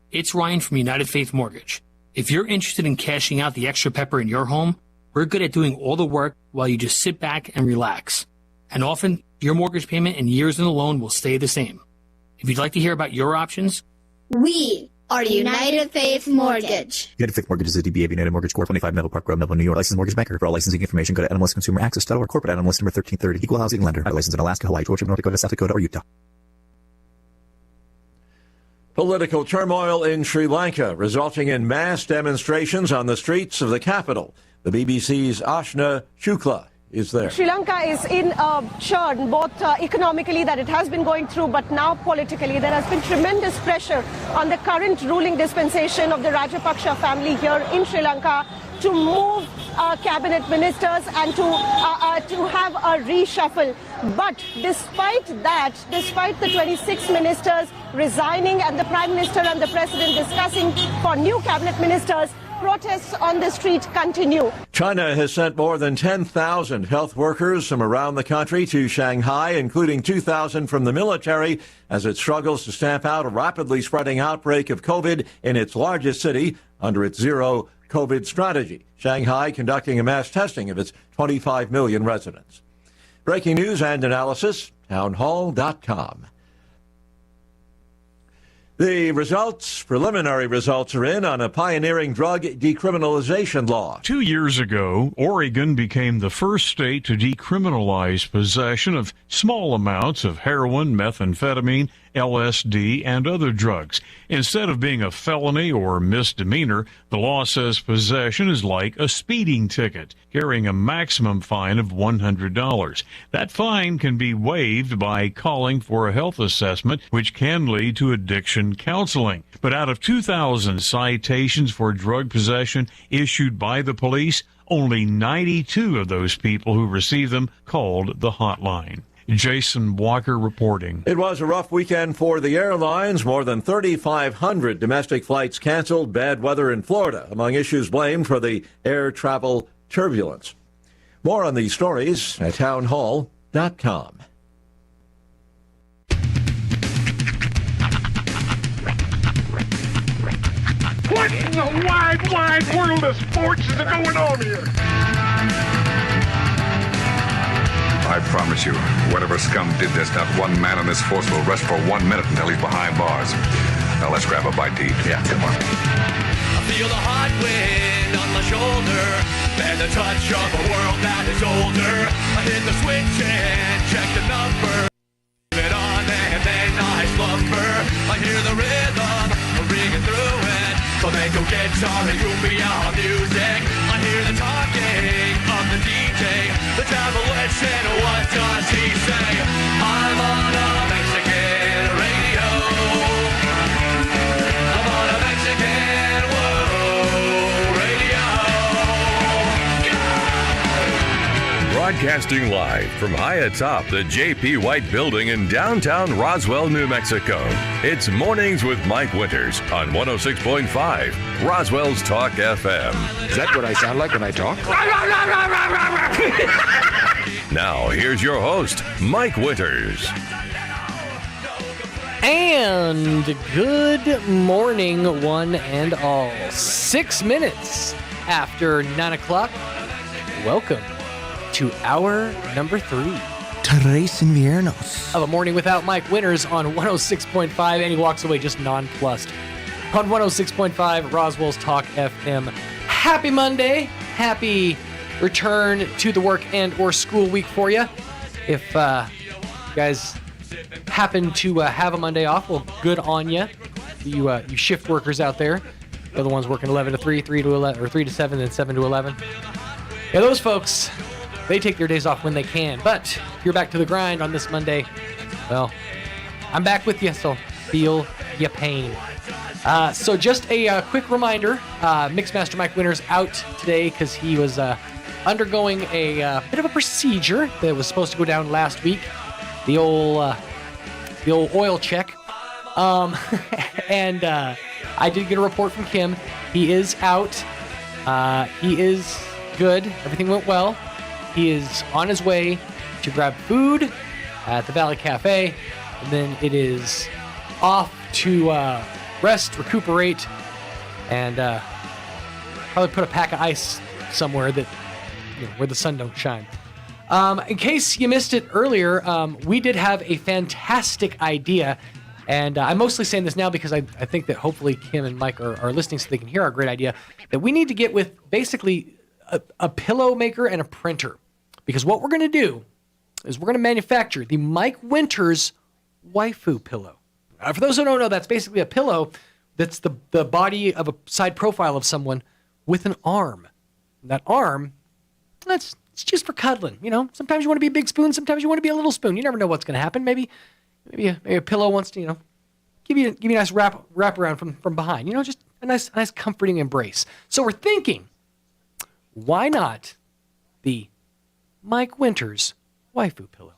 Speaker 20: It's Ryan from United Faith Mortgage. If you're interested in cashing out the extra pepper in your home, we're good at doing all the work while you just sit back and relax. And often, your mortgage payment and years in the loan will stay the same. If you'd like to hear about your options,
Speaker 21: we are United Faith Mortgage.
Speaker 22: United Faith Mortgage is a DBA of United Mortgage Corp. 25 Melville Park Road, Melville, New York. Licensed mortgage banker. For all licensing information, go to nmlsconsumeraccess.org. Corporate NMLS number 1330. Equal housing lender. Licensed in Alaska, Hawaii, Georgia, North Dakota, South Dakota, or Utah.
Speaker 17: Political turmoil in Sri Lanka, resulting in mass demonstrations on the streets of the capital. The BBC's Ashna Shukla is there.
Speaker 18: Sri Lanka is in a churn, both economically that it has been going through, but now politically. There has been tremendous pressure on the current ruling dispensation of the Rajapaksa family here in Sri Lanka to move cabinet ministers and to have a reshuffle. But despite that, despite the 26 ministers resigning and the Prime Minister and the President discussing for new cabinet ministers, protests on the street continue.
Speaker 17: China has sent more than 10,000 health workers from around the country to Shanghai, including 2,000 from the military, as it struggles to stamp out a rapidly spreading outbreak of COVID in its largest city under its zero COVID strategy. Shanghai conducting a mass testing of its 25 million residents. Breaking news and analysis, townhall.com. The preliminary results are in on a pioneering drug decriminalization law.
Speaker 19: 2 years ago, Oregon became the first state to decriminalize possession of small amounts of heroin, methamphetamine, LSD, and other drugs. Instead of being a felony or misdemeanor, the law says possession is like a speeding ticket, carrying a maximum fine of $100. That fine can be waived by calling for a health assessment, which can lead to addiction counseling. But out of 2,000 citations for drug possession issued by the police, only 92 of those people who received them called the hotline. Jason Walker reporting.
Speaker 17: It was a rough weekend for the airlines. More than 3,500 domestic flights canceled. Bad weather in Florida among issues blamed for the air travel turbulence. More on these stories at townhall.com.
Speaker 1: What in the wide world of sports is going on here?
Speaker 2: I promise you, whatever scum did this, not one man on this force will rest for 1 minute until he's behind bars. Now let's grab a bite to eat. Yeah, come on.
Speaker 3: I feel the hot wind on my shoulder and the touch of a world that is older. I hit the switch and check the number. Leave it on and then I slumber. I hear the rhythm ringing through it. Flamenco guitar and cumbia music. I hear the talking of the DJ. The demolition, what does he say? I'm on a Mexican radio. I'm on a Mexican radio.
Speaker 5: Broadcasting live from high atop the J.P. White Building in downtown Roswell, New Mexico. It's Mornings with Mike Winters on 106.5 Roswell's Talk FM.
Speaker 4: Is that what I sound like when I talk?
Speaker 5: Now, here's your host, Mike Winters.
Speaker 6: And good morning, one and all. 6 minutes after 9 o'clock. Welcome to hour number 3.
Speaker 10: Tres Inviernos.
Speaker 6: Of a morning without Mike Winters on 106.5, and he walks away just nonplussed. On 106.5, Roswell's Talk FM. Happy Monday. Happy return to the work and or school week for you. If you guys happen to have a Monday off, well, good on you. You shift workers out there. They're the ones working 11 to 3, 3 to 11, or 3 to 7, and 7 to 11. Yeah, those folks, they take their days off when they can. But if you're back to the grind on this Monday, well, I'm back with you, so feel your pain. So just a quick reminder, Mixmaster Mike Winters out today because he was undergoing a bit of a procedure that was supposed to go down last week, the old oil check. And I did get a report from Kim. He is out. He is good. Everything went well. He is on his way to grab food at the Valley Cafe, and then it is off to rest, recuperate, and probably put a pack of ice somewhere that where the sun don't shine. In case you missed it earlier, we did have a fantastic idea, and I'm mostly saying this now because I think that hopefully Kim and Mike are listening so they can hear our great idea, that we need to get with basically a pillow maker and a printer. Because what we're going to do is we're going to manufacture the Mike Winters waifu pillow. For those who don't know, that's basically a pillow that's the body of a side profile of someone with an arm. And that arm, it's just for cuddling. Sometimes you want to be a big spoon, sometimes you want to be a little spoon. You never know what's going to happen. Maybe a pillow wants to, give you a nice wrap around from behind. Just a nice comforting embrace. So we're thinking, why not the Mike Winters waifu pillow?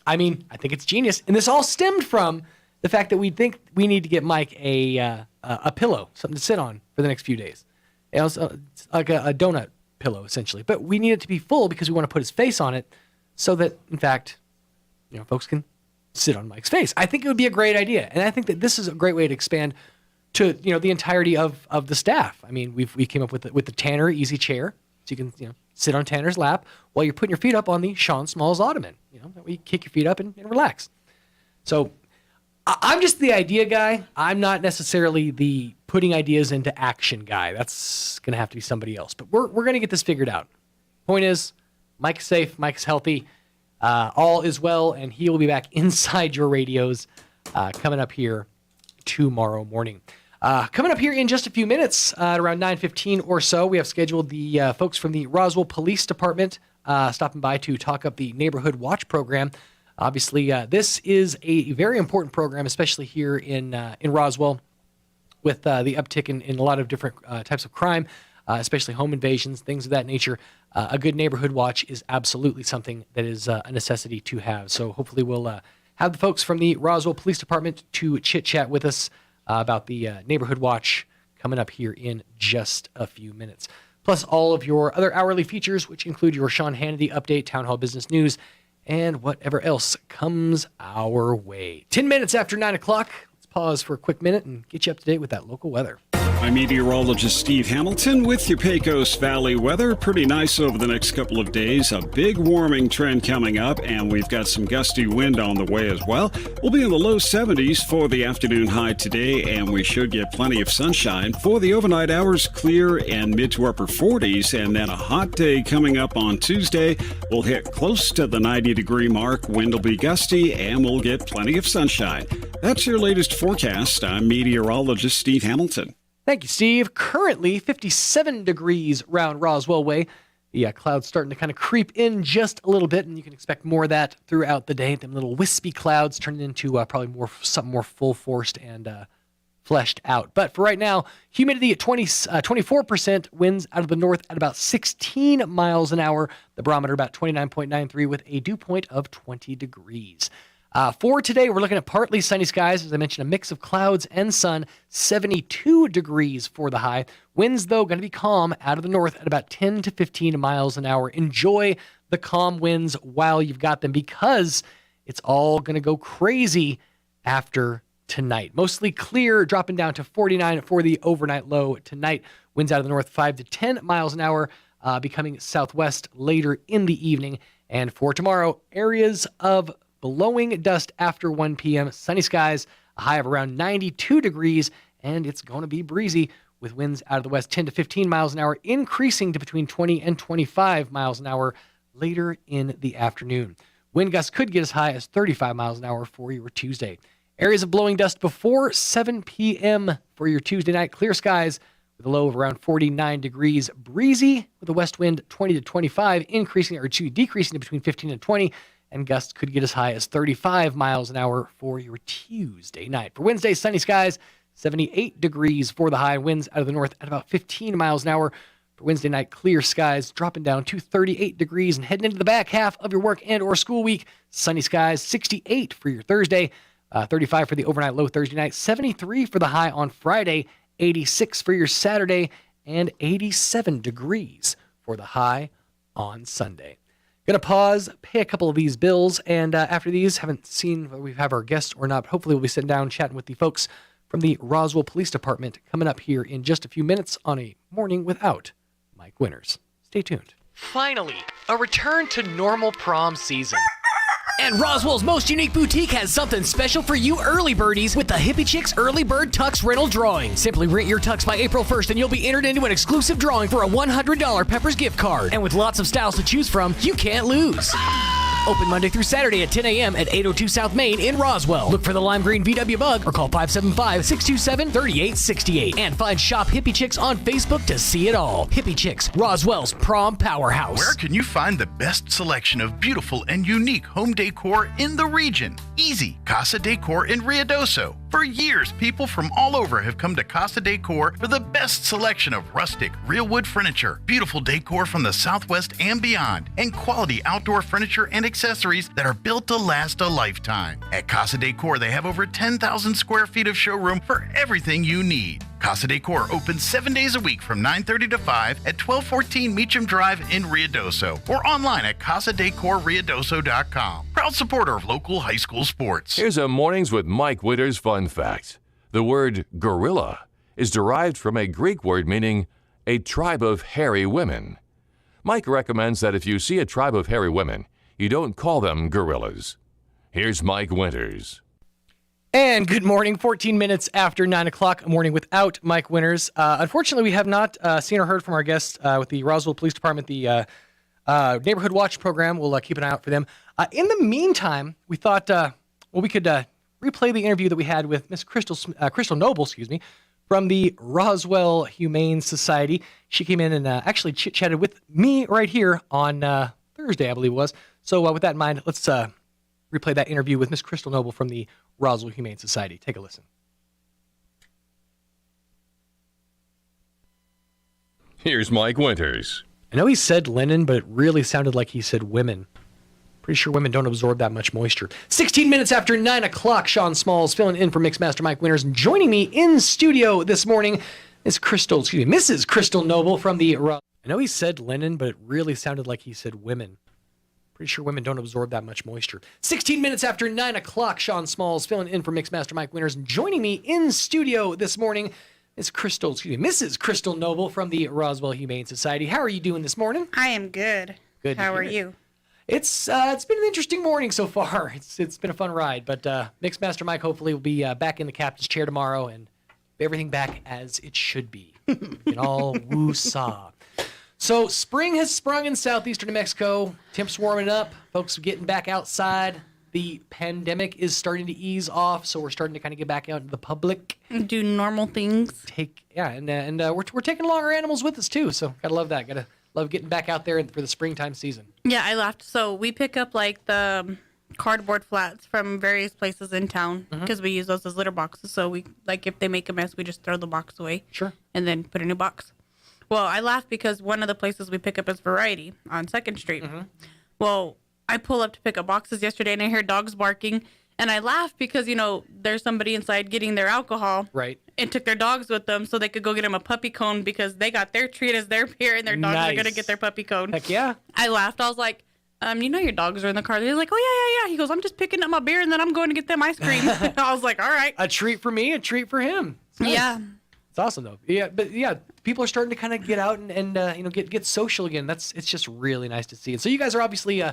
Speaker 6: I think it's genius. And this all stemmed from the fact that we think we need to get Mike a pillow, something to sit on for the next few days. It's like a donut pillow, essentially. But we need it to be full because we want to put his face on it so that, in fact, folks can sit on Mike's face. I think it would be a great idea. And I think that this is a great way to expand to, the entirety of the staff. We came up with the Tanner Easy Chair. So you can, sit on Tanner's lap while you're putting your feet up on the Sean Smalls Ottoman. That way you kick your feet up and relax. So I'm just the idea guy. I'm not necessarily the putting ideas into action guy. That's going to have to be somebody else. But we're going to get this figured out. Point is, Mike's safe, Mike's healthy, all is well, and he will be back inside your radios coming up here tomorrow morning. Coming up here in just a few minutes, at around 9:15 or so, we have scheduled the folks from the Roswell Police Department stopping by to talk up the Neighborhood Watch program. Obviously, this is a very important program, especially here in Roswell, with the uptick in a lot of different types of crime, especially home invasions, things of that nature. A good neighborhood watch is absolutely something that is a necessity to have. So hopefully we'll have the folks from the Roswell Police Department to chit-chat with us about the Neighborhood Watch coming up here in just a few minutes. Plus all of your other hourly features, which include your Sean Hannity update, Town Hall Business News, and whatever else comes our way. 10 minutes after 9 o'clock. Let's pause for a quick minute and get you up to date with that local weather.
Speaker 7: I'm meteorologist Steve Hamilton with your Pecos Valley weather. Pretty nice over the next couple of days. A big warming trend coming up, and we've got some gusty wind on the way as well. We'll be in the low 70s for the afternoon high today, and we should get plenty of sunshine. For the overnight hours, clear and mid to upper 40s, and then a hot day coming up on Tuesday. We'll hit close to the 90-degree mark. Wind will be gusty, and we'll get plenty of sunshine. That's your latest forecast. I'm meteorologist Steve Hamilton.
Speaker 6: Thank you, Steve. Currently 57 degrees round Roswell way. The clouds starting to kind of creep in just a little bit, and you can expect more of that throughout the day. Them little wispy clouds turning into probably something more full-forced and fleshed out. But for right now, humidity at 24%, winds out of the north at about 16 miles an hour. The barometer about 29.93 with a dew point of 20 degrees. For today, we're looking at partly sunny skies. As I mentioned, a mix of clouds and sun, 72 degrees for the high. Winds, though, going to be calm out of the north at about 10 to 15 miles an hour. Enjoy the calm winds while you've got them, because it's all going to go crazy after tonight. Mostly clear, dropping down to 49 for the overnight low tonight. Winds out of the north 5 to 10 miles an hour, becoming southwest later in the evening. And for tomorrow, areas of blowing dust after 1 p.m., sunny skies, a high of around 92 degrees, and it's going to be breezy with winds out of the west 10 to 15 miles an hour, increasing to between 20 and 25 miles an hour later in the afternoon. Wind gusts could get as high as 35 miles an hour for your Tuesday. Areas of blowing dust before 7 p.m. for your Tuesday night. Clear skies with a low of around 49 degrees. Breezy with a west wind 20 to 25, decreasing to between 15 and 20. And gusts could get as high as 35 miles an hour for your Tuesday night. For Wednesday, sunny skies, 78 degrees for the high. Winds out of the north at about 15 miles an hour. For Wednesday night, clear skies, dropping down to 38 degrees. And heading into the back half of your work and or school week, sunny skies, 68 for your Thursday, 35 for the overnight low Thursday night, 73 for the high on Friday, 86 for your Saturday, and 87 degrees for the high on Sunday. Going to pause, pay a couple of these bills, and after these, haven't seen whether we have our guests or not. Hopefully we'll be sitting down chatting with the folks from the Roswell Police Department coming up here in just a few minutes on a morning without Mike Winters. Stay tuned. Finally, a return to normal prom season.
Speaker 20: And Roswell's most unique boutique has something special for you early birdies with the Hippie Chicks Early Bird Tux Rental Drawing. Simply rent your tux by April 1st and you'll be entered into an exclusive drawing for a $100 Peppers gift card. And with lots of styles to choose from, you can't lose.
Speaker 6: Open Monday through Saturday at 10 a.m. at 802 South Main in Roswell. Look for the lime green VW Bug or call 575-627-3868. And find Shop Hippie Chicks on Facebook to see it all. Hippie Chicks, Roswell's prom powerhouse.
Speaker 8: Where can you find the best selection of beautiful and unique home decor in the region? Easy. Casa Decor in Ruidoso. For years, people from all over have come to Casa Decor for the best selection of rustic, real wood furniture, beautiful decor from the Southwest and beyond, and quality outdoor furniture and accessories that are built to last a lifetime. At Casa Decor, they have over 10,000 square feet of showroom for everything you need. Casa Decor opens 7 days a week from 9:30 to 5 at 1214 Meacham Drive in Ruidoso or online at casadecorruidoso.com. Proud supporter of local high school sports.
Speaker 5: Here's a Mornings with Mike Winters fun fact. The word gorilla is derived from a Greek word meaning a tribe of hairy women. Mike recommends that if you see a tribe of hairy women, you don't call them gorillas. Here's Mike Winters.
Speaker 6: And good morning, 14 minutes after 9 o'clock, a morning without Mike Winters. Unfortunately, we have not seen or heard from our guests with the Roswell Police Department, the Neighborhood Watch program. We'll keep an eye out for them. In the meantime, we thought, we could replay the interview that we had with Miss Crystal Noble, from the Roswell Humane Society. She came in and actually chit-chatted with me right here on Thursday, I believe it was. So with that in mind, let's replay that interview with Miss Crystal Noble from the Roswell Humane Society. Take a listen.
Speaker 5: Here's Mike Winters.
Speaker 6: I know he said linen, but it really sounded like he said women. Pretty sure women don't absorb that much moisture. 16 minutes after 9 o'clock, Sean Smalls filling in for Mixmaster Mike Winters. And joining me in studio this morning is Mrs. Crystal Noble from the... I know he said linen, but it really sounded like he said women. Pretty sure women don't absorb that much moisture. 16 minutes after 9 o'clock, Sean Smalls filling in for Mixmaster Mike Winters. And joining me in studio this morning is Mrs. Crystal Noble from the Roswell Humane Society. How are you doing this morning?
Speaker 11: I am good.
Speaker 6: Good.
Speaker 11: How are you?
Speaker 6: It's been an interesting morning so far. It's been a fun ride, but Mixmaster Mike hopefully will be back in the captain's chair tomorrow and everything back as it should be. And all woo-saw. So spring has sprung in southeastern New Mexico. Temps warming up. Folks are getting back outside. The pandemic is starting to ease off, so we're starting to kind of get back out into the public.
Speaker 11: Do normal things.
Speaker 6: And we're taking along our animals with us too. So gotta love that. Gotta love getting back out there for the springtime season.
Speaker 11: Yeah, I laughed. So we pick up like the cardboard flats from various places in town because we use those as litter boxes. So we if they make a mess, we just throw the box away.
Speaker 6: Sure.
Speaker 11: And then put a new box. Well, I laughed because one of the places we pick up is Variety on 2nd Street. Well, I pull up to pick up boxes yesterday and I hear dogs barking. And I laughed because, there's somebody inside getting their alcohol.
Speaker 6: Right.
Speaker 11: And took their dogs with them so they could go get them a puppy cone because they got their treat as their beer and their dogs are going to get their puppy cone.
Speaker 6: Heck yeah.
Speaker 11: I laughed. I was like, your dogs are in the car. They're like, oh, yeah. He goes, I'm just picking up my beer and then I'm going to get them ice cream. I was like, all right.
Speaker 6: A treat for me, a treat for him.
Speaker 11: Yeah.
Speaker 6: It's awesome though. Yeah, but yeah, people are starting to kind of get out and get social again. It's just really nice to see. And so you guys are obviously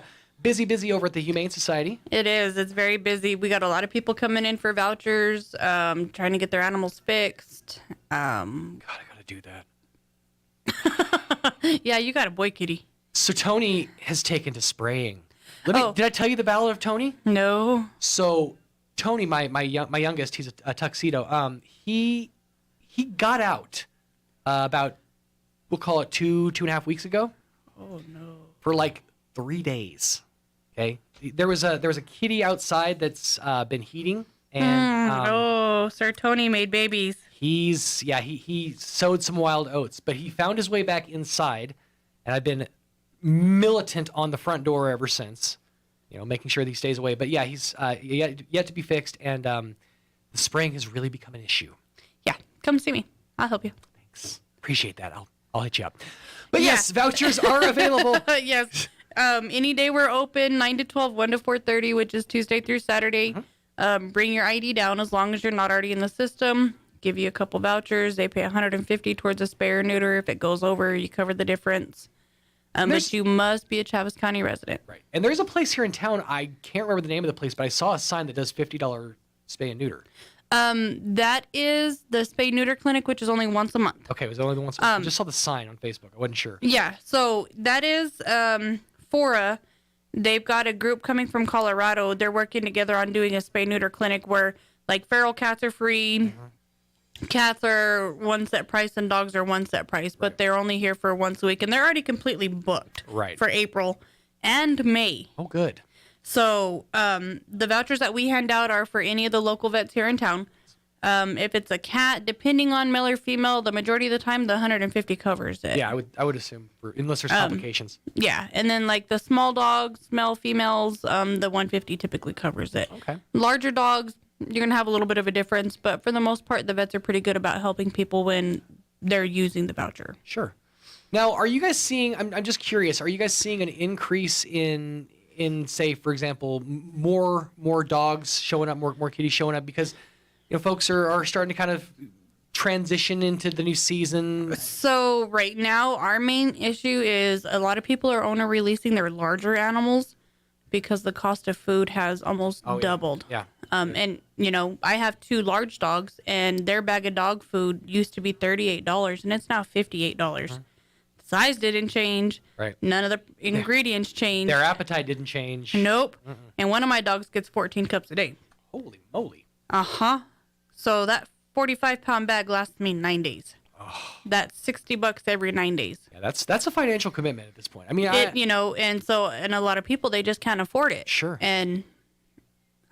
Speaker 6: busy over at the Humane Society.
Speaker 11: It is. It's very busy. We got a lot of people coming in for vouchers, trying to get their animals fixed.
Speaker 6: God, I gotta do
Speaker 11: that. Yeah, you got a boy kitty.
Speaker 6: So Tony has taken to spraying. Did I tell you the battle of Tony?
Speaker 11: No.
Speaker 6: So Tony, my youngest, he's a tuxedo. He got out about, we'll call it 2.5 weeks ago.
Speaker 11: Oh no.
Speaker 6: For like 3 days. Okay. There was a kitty outside that's been heating, and
Speaker 11: Sir Tony made babies.
Speaker 6: He sowed some wild oats, but he found his way back inside, and I've been militant on the front door ever since, making sure that he stays away. But yeah, he's yet to be fixed, and the spraying has really become an issue.
Speaker 11: Yeah, come see me. I'll help you.
Speaker 6: Thanks. Appreciate that. I'll hit you up. But yes, vouchers are available.
Speaker 11: Yes. Any day we're open, 9 to 12, 1 to 4:30, which is Tuesday through Saturday. Bring your ID down as long as you're not already in the system. Give you a couple vouchers. They pay $150 towards a spay or neuter. If it goes over, you cover the difference. But you must be a Chaves County resident.
Speaker 6: Right. And there's a place here in town, I can't remember the name of the place, but I saw a sign that does $50 spay and neuter.
Speaker 11: That is the spay neuter clinic, which is only once a month.
Speaker 6: Okay, it was only once a month. I just saw the sign on Facebook. I wasn't sure.
Speaker 11: Yeah, so that is Fora, They've got a group coming from Colorado. They're working together on doing a spay-neuter clinic where, like, feral cats are free. Cats are one set price and dogs are one set price, but they're only here for once a week, and they're already completely booked for April and May.
Speaker 6: Oh, good.
Speaker 11: So the vouchers that we hand out are for any of the local vets here in town. If it's a cat, depending on male or female, the majority of the time, the 150 covers it.
Speaker 6: Yeah, I would assume, unless there's complications.
Speaker 11: Yeah, and then like the small dogs, male, females, the 150 typically covers it.
Speaker 6: Okay.
Speaker 11: Larger dogs, you're going to have a little bit of a difference, but for the most part, the vets are pretty good about helping people when they're using the voucher.
Speaker 6: Sure. Now, are you guys seeing, I'm just curious, are you guys seeing an increase in say, for example, more dogs showing up, more kitties showing up? Because, you know, folks are starting to kind of transition into the new season.
Speaker 11: So right now, our main issue is a lot of people are owner releasing their larger animals because the cost of food has almost doubled.
Speaker 6: Yeah.
Speaker 11: And, you know, I have 2 large dogs, and their bag of dog food used to be $38, and it's now $58. The size didn't change.
Speaker 6: Right.
Speaker 11: None of the ingredients changed.
Speaker 6: Their appetite didn't change.
Speaker 11: Nope. And one of my dogs gets 14 cups a day.
Speaker 6: Holy moly.
Speaker 11: Uh-huh. So that 45-pound bag lasts me 9 days. That's $60 every 9 days.
Speaker 6: Yeah, that's a financial commitment at this point. I mean,
Speaker 11: you know, and a lot of people, they just can't afford it.
Speaker 6: Sure.
Speaker 11: And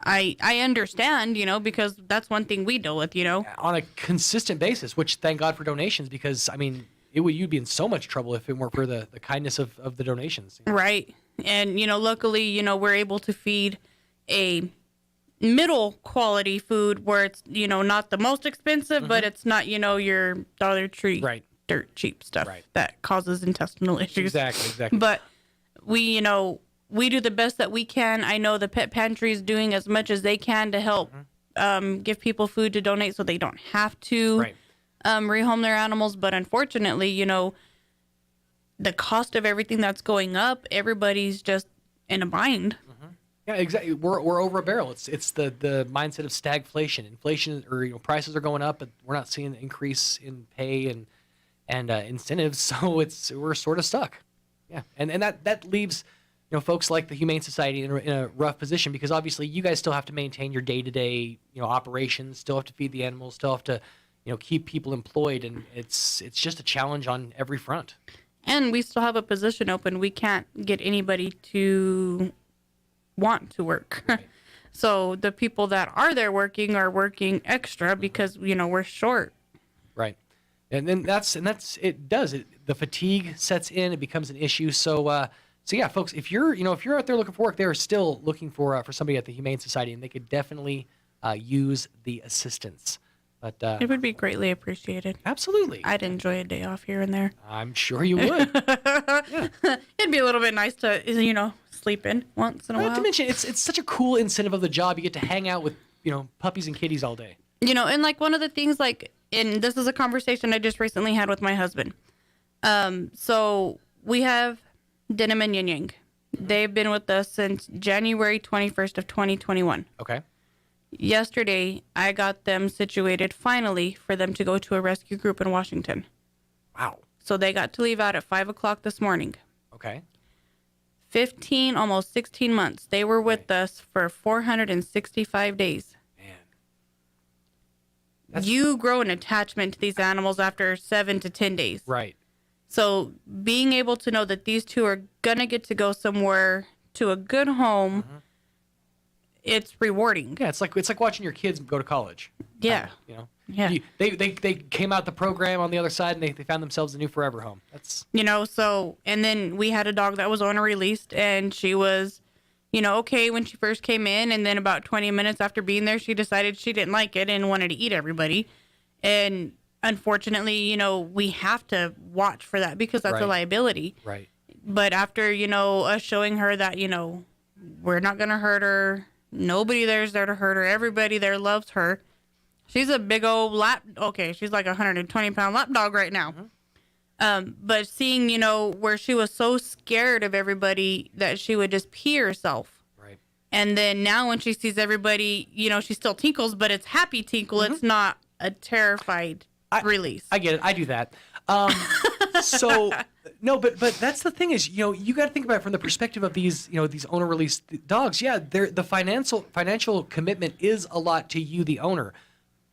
Speaker 11: I understand, you know, because that's one thing we deal with, you know.
Speaker 6: On a consistent basis, which thank God for donations, because, I mean, you'd be in so much trouble if it weren't for the kindness of the donations.
Speaker 11: Right. And, you know, luckily, you know, we're able to feed a middle quality food where it's, you know, not the most expensive, but it's not, you know, your Dollar Tree dirt cheap stuff that causes intestinal issues.
Speaker 6: Exactly.
Speaker 11: But we, you know, we do the best that we can. I know the pet pantry is doing as much as they can to help give people food to donate so they don't have to rehome their animals. But unfortunately, you know, the cost of everything that's going up, everybody's just in a bind.
Speaker 6: Yeah, exactly. We're over a barrel. It's the mindset of stagflation. Inflation, or, you know, prices are going up, but we're not seeing an increase in pay and incentives. So we're sort of stuck. Yeah, and that leaves, you know, folks like the Humane Society in a rough position, because obviously you guys still have to maintain your day-to-day, you know, operations, still have to feed the animals, still have to, you know, keep people employed, and it's just a challenge on every front.
Speaker 11: And we still have a position open. We can't get anybody to want to work. So the people that are there working are working extra because, you know, we're short.
Speaker 6: Right. And then the fatigue sets in, it becomes an issue. So yeah, folks, if you're out there looking for work, they're still looking for somebody at the Humane Society, and they could definitely use the assistance. But
Speaker 11: it would be greatly appreciated.
Speaker 6: Absolutely.
Speaker 11: I'd enjoy a day off here and there.
Speaker 6: I'm sure you would.
Speaker 11: It'd be a little bit nice to, you know, sleep in once in a while.
Speaker 6: Not to mention, it's such a cool incentive of the job. You get to hang out with, you know, puppies and kitties all day.
Speaker 11: You know, and like one of the things, like, and this is a conversation I just recently had with my husband. So we have Denim and Yin Yang. They've been with us since January 21st of 2021.
Speaker 6: Okay.
Speaker 11: Yesterday, I got them situated finally for them to go to a rescue group in Washington.
Speaker 6: Wow.
Speaker 11: So they got to leave out at 5 o'clock this morning.
Speaker 6: Okay.
Speaker 11: 15, almost 16 months. They were with us for 465 days. Man. You grow an attachment to these animals after 7 to 10 days.
Speaker 6: Right.
Speaker 11: So being able to know that these two are going to get to go somewhere to a good home, it's rewarding.
Speaker 6: Yeah, it's like watching your kids go to college.
Speaker 11: Yeah.
Speaker 6: You know?
Speaker 11: Yeah.
Speaker 6: They came out the program on the other side, and they found themselves a new forever home. That's,
Speaker 11: you know, so, and then we had a dog that was owner released, and she was, you know, okay when she first came in, and then about 20 minutes after being there, she decided she didn't like it and wanted to eat everybody. And unfortunately, you know, we have to watch for that because that's a liability.
Speaker 6: Right.
Speaker 11: But after, you know, us showing her that, you know, we're not going to hurt her, nobody there's there to hurt her, everybody there loves her. She's a big old she's like a 120-pound lap dog right now. But seeing, you know, where she was so scared of everybody that she would just pee herself.
Speaker 6: Right.
Speaker 11: And then now when she sees everybody, you know, she still tinkles, but it's happy tinkle. It's not a terrified release.
Speaker 6: I get it. I do that. So no, but that's the thing is, you got to think about it from the perspective of these, these owner released dogs. Yeah, the financial commitment is a lot to you, the owner.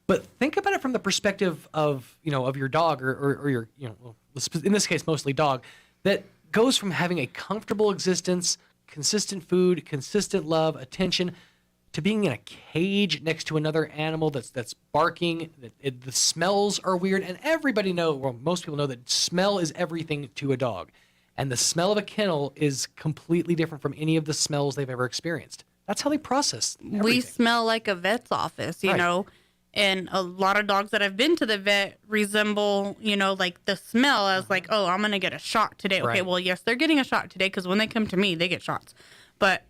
Speaker 6: But think about it from the perspective of, of your dog or your, in this case, mostly dog, that goes from having a comfortable existence, consistent food, consistent love, attention, to being in a cage next to another animal that's barking. The smells are weird, and everybody most people know that smell is everything to a dog, and the smell of a kennel is completely different from any of the smells they've ever experienced. That's how they process everything.
Speaker 11: We smell like a vet's office, you know, and a lot of dogs that have been to the vet resemble, like the smell as like, oh, I'm gonna get a shot today. Okay, well, yes, they're getting a shot today because when they come to me, they get shots, but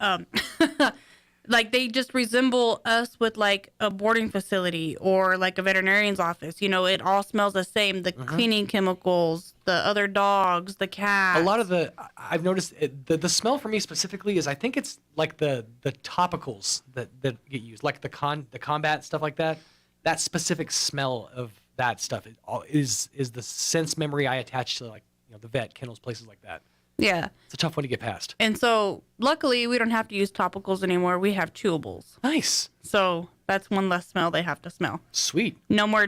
Speaker 11: like they just resemble us with like a boarding facility or like a veterinarian's office. It all smells the same. The cleaning chemicals, the other dogs, the cats.
Speaker 6: A lot of I've noticed the smell for me specifically is I think it's like the topicals that get used, like the combat stuff like that. That specific smell of that stuff is the sense memory I attach to, like, the vet, kennels, places like that.
Speaker 11: Yeah.
Speaker 6: It's a tough one to get past.
Speaker 11: And so, luckily, we don't have to use topicals anymore. We have chewables.
Speaker 6: Nice.
Speaker 11: So, that's one less smell they have to smell.
Speaker 6: Sweet.
Speaker 11: No more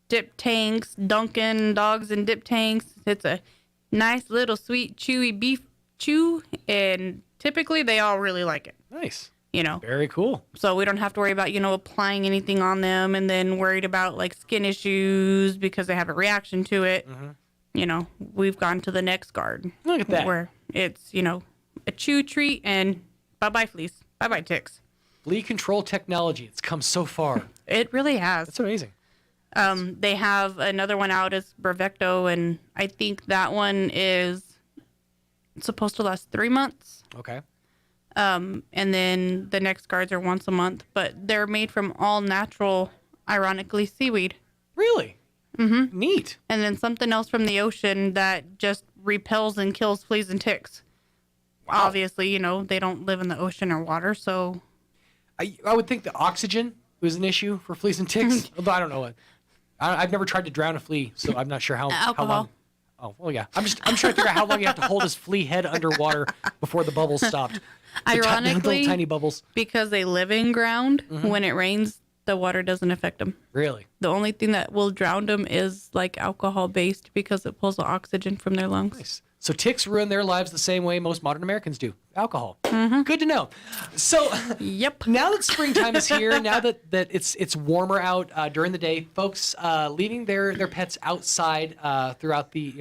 Speaker 11: dip tanks, dunking dogs in dip tanks. It's a nice little sweet, chewy beef chew, and typically they all really like it.
Speaker 6: Nice.
Speaker 11: Very
Speaker 6: cool.
Speaker 11: So we don't have to worry about, applying anything on them and then worried about like skin issues because they have a reaction to it. We've gone to the next guard.
Speaker 6: Look at that.
Speaker 11: Where it's, a chew treat and bye-bye fleas. Bye-bye ticks.
Speaker 6: Flea control technology. It's come so far.
Speaker 11: It really has.
Speaker 6: That's amazing.
Speaker 11: They have another one out as Bravecto, and I think that one is supposed to last 3 months.
Speaker 6: Okay.
Speaker 11: And then the next guards are once a month, but they're made from all natural, ironically, seaweed.
Speaker 6: Really?
Speaker 11: Mm-hmm.
Speaker 6: Neat.
Speaker 11: And then something else from the ocean that just repels and kills fleas and ticks. Wow. Obviously, they don't live in the ocean or water, so...
Speaker 6: I would think the oxygen was an issue for fleas and ticks, although I don't know. I've never tried to drown a flea, so I'm not sure how long... Oh, well, yeah. I'm trying to figure out how long you have to hold his flea head underwater before the bubbles stopped.
Speaker 11: Ironically,
Speaker 6: little tiny bubbles.
Speaker 11: Because they live in ground, when it rains, the water doesn't affect them.
Speaker 6: Really?
Speaker 11: The only thing that will drown them is like alcohol-based because it pulls the oxygen from their lungs.
Speaker 6: Nice. So ticks ruin their lives the same way most modern Americans do. Alcohol. Good to know. So,
Speaker 11: yep.
Speaker 6: Now that springtime is here, now that it's warmer out during the day, folks leaving their pets outside throughout the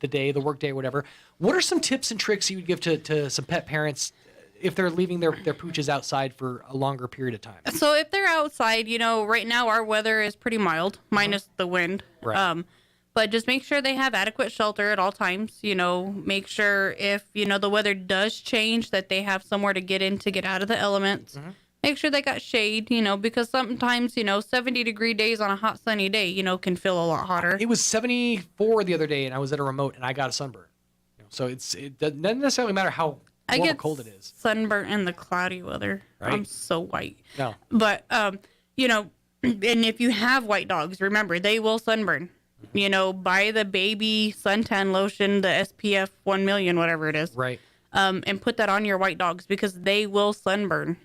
Speaker 6: day, the work day, or whatever. What are some tips and tricks you would give to some pet parents if they're leaving their pooches outside for a longer period of time?
Speaker 11: So if they're outside, right now our weather is pretty mild, minus the wind.
Speaker 6: Right.
Speaker 11: But just make sure they have adequate shelter at all times. Make sure if, the weather does change that they have somewhere to get in to get out of the elements. Make sure they got shade, because sometimes, 70-degree days on a hot, sunny day, can feel a lot hotter.
Speaker 6: It was 74 the other day, and I was at a remote, and I got a sunburn. So it doesn't necessarily matter how warm or cold it is.
Speaker 11: Sunburnt in the cloudy weather.
Speaker 6: Right?
Speaker 11: I'm so white.
Speaker 6: No.
Speaker 11: But, and if you have white dogs, remember, they will sunburn. Buy the baby suntan lotion, the SPF 1 million, whatever it is.
Speaker 6: Right.
Speaker 11: And put that on your white dogs because they will sunburn.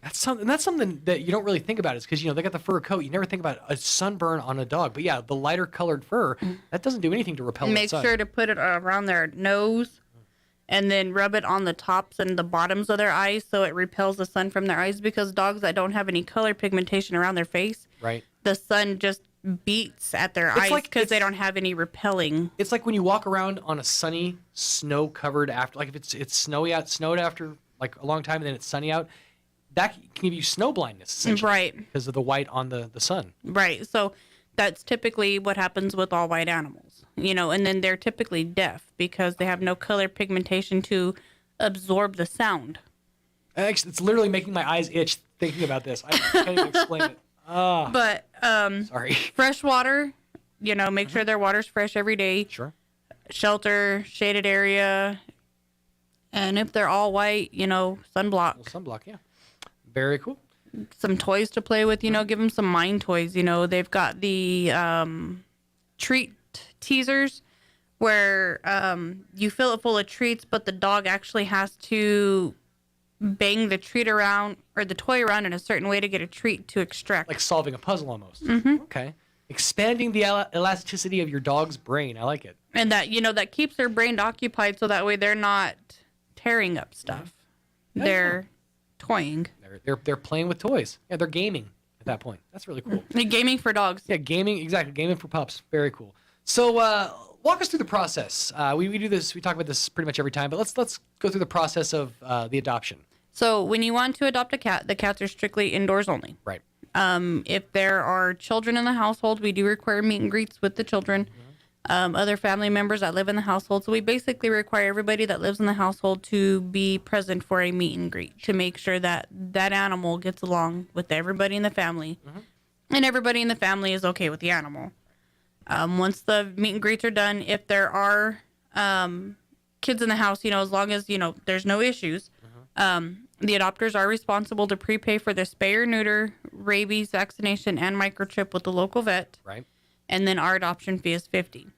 Speaker 6: That's something that you don't really think about, is because they got the fur coat. You never think about a sunburn on a dog, but yeah, the lighter colored fur that doesn't do anything to repel.
Speaker 11: Make sure to put it around their nose, and then rub it on the tops and the bottoms of their eyes so it repels the sun from their eyes. Because dogs that don't have any color pigmentation around their face,
Speaker 6: right,
Speaker 11: the sun just beats at their eyes because they don't have any repelling.
Speaker 6: It's like when you walk around on a sunny, snow-covered after, like if it's snowy out, snowed after like a long time, and then it's sunny out. That can give you snow blindness, essentially,
Speaker 11: right?
Speaker 6: Because of the white on the sun.
Speaker 11: Right. So that's typically what happens with all white animals, and then they're typically deaf because they have no color pigmentation to absorb the sound.
Speaker 6: Actually, it's literally making my eyes itch thinking about this. I can't even explain it.
Speaker 11: But
Speaker 6: sorry.
Speaker 11: Fresh water, make sure their water's fresh every day.
Speaker 6: Sure.
Speaker 11: Shelter, shaded area, and if they're all white, sunblock.
Speaker 6: Sunblock, yeah. Very cool.
Speaker 11: Some toys to play with, give them some mind toys. They've got the treat teasers where you fill it full of treats, but the dog actually has to bang the treat around or the toy around in a certain way to get a treat to extract.
Speaker 6: Like solving a puzzle almost.
Speaker 11: Mm-hmm.
Speaker 6: Okay. Expanding the elasticity of your dog's brain. I like it.
Speaker 11: And that, that keeps their brain occupied so that way they're not tearing up stuff.
Speaker 6: Yeah.
Speaker 11: They're toying.
Speaker 6: They're playing with toys. Yeah, they're gaming at that point. That's really cool.
Speaker 11: Gaming for dogs.
Speaker 6: Yeah, gaming, exactly. Gaming for pups. Very cool. So walk us through the process. We do this, we talk about this pretty much every time, but let's go through the process of the adoption.
Speaker 11: So when you want to adopt a cat, the cats are strictly indoors only.
Speaker 6: Right.
Speaker 11: If there are children in the household, we do require meet and greets with the children. Other family members that live in the household. So we basically require everybody that lives in the household to be present for a meet and greet to make sure that that animal gets along with everybody in the family. And everybody in the family is okay with the animal. Once the meet and greets are done, if there are kids in the house, as long as, there's no issues, the adopters are responsible to prepay for the spay or neuter, rabies vaccination, and microchip with the local vet.
Speaker 6: Right.
Speaker 11: And then our adoption fee is $50.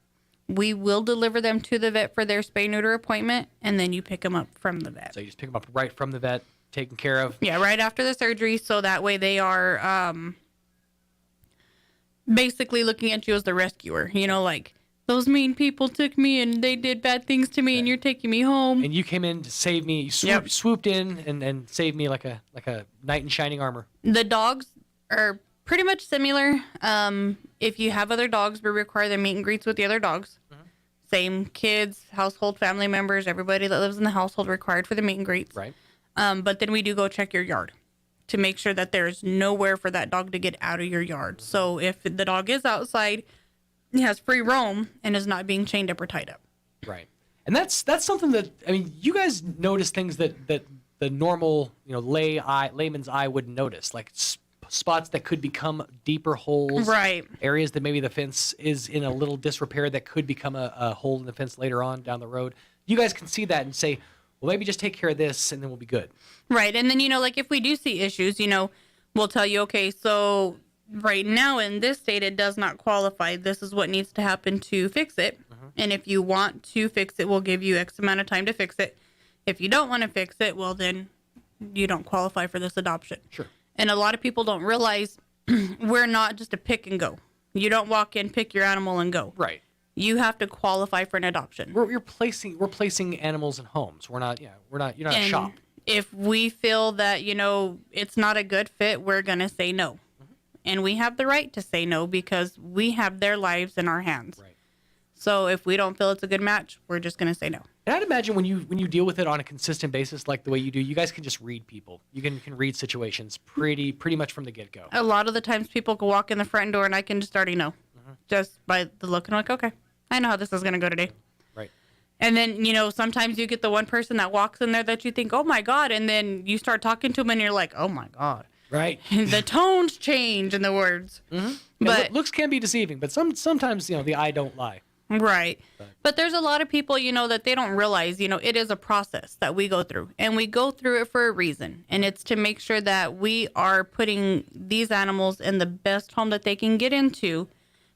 Speaker 11: We will deliver them to the vet for their spay-neuter appointment, and then you pick them up from the vet.
Speaker 6: So you just pick them up right from the vet, taken care of?
Speaker 11: Yeah, right after the surgery, so that way they are basically looking at you as the rescuer. like, those mean people took me and they did bad things to me, and you're taking me home.
Speaker 6: And you came in to save me. You swooped in and saved me like a knight in shining armor.
Speaker 11: The dogs are pretty much similar. If you have other dogs, we require the meet and greets with the other dogs. Same kids, household, family members, everybody that lives in the household required for the meet and greets.
Speaker 6: Right.
Speaker 11: But then we do go check your yard to make sure that there's nowhere for that dog to get out of your yard. So if the dog is outside, he has free roam and is not being chained up or tied up.
Speaker 6: Right. And that's something that, you guys notice things that the normal, layman's eye wouldn't notice, like spots that could become deeper holes.
Speaker 11: Right.
Speaker 6: Areas that maybe the fence is in a little disrepair that could become a hole in the fence later on down the road. You guys can see that and say, well, maybe just take care of this and then we'll be good.
Speaker 11: Right. And then, like if we do see issues, we'll tell you, okay, so right now in this state, it does not qualify. This is what needs to happen to fix it. And if you want to fix it, we'll give you X amount of time to fix it. If you don't want to fix it, well, then you don't qualify for this adoption.
Speaker 6: Sure.
Speaker 11: And a lot of people don't realize we're not just a pick and go. You don't walk in, pick your animal, and go.
Speaker 6: Right.
Speaker 11: You have to qualify for an adoption.
Speaker 6: We're placing animals in homes. You're not a shop.
Speaker 11: If we feel that, it's not a good fit, we're going to say no. And we have the right to say no because we have their lives in our hands.
Speaker 6: Right.
Speaker 11: So if we don't feel it's a good match, we're just going to say no.
Speaker 6: And I'd imagine when you deal with it on a consistent basis like the way you do, you guys can just read people. You can read situations pretty much from the get-go.
Speaker 11: A lot of the times people can walk in the front door and I can just already know. Just by the look, and I'm like, okay, I know how this is going to go today.
Speaker 6: Right.
Speaker 11: And then, sometimes you get the one person that walks in there that you think, oh my God, and then you start talking to them and you're like, oh my God.
Speaker 6: Right.
Speaker 11: The tones change in the words.
Speaker 6: But looks can be deceiving, but sometimes, the eye don't lie.
Speaker 11: Right. But there's a lot of people, that they don't realize, it is a process that we go through. And we go through it for a reason. And it's to make sure that we are putting these animals in the best home that they can get into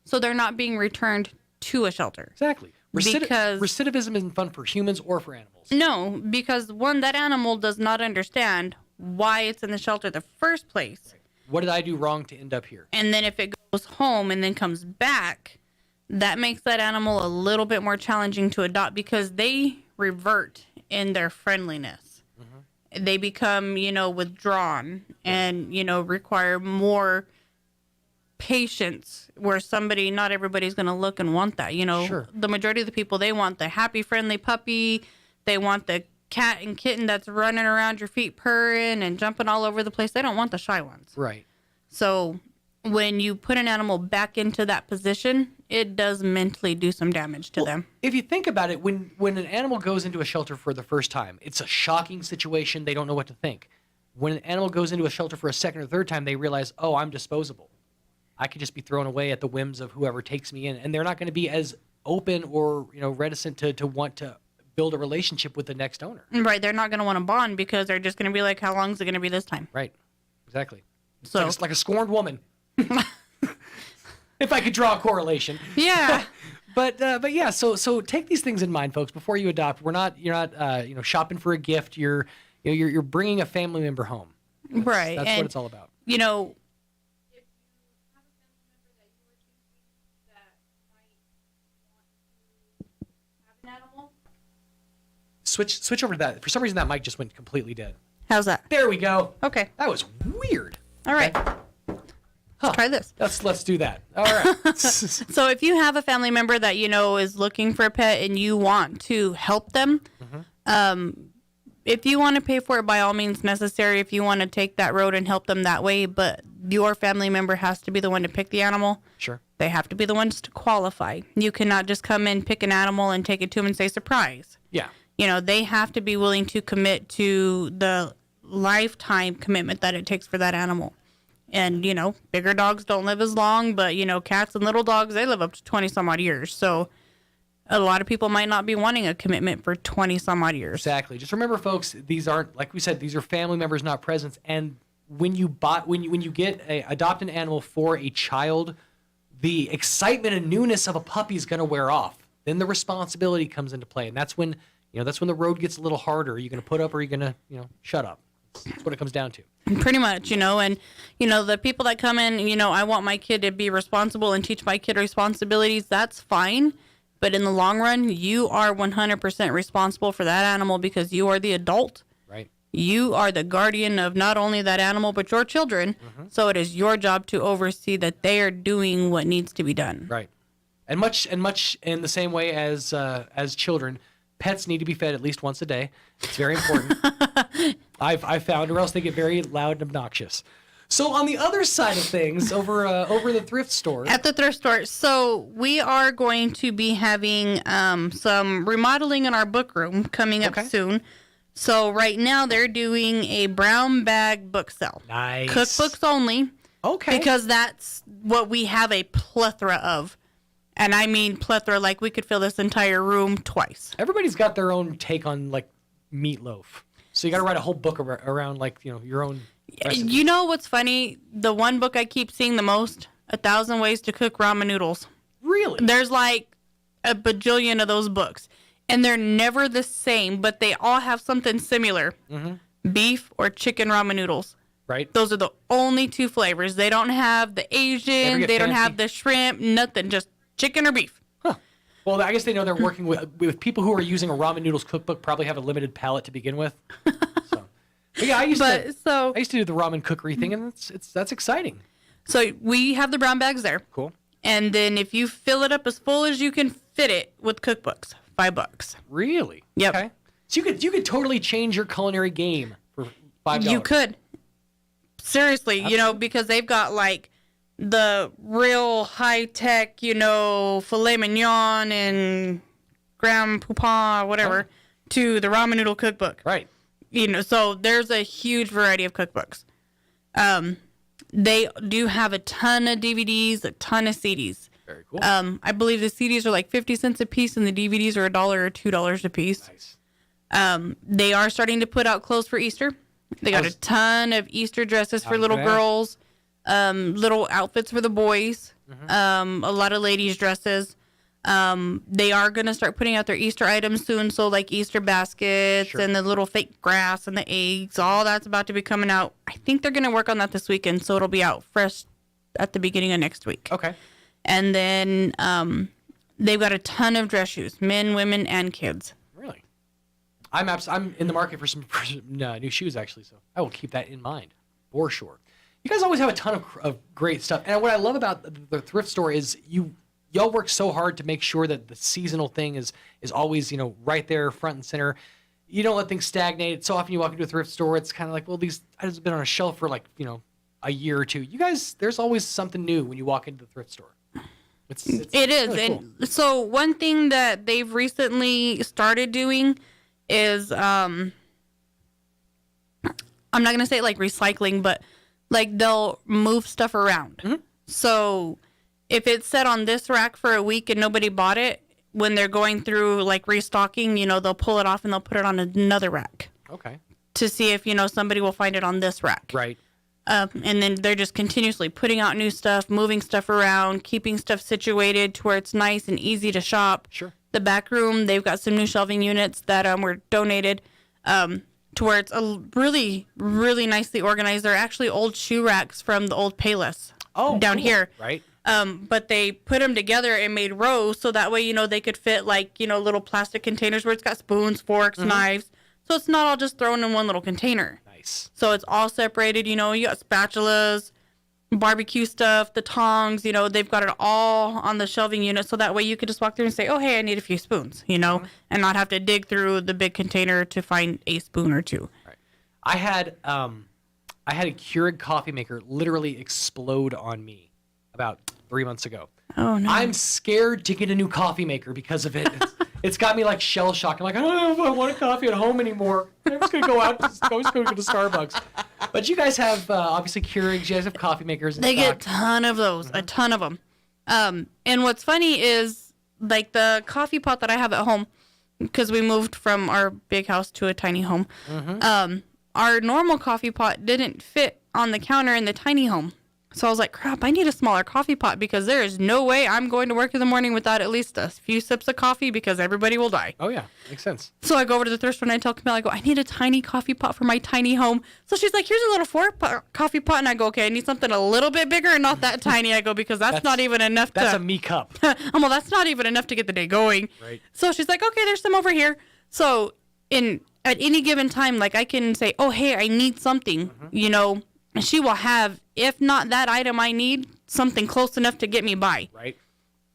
Speaker 11: so they're not being returned to a shelter.
Speaker 6: Exactly. Because recidivism isn't fun for humans or for animals.
Speaker 11: No, because one, that animal does not understand why it's in the shelter in the first place.
Speaker 6: Right. What did I do wrong to end up here?
Speaker 11: And then if it goes home and then comes back, that makes that animal a little bit more challenging to adopt because they revert in their friendliness. They become, withdrawn and, require more patience where not everybody's going to look and want that.
Speaker 6: Sure.
Speaker 11: The majority of the people, they want the happy, friendly puppy. They want the cat and kitten that's running around your feet purring and jumping all over the place. They don't want the shy ones.
Speaker 6: Right.
Speaker 11: So when you put an animal back into that position, it does mentally do some damage to them.
Speaker 6: If you think about it, when an animal goes into a shelter for the first time, it's a shocking situation. They don't know what to think. When an animal goes into a shelter for a second or third time, they realize, oh, I'm disposable. I could just be thrown away at the whims of whoever takes me in. And they're not going to be as open or reticent to want to build a relationship with the next owner.
Speaker 11: Right. They're not going to want to bond because they're just going to be like, how long is it going to be this time?
Speaker 6: Right. Exactly.
Speaker 11: It's
Speaker 6: like a scorned woman. If I could draw a correlation.
Speaker 11: Yeah.
Speaker 6: But yeah, so take these things in mind, folks, before you adopt. You're not shopping for a gift. You're bringing a family member home.
Speaker 11: Right.
Speaker 6: That's what it's all about.
Speaker 11: You know,
Speaker 6: Switch over to that. For some reason, that mic just went completely dead.
Speaker 11: How's that?
Speaker 6: There we go.
Speaker 11: Okay.
Speaker 6: That was weird.
Speaker 11: All right. Let's try this.
Speaker 6: Let's do that. All right.
Speaker 11: So if you have a family member that you know is looking for a pet and you want to help them, if you want to pay for it, by all means necessary. If you want to take that road and help them that way, but your family member has to be the one to pick the animal.
Speaker 6: Sure.
Speaker 11: They have to be the ones to qualify. You cannot just come in, pick an animal, and take it to them and say surprise.
Speaker 6: Yeah.
Speaker 11: You know, they have to be willing to commit to the lifetime commitment that it takes for that animal. And, you know, bigger dogs don't live as long, but, you know, cats and little dogs, they live up to 20 some odd years. So a lot of people might not be wanting a commitment for 20 some odd years.
Speaker 6: Exactly. Just remember, folks, these aren't, like we said, these are family members, not presents. And when you adopt an animal for a child, the excitement and newness of a puppy is going to wear off. Then the responsibility comes into play. And that's when the road gets a little harder. Are you going to put up or are you going to, shut up? That's what it comes down to.
Speaker 11: Pretty much, and, the people that come in, I want my kid to be responsible and teach my kid responsibilities. That's fine. But in the long run, you are 100% responsible for that animal because you are the adult.
Speaker 6: Right.
Speaker 11: You are the guardian of not only that animal, but your children. So it is your job to oversee that they are doing what needs to be done.
Speaker 6: Right. And much in the same way as children, pets need to be fed at least once a day. It's very important. I've found, or else they get very loud and obnoxious. So on the other side of things, over the thrift store.
Speaker 11: At the thrift store. So we are going to be having some remodeling in our book room coming up soon. So right now they're doing a brown bag book sale.
Speaker 6: Nice.
Speaker 11: Cookbooks only.
Speaker 6: Okay.
Speaker 11: Because that's what we have a plethora of. And I mean plethora, like we could fill this entire room twice.
Speaker 6: Everybody's got their own take on like meatloaf. So you got to write a whole book around like, your own recipes.
Speaker 11: You know what's funny? The one book I keep seeing the most, 1,000 Ways to Cook Ramen Noodles.
Speaker 6: Really?
Speaker 11: There's like a bajillion of those books. And they're never the same, but they all have something similar. Beef or chicken ramen noodles.
Speaker 6: Right.
Speaker 11: Those are the only two flavors. They don't have the Asian. They don't have the shrimp. Nothing. Just chicken or beef.
Speaker 6: Huh. Well, I guess they know they're working with people who are using a ramen noodles cookbook, probably have a limited palate to begin with. But yeah, I used to do the ramen cookery thing, and that's exciting.
Speaker 11: So we have the brown bags there.
Speaker 6: Cool.
Speaker 11: And then if you fill it up as full as you can fit it with cookbooks, $5.
Speaker 6: Really?
Speaker 11: Yep.
Speaker 6: Okay. So you could totally change your culinary game for $5.
Speaker 11: You could. Seriously,
Speaker 6: Absolutely.
Speaker 11: Because they've got like the real high tech, filet mignon and grand poupon, whatever, to the ramen noodle cookbook.
Speaker 6: Right.
Speaker 11: So there's a huge variety of cookbooks. They do have a ton of DVDs, a ton of CDs.
Speaker 6: Very cool.
Speaker 11: I believe the CDs are like 50 cents a piece and the DVDs are $1 or $2 a piece.
Speaker 6: Nice.
Speaker 11: They are starting to put out clothes for Easter. They got a ton of Easter dresses for little girls, little outfits for the boys, a lot of ladies' dresses. They are going to start putting out their Easter items soon, so like Easter baskets and the little fake grass and the eggs, all that's about to be coming out. I think they're going to work on that this weekend, so it'll be out fresh at the beginning of next week.
Speaker 6: Okay.
Speaker 11: And then they've got a ton of dress shoes, men, women, and kids.
Speaker 6: Really? I'm in the market for some new shoes, actually, so I will keep that in mind for sure. You guys always have a ton of great stuff. And what I love about the thrift store is y'all work so hard to make sure that the seasonal thing is always, right there front and center. You don't let things stagnate. So often you walk into a thrift store, it's kind of like, well, these items have been on a shelf for like, a year or two. You guys, there's always something new when you walk into the thrift store.
Speaker 11: It is.
Speaker 6: Really cool.
Speaker 11: And so one thing that they've recently started doing is, I'm not going to say like recycling, but like they'll move stuff around. So if it's set on this rack for a week and nobody bought it, when they're going through like restocking, they'll pull it off and they'll put it on another rack.
Speaker 6: Okay.
Speaker 11: To see if, somebody will find it on this rack.
Speaker 6: Right.
Speaker 11: And then they're just continuously putting out new stuff, moving stuff around, keeping stuff situated to where it's nice and easy to shop.
Speaker 6: Sure.
Speaker 11: The back room, they've got some new shelving units that were donated to where it's a really, really nicely organized. They're actually old shoe racks from the old Payless down
Speaker 6: cool.
Speaker 11: here.
Speaker 6: Right.
Speaker 11: But they put them together and made rows so that way, you know, they could fit like, you know, little plastic containers where it's got spoons, forks, knives. So it's not all just thrown in one little container.
Speaker 6: Nice.
Speaker 11: So it's all separated, you know, you got spatulas, barbecue stuff, the tongs, you know, they've got it all on the shelving unit. So that way you could just walk through and say, oh, hey, I need a few spoons, you know, and not have to dig through the big container to find a spoon or two.
Speaker 6: Right. I had a Keurig coffee maker literally explode on me about 3 months ago.
Speaker 11: Oh, no.
Speaker 6: I'm scared to get a new coffee maker because of it. It's got me like shell shocked. I'm like, I don't know if I want a coffee at home anymore. I'm just going to go out. I'm just going to go to Starbucks. But you guys have obviously Keurigs. You guys have coffee makers.
Speaker 11: They get a ton of those, a ton of them. And what's funny is like the coffee pot that I have at home, because we moved from our big house to a tiny home. Our normal coffee pot didn't fit on the counter in the tiny home. So I was like, crap, I need a smaller coffee pot because there is no way I'm going to work in the morning without at least a few sips of coffee because everybody will die.
Speaker 6: Oh, yeah. Makes sense.
Speaker 11: So I go over to the thrift store and I tell Camille, I go, I need a tiny coffee pot for my tiny home. So she's like, here's a little coffee pot. And I go, okay, I need something a little bit bigger and not that tiny. I go, because that's not even enough
Speaker 6: That's a me cup.
Speaker 11: well, that's not even enough to get the day going.
Speaker 6: Right.
Speaker 11: So she's like, okay, there's some over here. So at any given time, like I can say, oh, hey, I need something, you know, and she will have, if not that item I need, something close enough to get me by.
Speaker 6: Right.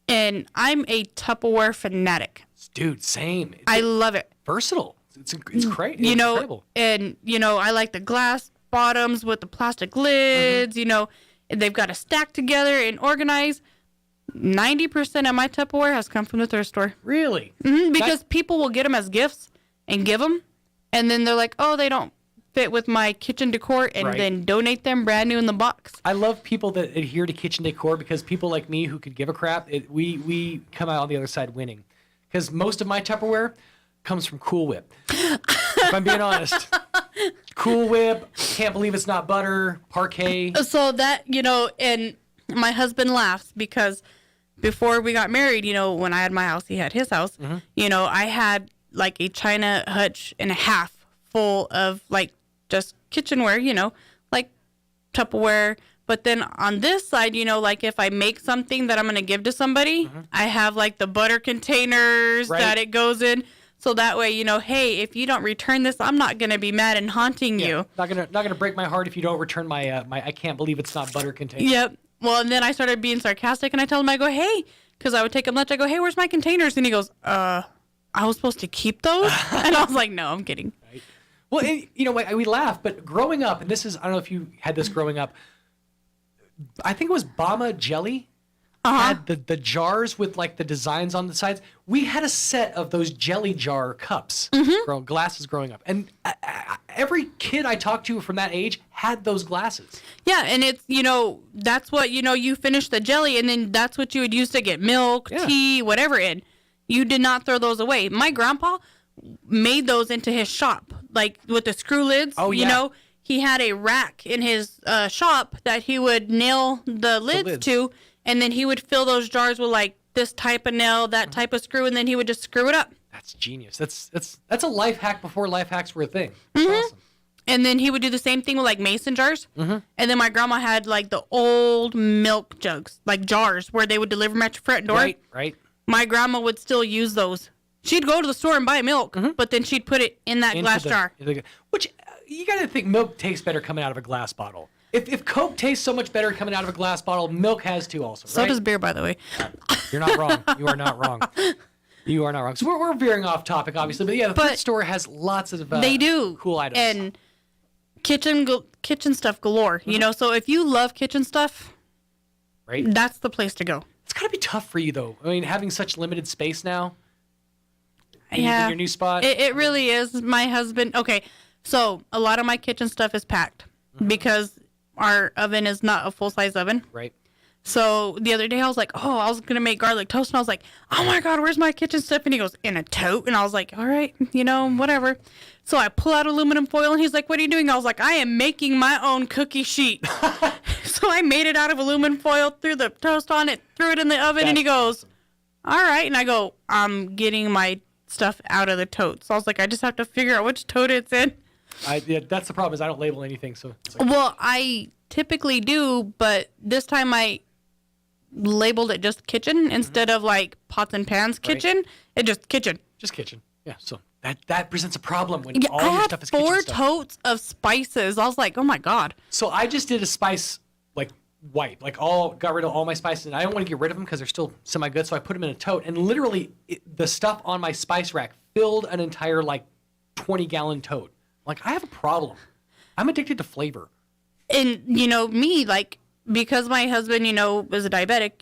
Speaker 11: And I'm a Tupperware fanatic.
Speaker 6: Dude, same.
Speaker 11: I love it.
Speaker 6: Versatile. It's great.
Speaker 11: You know,
Speaker 6: incredible.
Speaker 11: and, you know, I like the glass bottoms with the plastic lids, you know, and they've got to stack together and organize. 90% of my Tupperware has come from the thrift store.
Speaker 6: Really?
Speaker 11: Because people will get them as gifts and give them, and then they're like, oh, they don't fit with my kitchen decor, and then donate them brand new in the box.
Speaker 6: I love people that adhere to kitchen decor because people like me who could give a crap, we come out on the other side winning. Because most of my Tupperware comes from Cool Whip. If I'm being honest. Cool Whip, can't believe it's not butter, Parquet.
Speaker 11: So that, you know, and my husband laughs because before we got married, you know, when I had my house, he had his house, you know, I had like a china hutch and a half full of like just kitchenware, you know, like Tupperware. But then on this side, you know, like if I make something that I'm going to give to somebody, I have like the butter containers that it goes in. So that way, you know, hey, if you don't return this, I'm not going to be mad and haunting you.
Speaker 6: Not gonna break my heart if you don't return my I can't believe it's not butter container.
Speaker 11: Yep. Well, and then I started being sarcastic and I told him, I go, hey, because I would take him lunch. I go, hey, where's my containers? And he goes, I was supposed to keep those? And I was like, no, I'm kidding.
Speaker 6: Right. Well, and, you know, we laugh, but growing up, and this is, I don't know if you had this growing up, I think it was Bama Jelly had the jars with like the designs on the sides. We had a set of those jelly jar cups, glasses growing up. And every kid I talked to from that age had those glasses.
Speaker 11: Yeah, and it's, you know, that's what, you know, you finish the jelly and then that's what you would use to get milk, tea, whatever in. You did not throw those away. My grandpa made those into his shop, like with the screw lids.
Speaker 6: Oh, yeah.
Speaker 11: You know, he had a rack in his shop that he would nail the lids to, and then he would fill those jars with like this type of nail, that type of screw, and then he would just screw it up.
Speaker 6: That's genius. That's a life hack before life hacks were a thing. That's awesome.
Speaker 11: And then he would do the same thing with like mason jars. And then my grandma had like the old milk jugs, like jars where they would deliver them at your front door.
Speaker 6: Right.
Speaker 11: My grandma would still use those. She'd go to the store and buy milk, but then she'd put it in that glass jar.
Speaker 6: Which, you got to think milk tastes better coming out of a glass bottle. If Coke tastes so much better coming out of a glass bottle, milk has to also, right?
Speaker 11: So does beer, by the way.
Speaker 6: You're not wrong. You are not wrong. You are not wrong. So we're veering off topic, obviously. But yeah, the thrift store has lots of
Speaker 11: they do
Speaker 6: cool items.
Speaker 11: And kitchen stuff galore, you know? So if you love kitchen stuff, that's the place to go.
Speaker 6: It's got to be tough for you, though. I mean, having such limited space now. In your new spot.
Speaker 11: It really is. My husband, okay, so a lot of my kitchen stuff is packed because our oven is not a full-size oven.
Speaker 6: Right.
Speaker 11: So the other day I was like, I was going to make garlic toast. And I was like, oh my God, where's my kitchen stuff? And he goes, in a tote. And I was like, all right, whatever. So I pull out aluminum foil and he's like, what are you doing? I was like, I am making my own cookie sheet. So I made it out of aluminum foil, threw the toast on it, threw it in the oven. And he goes, all right. And I go, I'm getting my stuff out of the tote. So I was like, I just have to figure out which tote it's in.
Speaker 6: That's the problem is I don't label anything. So
Speaker 11: well, I typically do, but this time I labeled it just kitchen instead of like pots and pans kitchen. It just kitchen.
Speaker 6: Just kitchen. Yeah. So that presents a problem when all
Speaker 11: I
Speaker 6: your
Speaker 11: had
Speaker 6: stuff is kitchen
Speaker 11: 4
Speaker 6: stuff.
Speaker 11: totes of spices. I was like, oh my God.
Speaker 6: So I just did a spice wipe, got rid of all my spices, and I don't want to get rid of them because they're still semi-good, so I put them in a tote, and literally the stuff on my spice rack filled an entire 20-gallon tote. Like, I have a problem. I'm addicted to flavor.
Speaker 11: And, me, because my husband, is a diabetic,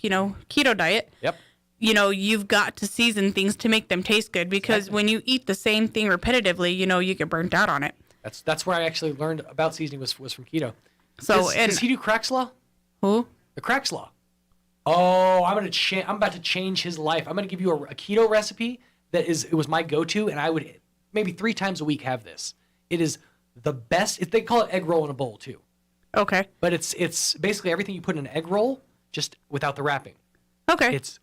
Speaker 11: keto diet.
Speaker 6: Yep.
Speaker 11: You've got to season things to make them taste good because when you eat the same thing repetitively, you get burnt out on it.
Speaker 6: That's where I actually learned about seasoning was from keto.
Speaker 11: So
Speaker 6: does he do Crack's Law?
Speaker 11: Who?
Speaker 6: The Crack's Law. Oh, I'm about to change his life. I'm gonna give you a keto recipe it was my go-to, and I would maybe 3 times a week have this. It is the best. They call it egg roll in a bowl too.
Speaker 11: Okay.
Speaker 6: But it's basically everything you put in an egg roll, just without the wrapping.
Speaker 11: Okay.
Speaker 6: It's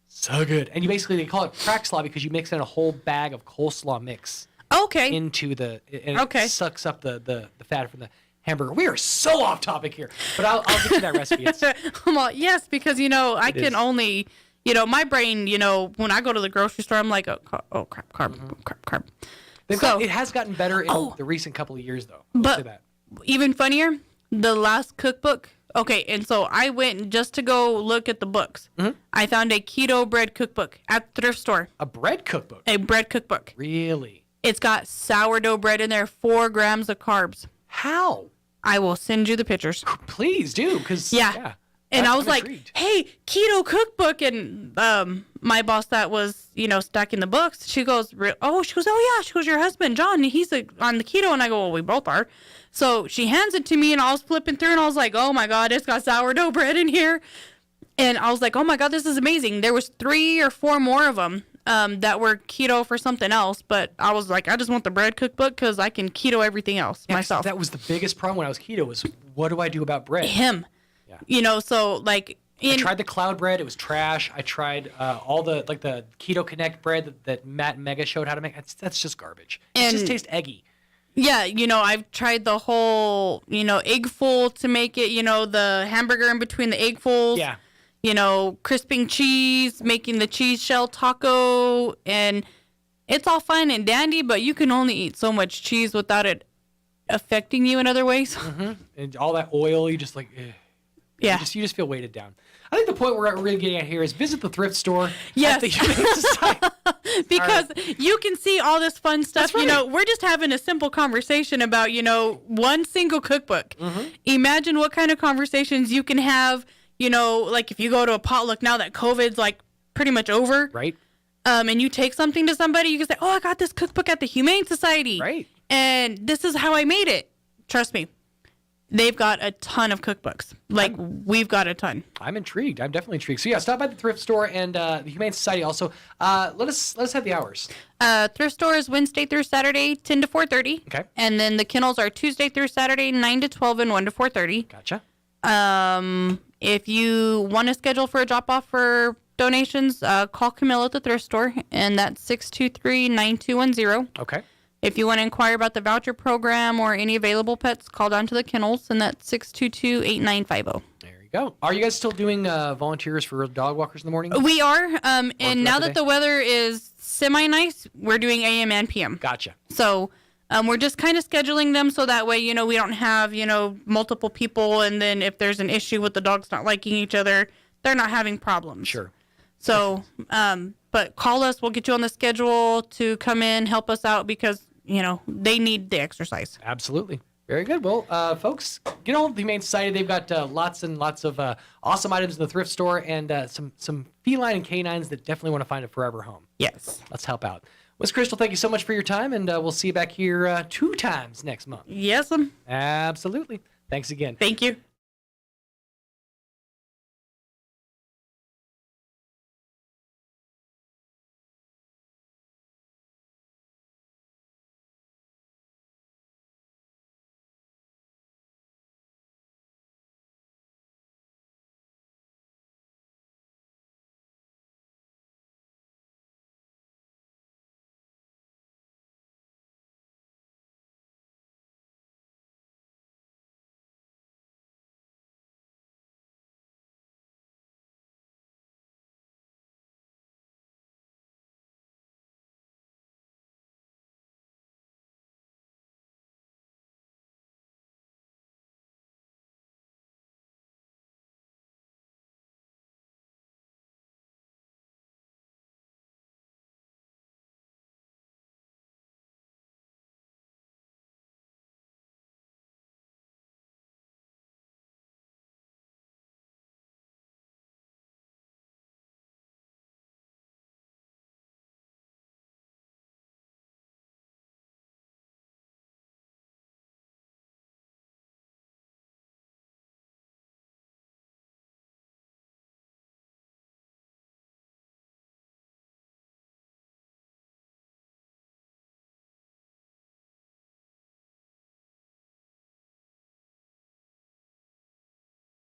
Speaker 6: so good, and they call it Crack's Law because you mix in a whole bag of coleslaw mix.
Speaker 11: Okay.
Speaker 6: Into it sucks up the fat from the hamburger. We are so off topic here, but I'll get you that recipe.
Speaker 11: Well, yes, because I can only, my brain, when I go to the grocery store, I'm like, oh crap, carb.
Speaker 6: It has gotten better in the recent couple of years, though. I'll say that.
Speaker 11: Even funnier, the last cookbook. Okay, and so I went just to go look at the books.
Speaker 6: Mm-hmm.
Speaker 11: I found a keto bread cookbook at the thrift store.
Speaker 6: A bread cookbook?
Speaker 11: A bread cookbook.
Speaker 6: Really?
Speaker 11: It's got sourdough bread in there, 4 grams of carbs.
Speaker 6: How?
Speaker 11: I will send you the pictures.
Speaker 6: Please do, because
Speaker 11: yeah. And I was like, hey, keto cookbook. And my boss that was, stacking the books, she goes, oh yeah. She goes, your husband, John, he's on the keto. And I go, well, we both are. So she hands it to me and I was flipping through and I was like, oh my God, it's got sourdough bread in here. And I was like, oh my God, this is amazing. There was 3 or 4 more of them that were keto for something else. But I was like, I just want the bread cookbook because I can keto everything else myself.
Speaker 6: That was the biggest problem when I was keto was what do I do about bread?
Speaker 11: Him. Yeah. So I
Speaker 6: tried the cloud bread. It was trash. I tried all the the Keto Connect bread that Matt and Mega showed how to make. That's just garbage. It just tastes eggy.
Speaker 11: Yeah, I've tried the whole, egg full to make it, the hamburger in between the egg fulls.
Speaker 6: Yeah.
Speaker 11: Crisping cheese, making the cheese shell taco, and it's all fine and dandy, but you can only eat so much cheese without it affecting you in other ways.
Speaker 6: Mm-hmm. And all that oil, you just like, ugh.
Speaker 11: Yeah.
Speaker 6: You just feel weighted down. I think the point we're really getting at here is visit the thrift store.
Speaker 11: Yes.
Speaker 6: At the Humane Society.
Speaker 11: Because you can see all this fun stuff.
Speaker 6: Right.
Speaker 11: We're just having a simple conversation about, one single cookbook.
Speaker 6: Mm-hmm.
Speaker 11: Imagine what kind of conversations you can have, if you go to a potluck now that COVID's pretty much over.
Speaker 6: Right.
Speaker 11: And you take something to somebody, you can say, oh, I got this cookbook at the Humane Society.
Speaker 6: Right.
Speaker 11: And this is how I made it. Trust me. They've got a ton of cookbooks. We've got a ton.
Speaker 6: I'm intrigued. I'm definitely intrigued. So yeah, stop by the thrift store and the Humane Society also. Let us have the hours.
Speaker 11: Thrift store is Wednesday through Saturday, 10 to 4:30.
Speaker 6: Okay.
Speaker 11: And then the kennels are Tuesday through Saturday, 9 to 12 and 1 to 4:30.
Speaker 6: Gotcha.
Speaker 11: If you want to schedule for a drop off for donations, call Camille at the thrift store, and that's 623-9210.
Speaker 6: Okay.
Speaker 11: If you want to inquire about the voucher program or any available pets, call down to the kennels, and that's 622-8950.
Speaker 6: There you go. Are you guys still doing volunteers for dog walkers in the morning?
Speaker 11: We are. And now that the weather is semi-nice, we're doing AM and PM.
Speaker 6: Gotcha.
Speaker 11: So we're just kind of scheduling them so that way, we don't have, multiple people. And then if there's an issue with the dogs not liking each other, they're not having problems.
Speaker 6: Sure.
Speaker 11: So, but call us. We'll get you on the schedule to come in, help us out because, they need the exercise.
Speaker 6: Absolutely. Very good. Well, folks, get on the Humane Society. They've got lots and lots of awesome items in the thrift store and some feline and canines that definitely want to find a forever home.
Speaker 11: Yes.
Speaker 6: Let's help out. Miss Crystal, thank you so much for your time, and we'll see you back here 2 times next month.
Speaker 11: Yes.
Speaker 6: Absolutely. Thanks again.
Speaker 11: Thank you.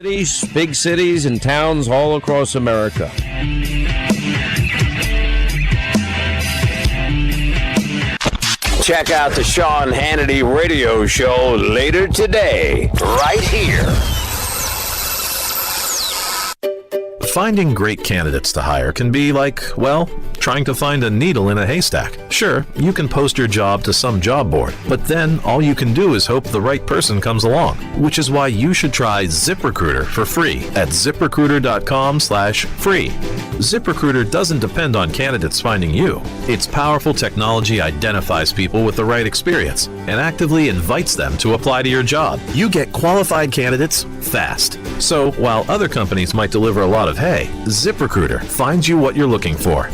Speaker 9: Big cities and towns all across America.
Speaker 12: Check out the Sean Hannity radio show later today, right here.
Speaker 23: Finding great candidates to hire can be like, well, trying to find a needle in a haystack. Sure, you can post your job to some job board, but then all you can do is hope the right person comes along, which is why you should try ZipRecruiter for free at ZipRecruiter.com/free. ZipRecruiter doesn't depend on candidates finding you. Its powerful technology identifies people with the right experience and actively invites them to apply to your job. You get qualified candidates fast. So while other companies might deliver a lot of hay, ZipRecruiter finds you what you're looking for.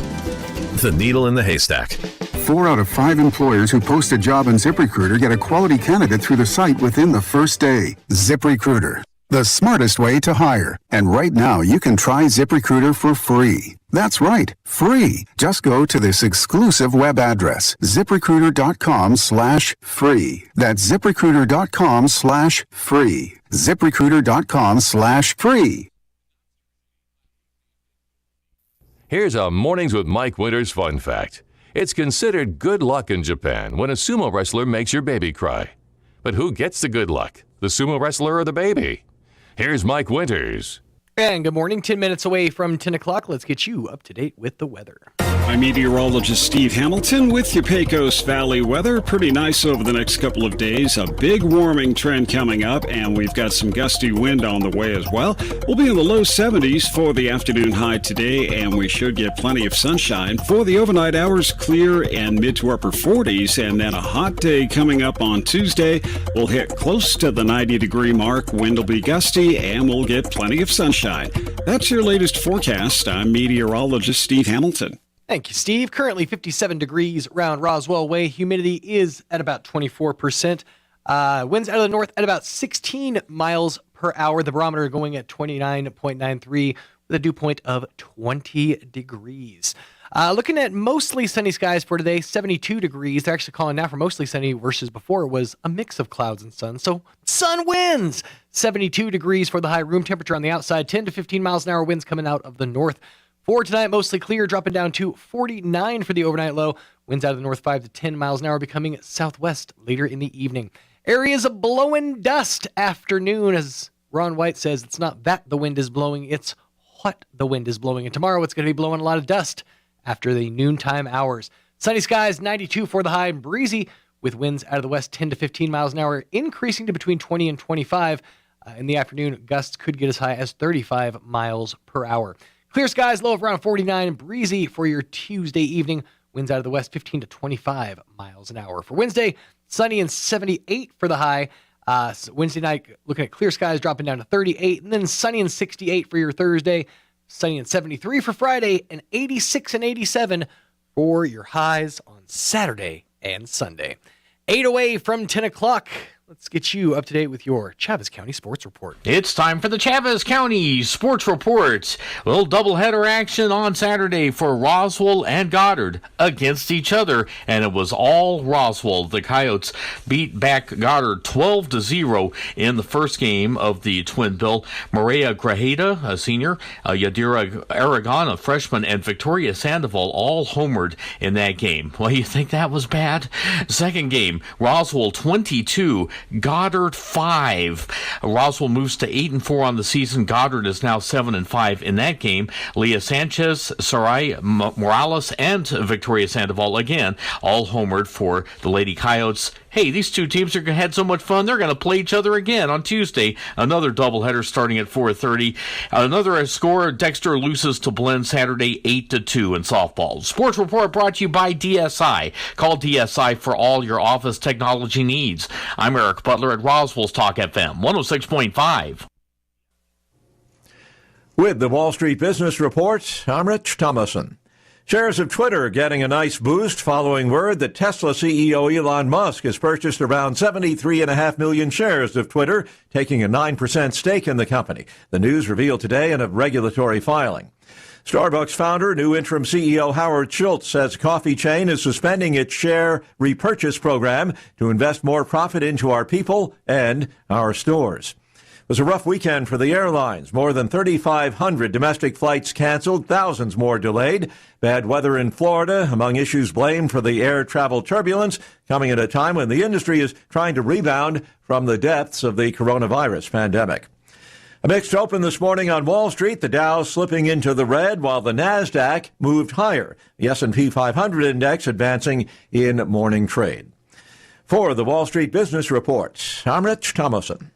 Speaker 23: The needle in the haystack.
Speaker 24: 4 out of 5 employers who post a job on ZipRecruiter get a quality candidate through the site within the first day. ZipRecruiter, the smartest way to hire. And right now, you can try ZipRecruiter for free. That's right, free. Just go to this exclusive web address, ZipRecruiter.com/free. That's ZipRecruiter.com/free. ZipRecruiter.com/free.
Speaker 5: Here's a Mornings with Mike Winters fun fact. It's considered good luck in Japan when a sumo wrestler makes your baby cry. But who gets the good luck, the sumo wrestler or the baby? Here's Mike Winters.
Speaker 6: And good morning, 10 minutes away from 10 o'clock. Let's get you up to date with the weather.
Speaker 7: I'm meteorologist Steve Hamilton with your Pecos Valley weather. Pretty nice over the next couple of days. A big warming trend coming up, and we've got some gusty wind on the way as well. We'll be in the low 70s for the afternoon high today, and we should get plenty of sunshine. For the overnight hours, clear and mid to upper 40s, and then a hot day coming up on Tuesday. We'll hit close to the 90-degree mark. Wind will be gusty, and we'll get plenty of sunshine. That's your latest forecast. I'm meteorologist Steve Hamilton.
Speaker 6: Thank you, Steve. Currently 57 degrees around Roswell Way. Humidity is at about 24%. Winds out of the north at about 16 miles per hour. The barometer going at 29.93 with a dew point of 20 degrees. Looking at mostly sunny skies for today, 72 degrees. They're actually calling now for mostly sunny versus before it was a mix of clouds and sun. So sun wins. 72 degrees for the high. Room temperature on the outside, 10 to 15 miles an hour. Winds coming out of the north. For tonight, mostly clear, dropping down to 49 for the overnight low. Winds out of the north 5 to 10 miles an hour, becoming southwest later in the evening. Areas of blowing dust afternoon, as Ron White says, it's not that the wind is blowing, it's what the wind is blowing. And tomorrow it's going to be blowing a lot of dust after the noontime hours. Sunny skies, 92 for the high, and breezy with winds out of the west 10 to 15 miles an hour, increasing to between 20 and 25. In the afternoon, gusts could get as high as 35 miles per hour. Clear skies, low of around 49, breezy for your Tuesday evening. Winds out of the west, 15 to 25 miles an hour. For Wednesday, sunny and 78 for the high. So Wednesday night, looking at clear skies, dropping down to 38, and then sunny and 68 for your Thursday. Sunny and 73 for Friday, and 86 and 87 for your highs on Saturday and Sunday. 8 away from 10 o'clock. Let's get you up to date with your Chavez County Sports Report.
Speaker 25: It's time for the Chavez County Sports Report. A little doubleheader action on Saturday for Roswell and Goddard against each other, and it was all Roswell. The Coyotes beat back Goddard 12-0 in the first game of the Twin Bill. Maria Grajeda, a senior, Yadira Aragon, a freshman, and Victoria Sandoval all homered in that game. Well, you think that was bad? Second game, Roswell 22, Goddard 5. Roswell moves to 8-4 on the season. Goddard is now 7-5 in that game. Leah Sanchez, Sarai Morales, and Victoria Sandoval again all homered for the Lady Coyotes. Hey, these two teams had so much fun, they're going to play each other again on Tuesday. Another doubleheader starting at 4:30. Another score, Dexter loses to Blend Saturday 8-2 in softball. Sports Report brought to you by DSI. Call DSI for all your office technology needs. I'm Eric Butler at Roswell's Talk FM 106.5.
Speaker 17: With the Wall Street Business Report, I'm Rich Thomason. Shares of Twitter getting a nice boost following word that Tesla CEO Elon Musk has purchased around 73.5 million shares of Twitter, taking a 9% stake in the company. The news revealed today in a regulatory filing. Starbucks founder, new interim CEO Howard Schultz says coffee chain is suspending its share repurchase program to invest more profit into our people and our stores. was a rough weekend for the airlines. More than 3,500 domestic flights canceled, thousands more delayed. Bad weather in Florida among issues blamed for the air travel turbulence, coming at a time when the industry is trying to rebound from the depths of the coronavirus pandemic. A mixed open this morning on Wall Street, the Dow slipping into the red while the Nasdaq moved higher. The S&P 500 index advancing in morning trade. For the Wall Street Business Report, I'm Rich Thomason.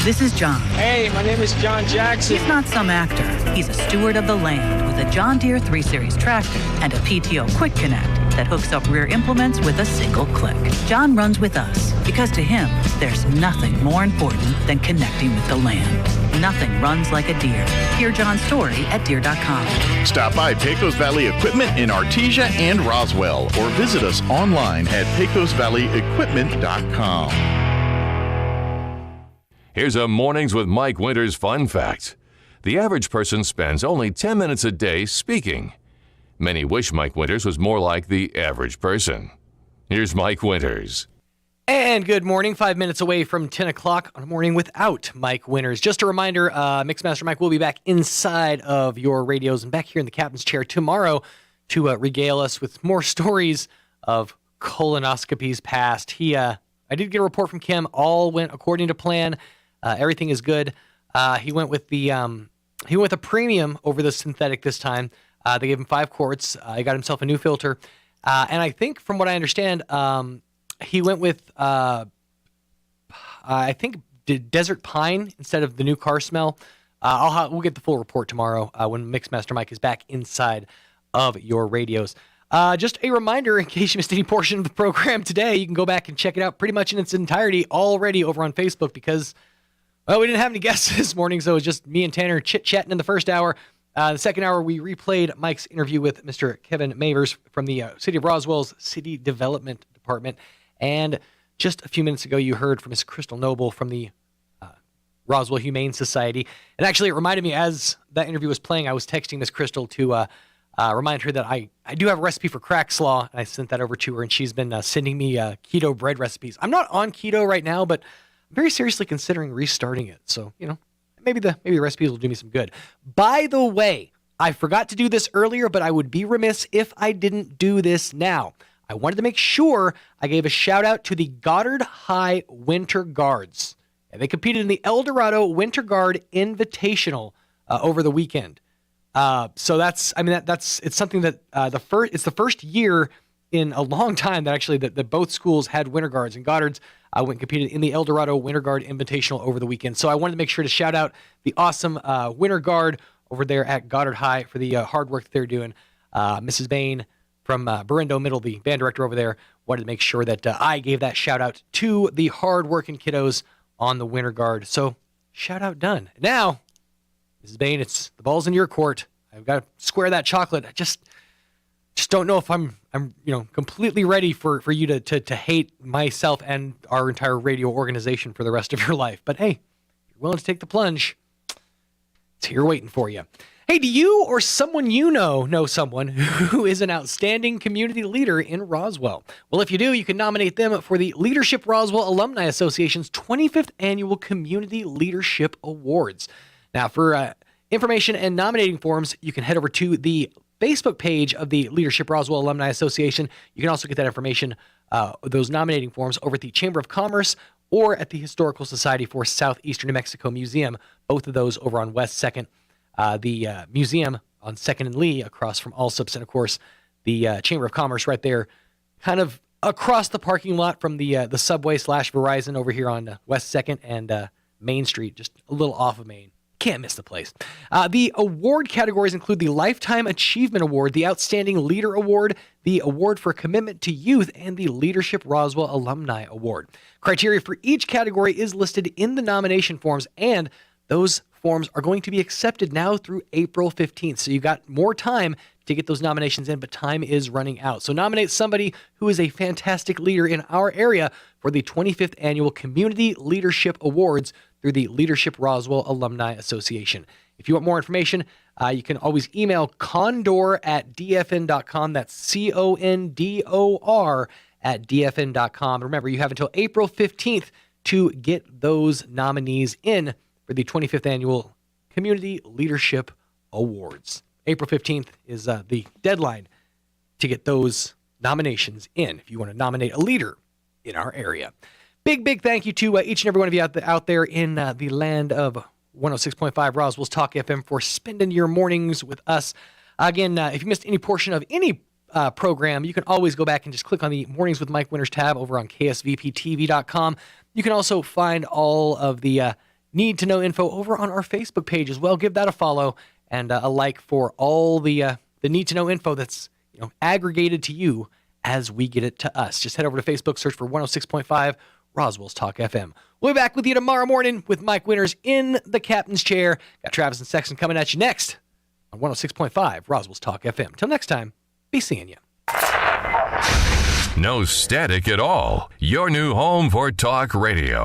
Speaker 13: This is John.
Speaker 14: Hey, my name is John Jackson.
Speaker 13: He's not some actor. He's a steward of the land with a John Deere 3 Series tractor and a PTO Quick Connect that hooks up rear implements with a single click. John runs with us because to him, there's nothing more important than connecting with the land. Nothing runs like a Deere. Hear John's story at Deere.com.
Speaker 15: Stop by Pecos Valley Equipment in Artesia and Roswell or visit us online at pecosvalleyequipment.com.
Speaker 5: Here's a Mornings with Mike Winters fun fact. The average person spends only 10 minutes a day speaking. Many wish Mike Winters was more like the average person. Here's Mike Winters.
Speaker 6: And good morning, 5 minutes away from 10 o'clock on a morning without Mike Winters. Just a reminder, Mixmaster Mike will be back inside of your radios and back here in the captain's chair tomorrow to regale us with more stories of colonoscopies past. I did get a report from Kim. All went according to plan. Everything is good. He went with a premium over the synthetic this time. They gave him 5 quarts. He got himself a new filter. And I think from what I understand, he went with, Desert Pine instead of the new car smell. We'll get the full report tomorrow when Mixmaster Mike is back inside of your radios. Just a reminder, in case you missed any portion of the program today, you can go back and check it out pretty much in its entirety already over on Facebook because, well, we didn't have any guests this morning, so it was just me and Tanner chit-chatting in the first hour. The second hour, we replayed Mike's interview with Mr. Kevin Mavers from the City of Roswell's City Development Department. And just a few minutes ago, you heard from Miss Crystal Noble from the Roswell Humane Society. And actually, it reminded me, as that interview was playing, I was texting Miss Crystal to remind her that I do have a recipe for crack slaw, and I sent that over to her, and she's been sending me keto bread recipes. I'm not on keto right now, but I'm very seriously considering restarting it. So, maybe the recipes will do me some good. By the way, I forgot to do this earlier, but I would be remiss if I didn't do this now. I wanted to make sure I gave a shout out to the Goddard High Winter Guards. And they competed in the El Dorado Winter Guard Invitational over the weekend. So it's something that it's the first year in a long time that actually that both schools had winter guards, and Goddard's went and competed in the El Dorado Winter Guard Invitational over the weekend. So I wanted to make sure to shout out the awesome Winter Guard over there at Goddard High for the hard work that they're doing. Mrs. Bain from Berindo Middle, the band director over there, wanted to make sure that I gave that shout out to the hard-working kiddos on the Winter Guard. So shout out done. Now, Mrs. Bain, it's the ball's in your court. I've got to square that chocolate. I just don't know if I'm completely ready for you to hate myself and our entire radio organization for the rest of your life. But hey, if you're willing to take the plunge, it's here waiting for you. Hey, do you or someone you know someone who is an outstanding community leader in Roswell? Well, if you do, you can nominate them for the Leadership Roswell Alumni Association's 25th Annual Community Leadership Awards. Now, for information and nominating forms, you can head over to the Facebook page of the Leadership Roswell Alumni Association. You can also get that information, those nominating forms, over at the Chamber of Commerce or at the Historical Society for Southeastern New Mexico Museum, both of those over on West 2nd. The museum on 2nd and Lee across from Allsup's, and of course the Chamber of Commerce right there kind of across the parking lot from the Subway / Verizon over here on West 2nd and Main Street, just a little off of Main. Can't miss the place. The award categories include the Lifetime Achievement Award, the Outstanding Leader Award, the Award for Commitment to Youth, and the Leadership Roswell Alumni Award. Criteria for each category is listed in the nomination forms, and those forms are going to be accepted now through April 15th. So you got more time to get those nominations in, but time is running out. So nominate somebody who is a fantastic leader in our area for the 25th Annual Community Leadership Awards through the Leadership Roswell Alumni Association. If you want more information, you can always email condor@dfn.com. That's CONDOR @dfn.com. Remember, you have until April 15th to get those nominees in for the 25th Annual Community Leadership Awards. April 15th is the deadline to get those nominations in if you want to nominate a leader in our area. Big thank you to each and every one of you out there in the land of 106.5 Roswell's Talk FM for spending your mornings with us. Again, if you missed any portion of any program, you can always go back and just click on the Mornings with Mike Winters tab over on ksvptv.com. You can also find all of the need to know info over on our Facebook page as well. Give that a follow and a like for all the need to know info that's aggregated to you as we get it to us. Just head over to Facebook, search for 106.5 Roswell's Talk FM. We'll be back with you tomorrow morning with Mike Winters in the captain's chair. Got Travis and Sexton coming at you next on 106.5 Roswell's Talk FM. Till next time, be seeing you.
Speaker 5: No static at all. Your new home for talk radio.